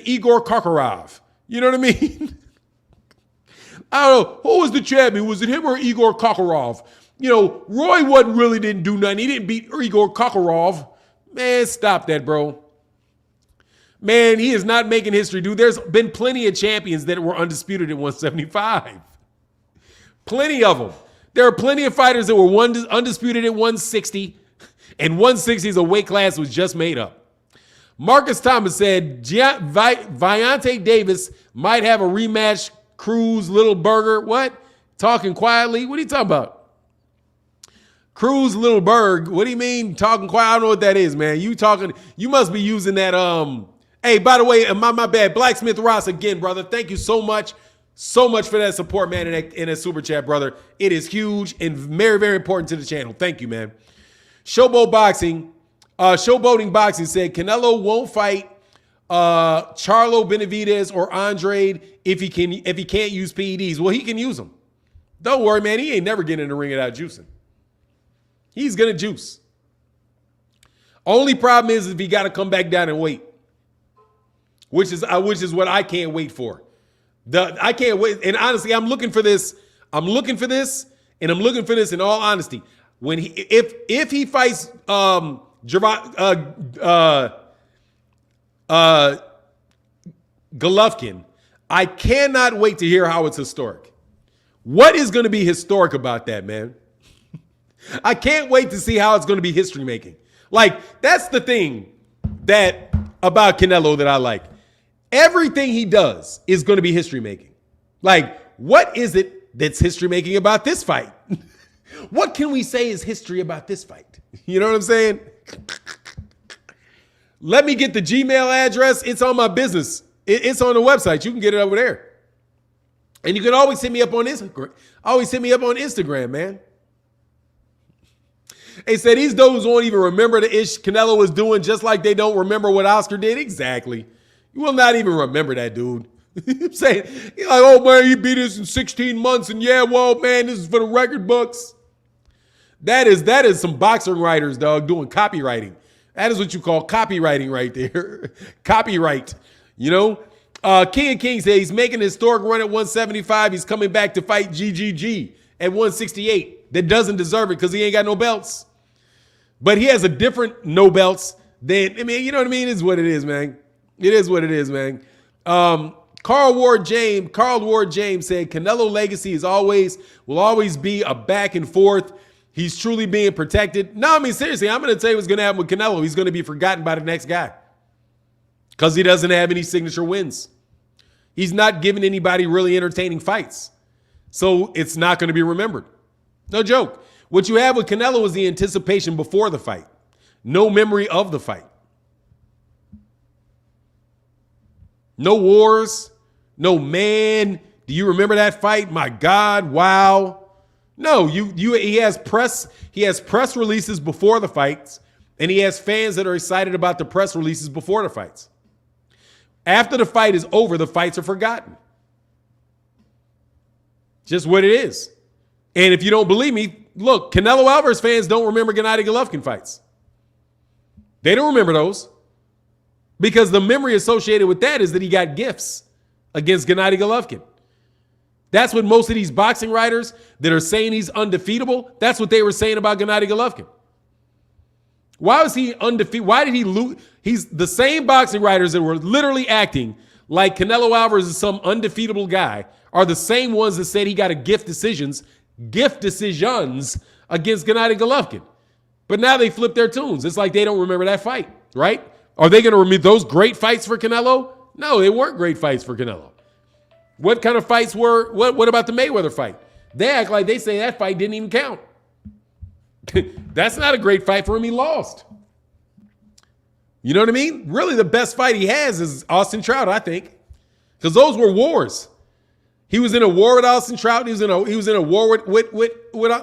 Igor Kokorov? You know what I mean? I don't know. Who was the champion? Was it him or Igor Kokorov? You know, Roy didn't do nothing. He didn't beat Igor Kokorov. Man, stop that, bro. Man, he is not making history, dude. There's been plenty of champions that were undisputed at 175. Plenty of them. There are plenty of fighters that were undisputed at 160, and 160 is a weight class that was just made up. Marcus Thomas said Viante Davis might have a rematch. Cruz, Little Burger. What? Talking quietly? What are you talking about? Cruz, Little Berg. What do you mean talking quiet? I don't know what that is, man. You must be using that. Hey, by the way, my bad. Blacksmith Ross again, brother. Thank you so much. So much for that support, man, in that super chat, brother. It is huge and very, very important to the channel. Thank you, man. Showboating Boxing said Canelo won't fight Charlo, Benavidez, or Andrade if he can't use PEDs. Well, he can use them. Don't worry, man. He ain't never getting in the ring without juicing. He's gonna juice. Only problem is if he got to come back down and wait, which is what I can't wait for. I can't wait. And honestly, I'm looking for this. And I'm looking for this in all honesty. When if he fights Golovkin, I cannot wait to hear how it's historic. What is going to be historic about that, man? I can't wait to see how it's going to be history making. Like, that's the thing that about Canelo that I like. Everything he does is going to be history making. Like, what is it that's history making about this fight? What can we say is history about this fight? You know what I'm saying? Let me get the Gmail address. It's on my business. It's on the website. You can get it over there. And you can always hit me up on Instagram. Always hit me up on Instagram, man. They said these dudes won't even remember the ish Canelo was doing, just like they don't remember what Oscar did. Exactly. You will not even remember that, dude. I'm saying, you're like, oh, man, he beat us in 16 months. And yeah, well, man, this is for the record books. That is some boxing writers, dog, doing copywriting. That is what you call copywriting right there. Copyright, you know? King of Kings said he's making an historic run at 175. He's coming back to fight GGG at 168. That doesn't deserve it because he ain't got no belts. But he has a different no belts than, I mean, you know what I mean? It is what it is, man. It is what it is, man. Carl Ward James said Canelo legacy will always be a back and forth. He's truly being protected. No, I mean, seriously, I'm going to tell you what's going to happen with Canelo. He's going to be forgotten by the next guy because he doesn't have any signature wins. He's not giving anybody really entertaining fights. So it's not going to be remembered. No joke. What you have with Canelo is the anticipation before the fight. No memory of the fight. No wars. No, man, do you remember that fight? My God, wow. No, he has press releases before the fights, and he has fans that are excited about the press releases before the fights. After the fight is over, the fights are forgotten. Just what it is. And if you don't believe me, look, Canelo Alvarez fans don't remember Gennady Golovkin fights. They don't remember those because the memory associated with that is that he got gifts against Gennady Golovkin. That's what most of these boxing writers that are saying he's undefeatable, that's what they were saying about Gennady Golovkin. Why was he undefeated? Why did he lose? He's the same boxing writers that were literally acting like Canelo Alvarez is some undefeatable guy are the same ones that said he got a gift decisions against Gennady Golovkin. But now they flip their tunes. It's like they don't remember that fight, right? Are they going to remember those great fights for Canelo? No, they weren't great fights for Canelo. What kind of fights were, what about the Mayweather fight? They act like they say that fight didn't even count. That's not a great fight for him. He lost. You know what I mean? Really, the best fight he has is Austin Trout, I think. Because those were wars. He was in a war with Austin Trout. He was in a war with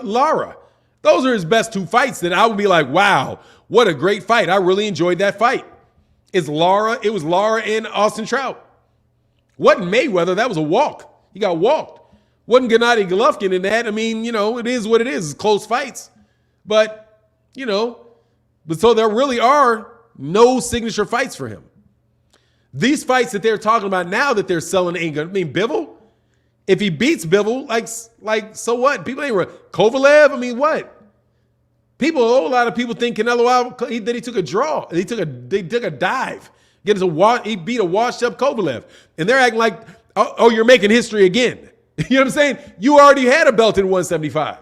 Lara. Those are his best two fights that I would be like, wow, what a great fight. I really enjoyed that fight. It was Lara and Austin Trout. Wasn't Mayweather. That was a walk. He got walked. Wasn't Gennady Golovkin in that. I mean, you know, it is what it is. It's close fights. But, you know, so there really are no signature fights for him. These fights that they're talking about now that they're selling ain't gonna, I mean, Bivol, if he beats Bivol, like so what? People ain't Kovalev, I mean, what? A lot of people think Canelo that he took a draw. They took a dive. He beat a washed up Kovalev. And they're acting like, oh, you're making history again. You know what I'm saying? You already had a belt in 175.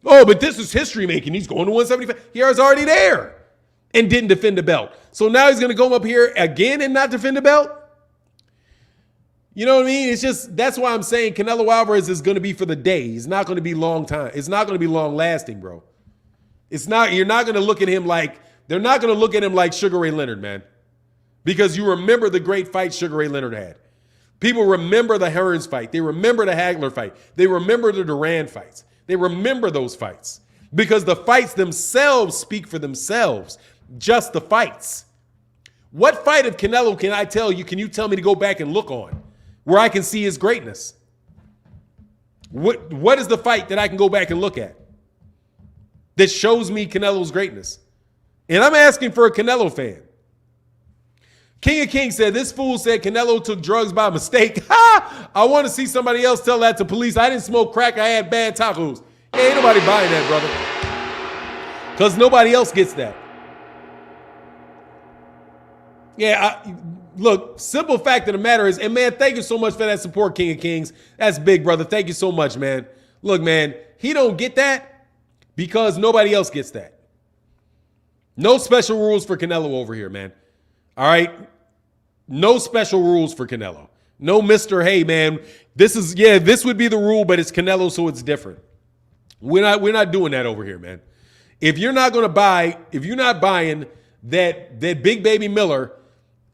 Oh, but this is history making. He's going to 175. He was already there and didn't defend the belt. So now he's going to go up here again and not defend the belt? You know what I mean? It's just, that's why I'm saying Canelo Alvarez is going to be for the day. He's not going to be long time. It's not going to be long lasting, bro. It's not, you're not going to look at him like, they're not going to look at him like Sugar Ray Leonard, man. Because you remember the great fight Sugar Ray Leonard had. People remember the Hearns fight. They remember the Hagler fight. They remember the Duran fights. They remember those fights. Because the fights themselves speak for themselves. Just the fights. What fight of Canelo can you tell me to go back and look on where I can see his greatness? What is the fight that I can go back and look at that shows me Canelo's greatness? And I'm asking for a Canelo fan. King of Kings said, this fool said Canelo took drugs by mistake. Ha! I want to see somebody else tell that to police. I didn't smoke crack. I had bad tacos. Yeah, ain't nobody buying that, brother. Because nobody else gets that. Yeah, look, simple fact of the matter is, and man, thank you so much for that support, King of Kings. That's big, brother. Thank you so much, man. Look, man, he don't get that because nobody else gets that. No special rules for Canelo over here, man. All right? No special rules for Canelo. No Mr. Hey, man, this would be the rule, but it's Canelo, so it's different. We're not doing that over here, man. If you're not buying that Big Baby Miller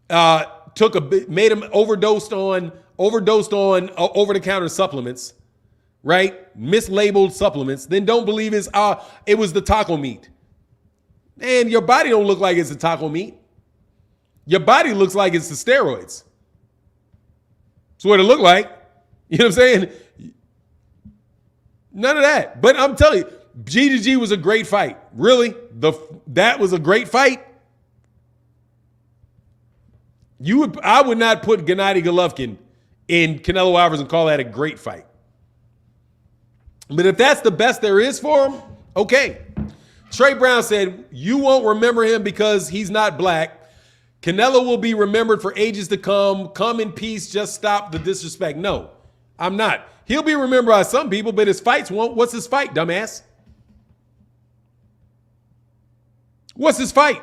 made him overdosed on over-the-counter supplements, right? Mislabeled supplements, then don't believe it was the taco meat. And your body don't look like it's the taco meat. Your body looks like it's the steroids. That's what it looked like. You know what I'm saying? None of that. But I'm telling you, G to G was a great fight. Really? That was a great fight. I would not put Gennady Golovkin in Canelo Alvarez and call that a great fight. But if that's the best there is for him, okay. Trey Brown said, you won't remember him because he's not black. Canelo will be remembered for ages to come. Come in peace. Just stop the disrespect. No, I'm not. He'll be remembered by some people, but his fights won't. What's his fight, dumbass? What's his fight?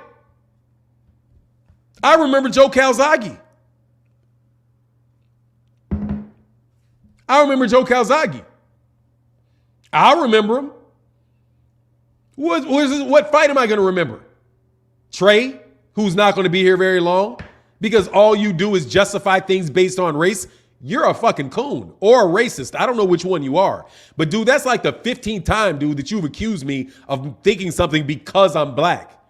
I remember Joe Calzaghe. I remember him. What fight am I going to remember? Trey, who's not going to be here very long because all you do is justify things based on race. You're a fucking coon or a racist. I don't know which one you are. But, dude, that's like the 15th time, dude, that you've accused me of thinking something because I'm black.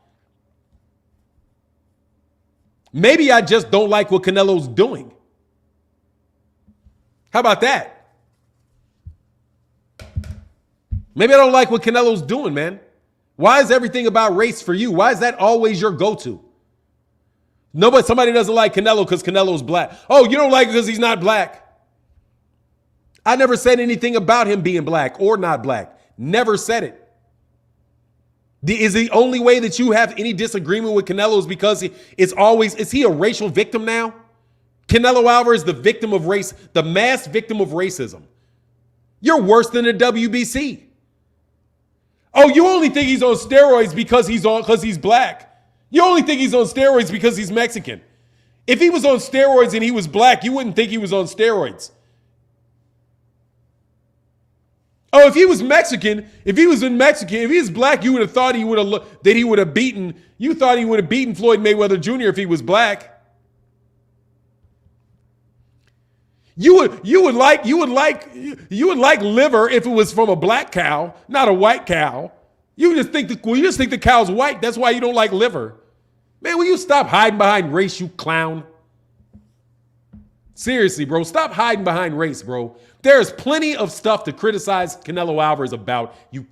Maybe I just don't like what Canelo's doing. How about that? Maybe I don't like what Canelo's doing, man. Why is everything about race for you? Why is that always your go-to? Somebody doesn't like Canelo because Canelo's black. Oh, you don't like it because he's not black. I never said anything about him being black or not black. Never said it. Is the only way that you have any disagreement with Canelo is because is he a racial victim now? Canelo Alvarez, the victim of race, the mass victim of racism. You're worse than the WBC. Oh, you only think he's on steroids because he's black. You only think he's on steroids because he's Mexican. If he was on steroids and he was black, you wouldn't think he was on steroids. Oh, if he was Mexican, if he was black, you would have thought he would have beaten Floyd Mayweather Jr. if he was black. You would like liver if it was from a black cow, not a white cow. You just think the cow's white. That's why you don't like liver. Man, will you stop hiding behind race, you clown? Seriously, bro, stop hiding behind race, bro. There's plenty of stuff to criticize Canelo Alvarez about, you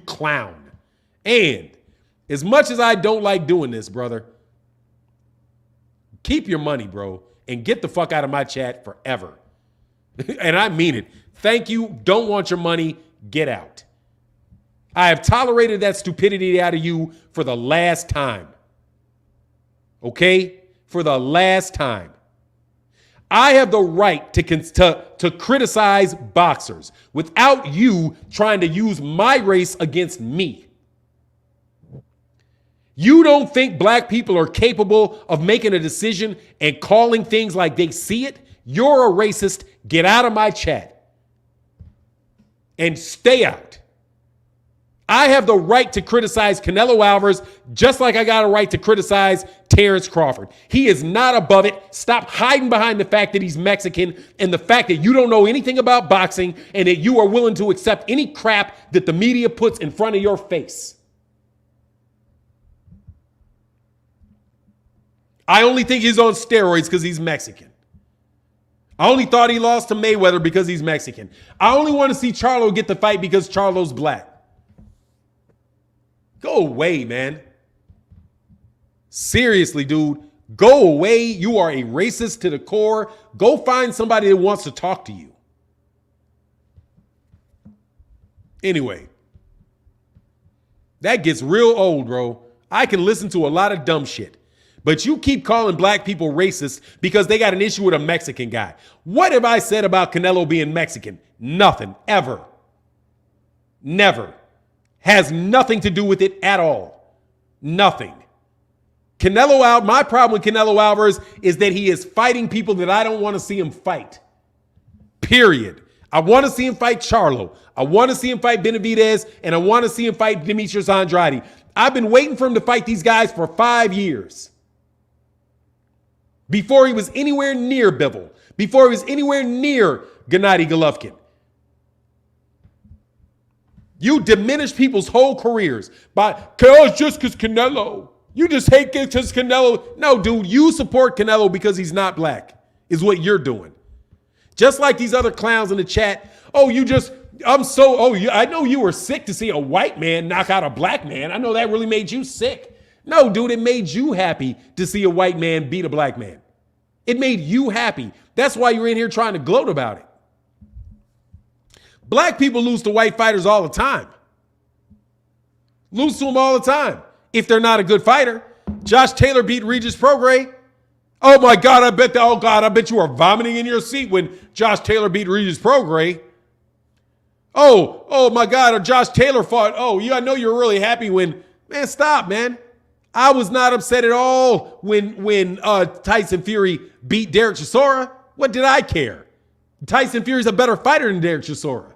clown. And as much as I don't like doing this, brother, keep your money, bro, and get the fuck out of my chat forever. And I mean it. Thank you. Don't want your money. Get out. I have tolerated that stupidity out of you for the last time. Okay? For the last time. I have the right to criticize boxers without you trying to use my race against me. You don't think black people are capable of making a decision and calling things like they see it? You're a racist. Get out of my chat and stay out. I have the right to criticize Canelo Alvarez just like I got a right to criticize Terence Crawford. He is not above it. Stop hiding behind the fact that he's Mexican and the fact that you don't know anything about boxing and that you are willing to accept any crap that the media puts in front of your face. I only think he's on steroids because he's Mexican. I only thought he lost to Mayweather because he's Mexican. I only want to see Charlo get the fight because Charlo's black. Go away, man. Seriously, dude. Go away. You are a racist to the core. Go find somebody that wants to talk to you. Anyway, that gets real old, bro. I can listen to a lot of dumb shit. But you keep calling black people racist because they got an issue with a Mexican guy. What have I said about Canelo being Mexican? Nothing, ever. Never. Has nothing to do with it at all. Nothing. Canelo out. My problem with Canelo Alvarez is that he is fighting people that I don't want to see him fight. Period. I want to see him fight Charlo. I want to see him fight Benavidez, and I want to see him fight Demetrius Andrade. I've been waiting for him to fight these guys for 5 years. Before he was anywhere near Bivol. Before he was anywhere near Gennady Golovkin. You diminish people's whole careers by, oh, it's just because Canelo. You just hate it because Canelo. No, dude, you support Canelo because he's not black, is what you're doing. Just like these other clowns in the chat. Oh, I know you were sick to see a white man knock out a black man. I know that really made you sick. No, dude, it made you happy to see a white man beat a black man. It made you happy. That's why you're in here trying to gloat about it. Black people lose to white fighters all the time. Lose to them all the time. If they're not a good fighter. Josh Taylor beat Regis Prograis. Oh my God, I bet you were vomiting in your seat when Josh Taylor beat Regis Prograis. Oh my God, Josh Taylor fought. Oh, I know you're really happy when, man, stop, man. I was not upset at all when Tyson Fury beat Derek Chisora. What did I care? Tyson Fury's a better fighter than Derek Chisora.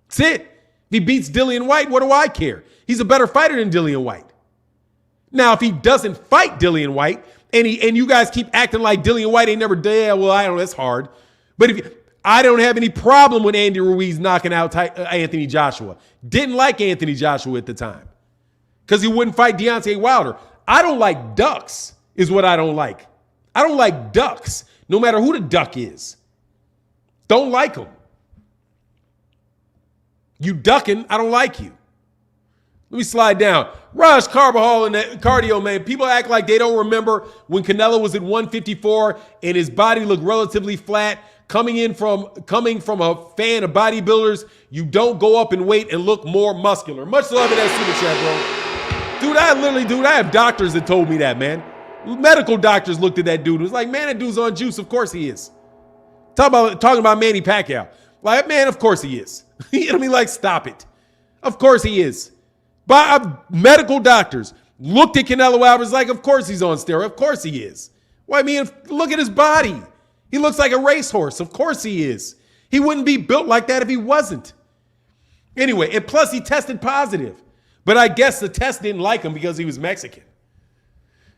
That's it. If he beats Dillian White, what do I care? He's a better fighter than Dillian White. Now, if he doesn't fight Dillian White, and you guys keep acting like Dillian White ain't never dead, well, I don't know, that's hard. But I don't have any problem with Andy Ruiz knocking out Anthony Joshua. Didn't like Anthony Joshua at the time because he wouldn't fight Deontay Wilder. I don't like ducks is what I don't like. I don't like ducks, no matter who the duck is. Don't like them. You ducking, I don't like you. Let me slide down. Raj Carbajal and that cardio, man. People act like they don't remember when Canelo was at 154 and his body looked relatively flat. Coming from a fan of bodybuilders, you don't go up in weight and look more muscular. Much love in that super chat, bro. Dude, I have doctors that told me that, man. Medical doctors looked at that dude. It was like, man, that dude's on juice. Of course he is. Talking about Manny Pacquiao. Like, man, of course he is. You know what I mean? Like, stop it. Of course he is. Medical doctors looked at Canelo Alvarez like, of course he's on steroids. Of course he is. Well, I mean, look at his body. He looks like a racehorse. Of course he is. He wouldn't be built like that if he wasn't. Anyway, and plus he tested positive. But I guess the test didn't like him because he was Mexican.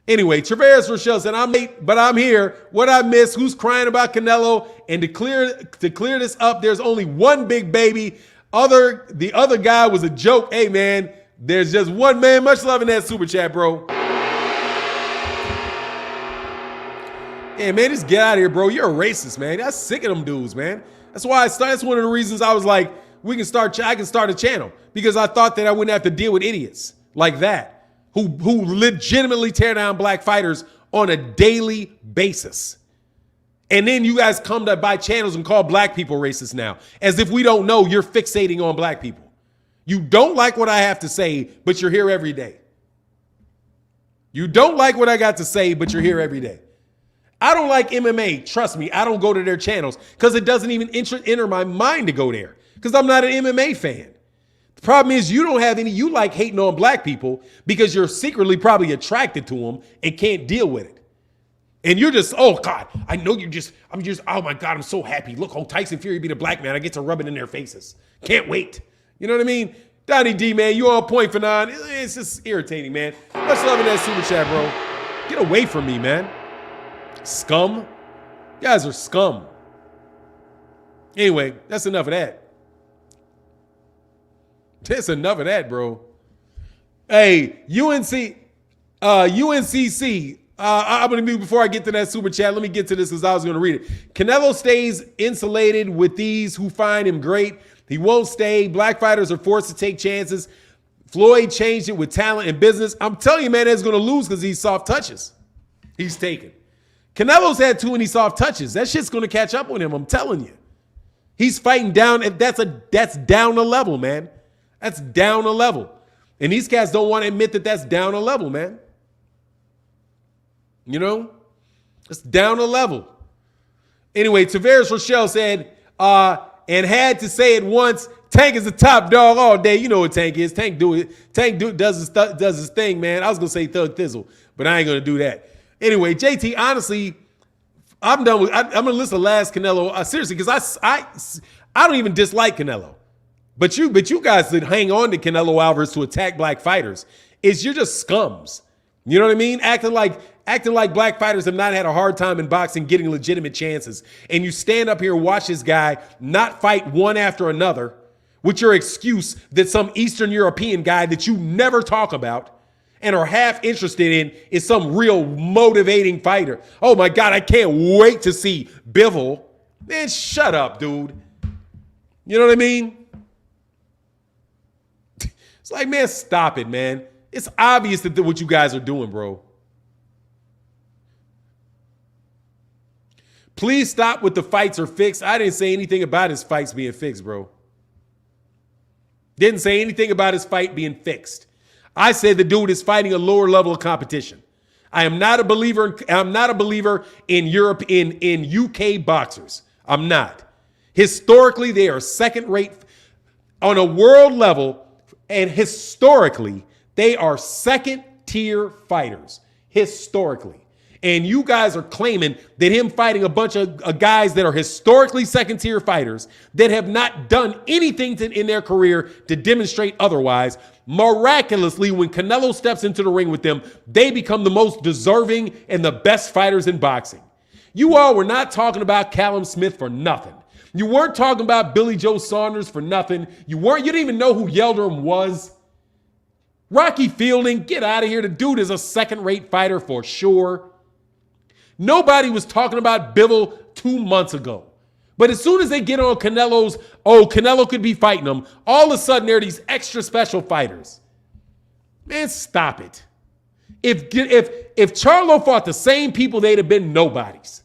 Anyway, Traveris Rochelle said, I'm late, but I'm here. What I miss? Who's crying about Canelo? And to clear this up, there's only one big baby. The other guy was a joke. Hey, man, there's just one man. Much love in that super chat, bro. Yeah, man, just get out of here, bro. You're a racist, man. I'm sick of them dudes, man. That's why that's one of the reasons I was like, I can start a channel, because I thought that I wouldn't have to deal with idiots like that who legitimately tear down black fighters on a daily basis. And then you guys come to buy channels and call black people racist now, as if we don't know you're fixating on black people. You don't like what I have to say, but you're here every day. You don't like what I got to say, but you're here every day. I don't like MMA. Trust me, I don't go to their channels because it doesn't even enter my mind to go there because I'm not an MMA fan. The problem is you don't have any, you like hating on black people because you're secretly probably attracted to them and can't deal with it. And you're just, oh God, I know oh my God, I'm so happy. Look, Tyson Fury beat a black man. I get to rub it in their faces. Can't wait. You know what I mean? Donnie D, man, you on point for 9. It's just irritating, man. Much love in that super chat, bro. Get away from me, man. Scum. You guys are scum. Anyway, that's enough of that. That's enough of that, bro. Hey, UNCC. I'm going to move before I get to that super chat. Let me get to this because I was going to read it. Canelo stays insulated with these who find him great. He won't stay. Black fighters are forced to take chances. Floyd changed it with talent and business. I'm telling you, man, he's going to lose because these soft touches he's taking. Canelo's had too many soft touches. That shit's going to catch up with him. I'm telling you. He's fighting down. That's down a level, man. That's down a level. And these cats don't want to admit that that's down a level, man. You know? It's down a level. Anyway, Tavares Rochelle said, and had to say it once, Tank is the top dog all day. You know what Tank is. Tank does his thing, man. I was gonna say Thug Thizzle, but I ain't gonna do that. Anyway, JT, honestly, I'm done with. I'm gonna list the last Canelo. Seriously, because I don't even dislike Canelo, but you guys that hang on to Canelo Alvarez to attack black fighters, you're just scums. You know what I mean? Acting like black fighters have not had a hard time in boxing getting legitimate chances, and you stand up here and watch this guy not fight one after another with your excuse that some Eastern European guy that you never talk about and are half interested in is some real motivating fighter. Oh my God, I can't wait to see Bivol. Man, shut up, dude. You know what I mean? It's like, man, stop it, man. It's obvious that what you guys are doing, bro. Please stop with the fights are fixed. I didn't say anything about his fights being fixed, bro. Didn't say anything about his fight being fixed. I said the dude is fighting a lower level of competition. I am not a believer. I'm not a believer in Europe, in UK boxers. I'm not. Historically, they are second rate on a world level, and historically, they are second tier fighters. Historically. And you guys are claiming that him fighting a bunch of guys that are historically second tier fighters that have not done anything in their career to demonstrate otherwise. Miraculously, when Canelo steps into the ring with them, they become the most deserving and the best fighters in boxing. You all were not talking about Callum Smith for nothing. You weren't talking about Billy Joe Saunders for nothing. You didn't even know who Yildirim was. Rocky Fielding, get out of here. The dude is a second-rate fighter for sure. Nobody was talking about Bivol 2 months ago. But as soon as they get on Canelo's, Canelo could be fighting them, all of a sudden there are these extra special fighters. Man, stop it. If Charlo fought the same people, they'd have been nobodies.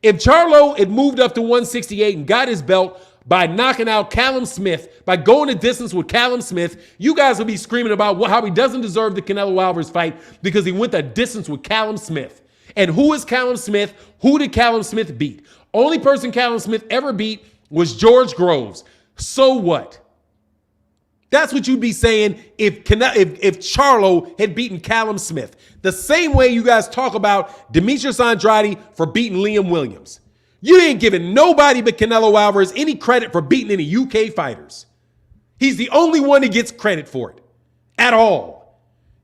If Charlo had moved up to 168 and got his belt by knocking out Callum Smith, by going the distance with Callum Smith, you guys will be screaming about how he doesn't deserve the Canelo Alvarez fight because he went the distance with Callum Smith. And who is Callum Smith? Who did Callum Smith beat? Only person Callum Smith ever beat was George Groves. So what? That's what you'd be saying if Charlo had beaten Callum Smith. The same way you guys talk about Demetrius Andrade for beating Liam Williams. You ain't giving nobody but Canelo Alvarez any credit for beating any UK fighters. He's the only one that gets credit for it at all.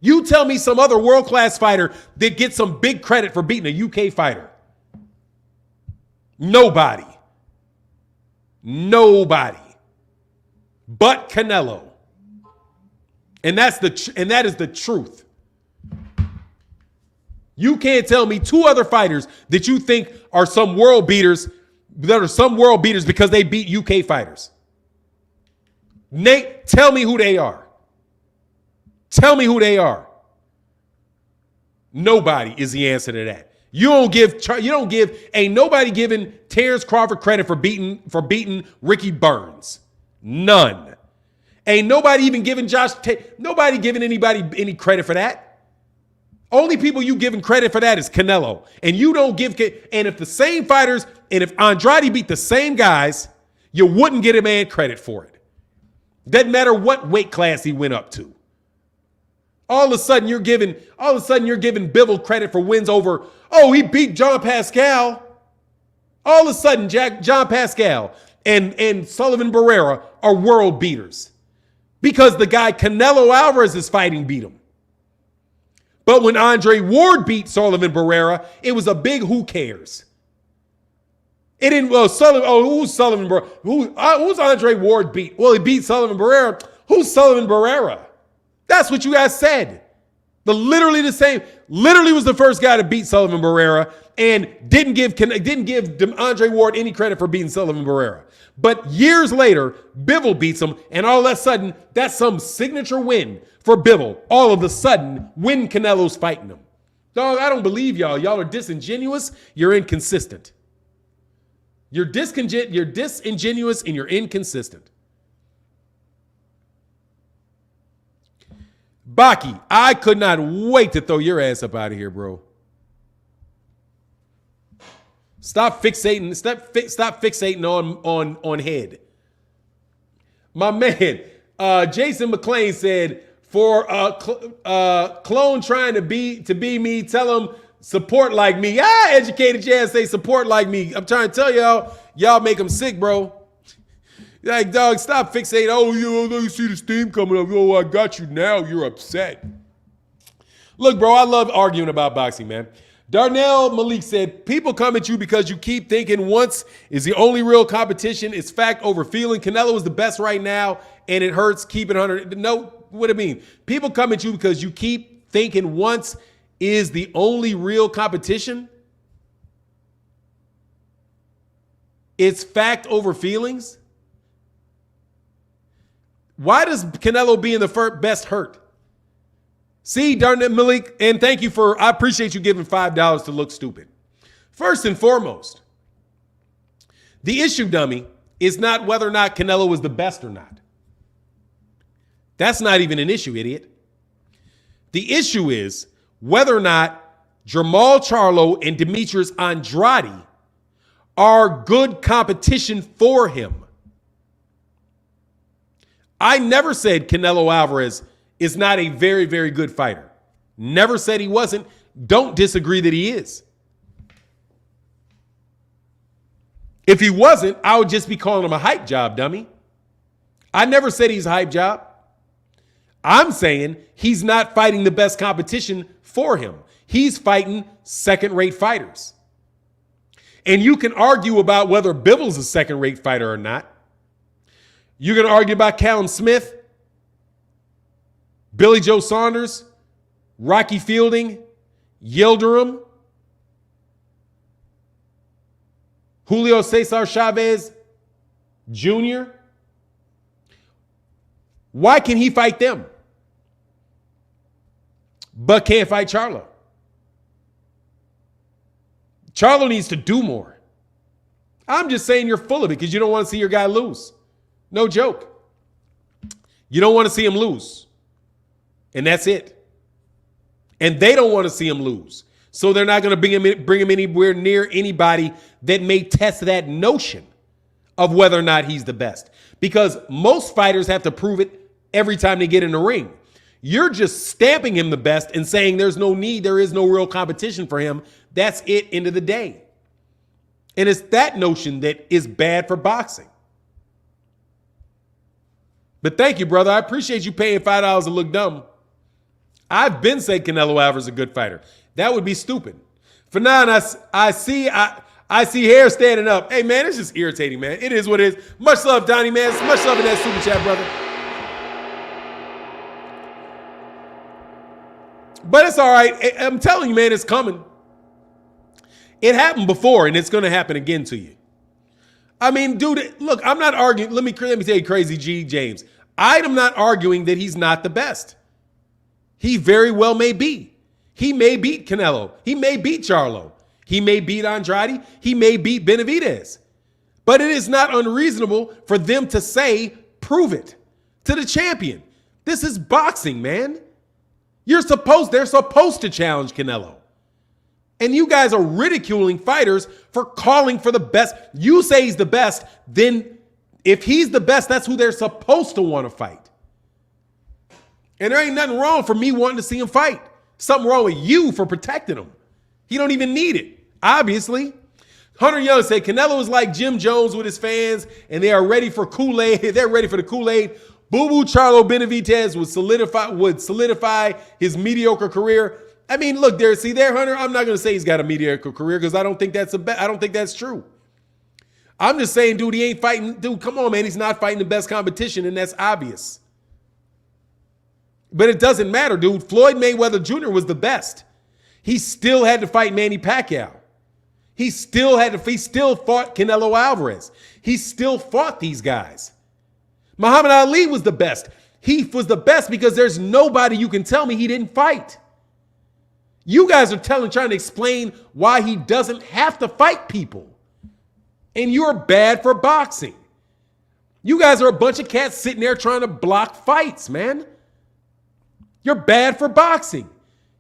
You tell me some other world-class fighter that gets some big credit for beating a UK fighter. Nobody. Nobody. But Canelo. And that is the truth. You can't tell me two other fighters that you think are some world beaters because they beat UK fighters. Nate, tell me who they are. Tell me who they are. Nobody is the answer to that. Ain't nobody giving Terence Crawford credit for beating Ricky Burns. None. Ain't nobody even giving nobody giving anybody any credit for that. Only people you giving credit for that is Canelo. And you don't give, and if the same fighters, and if Andrade beat the same guys, you wouldn't get a man credit for it. Doesn't matter what weight class he went up to. All of a sudden you're giving Bivol credit for wins over, he beat John Pascal. All of a sudden, John Pascal and Sullivan Barrera are world beaters because the guy Canelo Alvarez is fighting beat him. But when Andre Ward beat Sullivan Barrera, it was a big who cares. It didn't, who's Sullivan Barrera? Who's Andre Ward beat? Well, he beat Sullivan Barrera. Who's Sullivan Barrera? That's what you guys said. Literally the same. Literally was the first guy to beat Sullivan Barrera and didn't give Andre Ward any credit for beating Sullivan Barrera. But years later, Bivol beats him, and all of a sudden, that's some signature win for Bivol. All of a sudden, when Canelo's fighting him. Dog, I don't believe y'all. Y'all are disingenuous. You're inconsistent. You're disingenuous and you're inconsistent. Baki, I could not wait to throw your ass up out of here, bro. Stop fixating on head. My man, Jason McClain said, for clone trying to be me, tell him support like me. Educated jazz say support like me. I'm trying to tell y'all make him sick, bro. Like, dog, stop fixating. Oh, you see the steam coming up. Oh, I got you now. You're upset. Look, bro, I love arguing about boxing, man. Darnell Malik said, people come at you because you keep thinking once is the only real competition. It's fact over feeling. Canelo is the best right now, and it hurts. Keep it 100. No, what do I mean? People come at you because you keep thinking once is the only real competition. It's fact over feelings. Why does Canelo being the best hurt? See, Darnell Malik, and thank you I appreciate you giving $5 to look stupid. First and foremost, the issue, dummy, is not whether or not Canelo is the best or not. That's not even an issue, idiot. The issue is whether or not Jermell Charlo and Demetrius Andrade are good competition for him. I never said Canelo Alvarez is not a very, very good fighter. Never said he wasn't. Don't disagree that he is. If he wasn't, I would just be calling him a hype job, dummy. I never said he's a hype job. I'm saying he's not fighting the best competition for him. He's fighting second-rate fighters. And you can argue about whether Bibble's a second-rate fighter or not. You're going to argue about Callum Smith, Billy Joe Saunders, Rocky Fielding, Yildirim, Julio Cesar Chavez Jr. Why can he fight them, but can't fight Charlo? Charlo needs to do more. I'm just saying you're full of it because you don't want to see your guy lose. No joke. You don't want to see him lose. And that's it. And they don't want to see him lose. So they're not going to bring him anywhere near anybody that may test that notion of whether or not he's the best. Because most fighters have to prove it every time they get in the ring. You're just stamping him the best and saying there's no need, there is no real competition for him. That's it, end of the day. And it's that notion that is bad for boxing. But thank you, brother. I appreciate you paying $5 to look dumb. I've been saying Canelo Alvarez is a good fighter. That would be stupid. For now, I see hair standing up. Hey, man, it's just irritating, man. It is what it is. Much love, Donnie, man. Much love in that super chat, brother. But it's all right. I'm telling you, man, it's coming. It happened before, and it's going to happen again to you. I mean, dude, look, I'm not arguing. Let me tell you, Crazy G, James. I am not arguing that he's not the best. He very well may be. He may beat Canelo. He may beat Charlo. He may beat Andrade. He may beat Benavidez. But it is not unreasonable for them to say, prove it to the champion. This is boxing, man. They're supposed to challenge Canelo. And you guys are ridiculing fighters for calling for the best. You say he's the best, then if he's the best, that's who they're supposed to want to fight. And there ain't nothing wrong for me wanting to see him fight. Something wrong with you for protecting him. He don't even need it, obviously. Hunter Young said, Canelo is like Jim Jones with his fans, and they are ready for Kool-Aid. They're ready for the Kool-Aid. Boo-Boo Charlo Benavidez would solidify his mediocre career. I mean, look there, see there, Hunter. I'm not going to say he's got a mediocre career because I don't think that's true. I'm just saying, dude, he ain't fighting. Dude, come on, man. He's not fighting the best competition, and that's obvious. But it doesn't matter, dude. Floyd Mayweather Jr. was the best. He still had to fight Manny Pacquiao. He still fought Canelo Alvarez. He still fought these guys. Muhammad Ali was the best. He was the best because there's nobody you can tell me he didn't fight. You guys are trying to explain why he doesn't have to fight people. And you're bad for boxing. You guys are a bunch of cats sitting there trying to block fights, man. You're bad for boxing.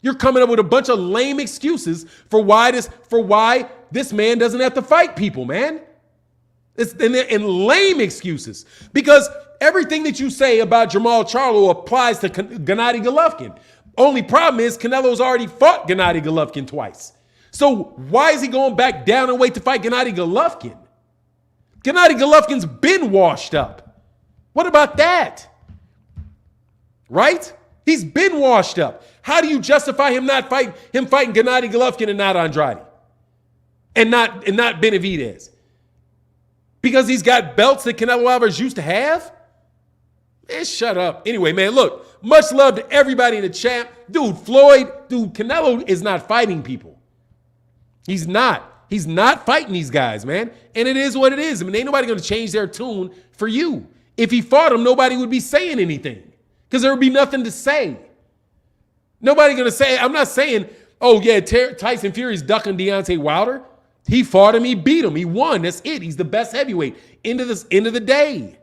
You're coming up with a bunch of lame excuses for why this man doesn't have to fight people, man. And lame excuses. Because everything that you say about Jermell Charlo applies to Gennady Golovkin. Only problem is Canelo's already fought Gennady Golovkin twice. So why is he going back down and wait to fight Gennady Golovkin? Gennady Golovkin's been washed up. What about that? Right? He's been washed up. How do you justify him fighting Gennady Golovkin and not Andrade? And not Benavidez? Because he's got belts that Canelo Alvarez used to have? Man, shut up. Anyway, man, look, much love to everybody in the chat. Dude, Canelo is not fighting people. He's not. He's not fighting these guys, man. And it is what it is. I mean, ain't nobody going to change their tune for you. If he fought him, nobody would be saying anything because there would be nothing to say. Nobody going to say, I'm not saying, oh, yeah, Tyson Fury's ducking Deontay Wilder. He fought him. He beat him. He won. That's it. He's the best heavyweight. End of the day.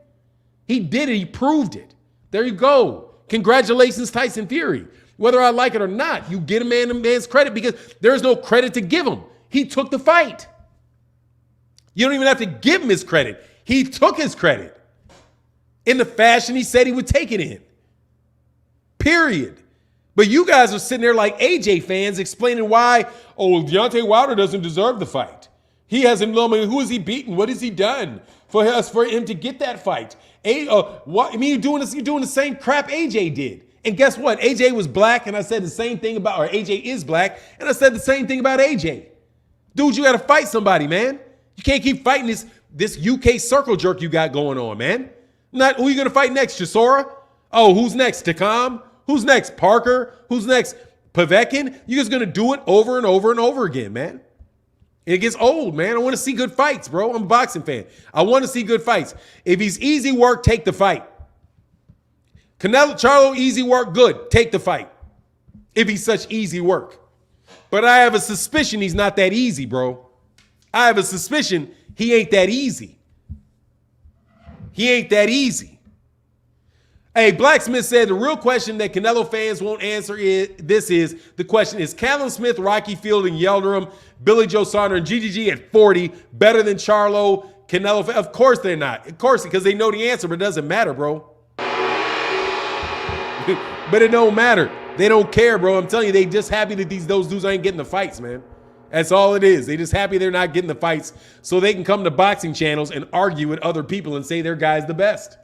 He did it. He proved it. There you go. Congratulations, Tyson Fury. Whether I like it or not, you get a man's credit because there's no credit to give him. He took the fight. You don't even have to give him his credit. He took his credit in the fashion he said he would take it in. Period. But you guys are sitting there like AJ fans explaining why, Deontay Wilder doesn't deserve the fight. He hasn't, who has he beaten? What has he done for him to get that fight? What? I mean, you're doing the same crap AJ did. And guess what? AJ was black, and I said the same thing about, or AJ is black, and I said the same thing about AJ. Dude, you got to fight somebody, man. You can't keep fighting this UK circle jerk you got going on, man. Who are you going to fight next, Chisora? Oh, who's next? Takam? Who's next? Parker? Who's next? Povetkin? You're just going to do it over and over and over again, man. It gets old, man. I want to see good fights, bro. I'm a boxing fan. I want to see good fights. If he's easy work, take the fight. Charlo, easy work, good. Take the fight. If he's such easy work. But I have a suspicion he's not that easy, bro. I have a suspicion he ain't that easy. He ain't that easy. Hey, Blacksmith said the real question that Canelo fans won't answer the question is Callum Smith, Rocky Fielding, Yildirim, Billy Joe Saunders, and GGG at 40 better than Charlo, Canelo? Of course they're not. Of course, because they know the answer, but it doesn't matter, bro. But it don't matter. They don't care, bro. I'm telling you, they just happy that those dudes ain't getting the fights, man. That's all it is. They just happy they're not getting the fights so they can come to boxing channels and argue with other people and say their guy's the best.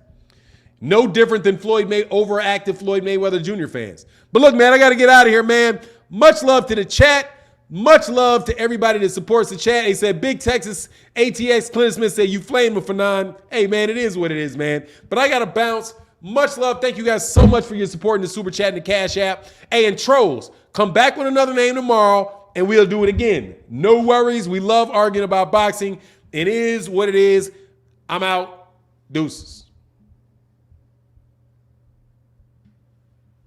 No different than overactive Floyd Mayweather Jr. fans. But look, man, I got to get out of here, man. Much love to the chat. Much love to everybody that supports the chat. They said, Big Texas ATX Clint Smith said, you flame him for none. Hey, man, it is what it is, man. But I got to bounce. Much love. Thank you guys so much for your support in the Super Chat and the Cash App. Hey, and trolls, come back with another name tomorrow, and we'll do it again. No worries. We love arguing about boxing. It is what it is. I'm out. Deuces.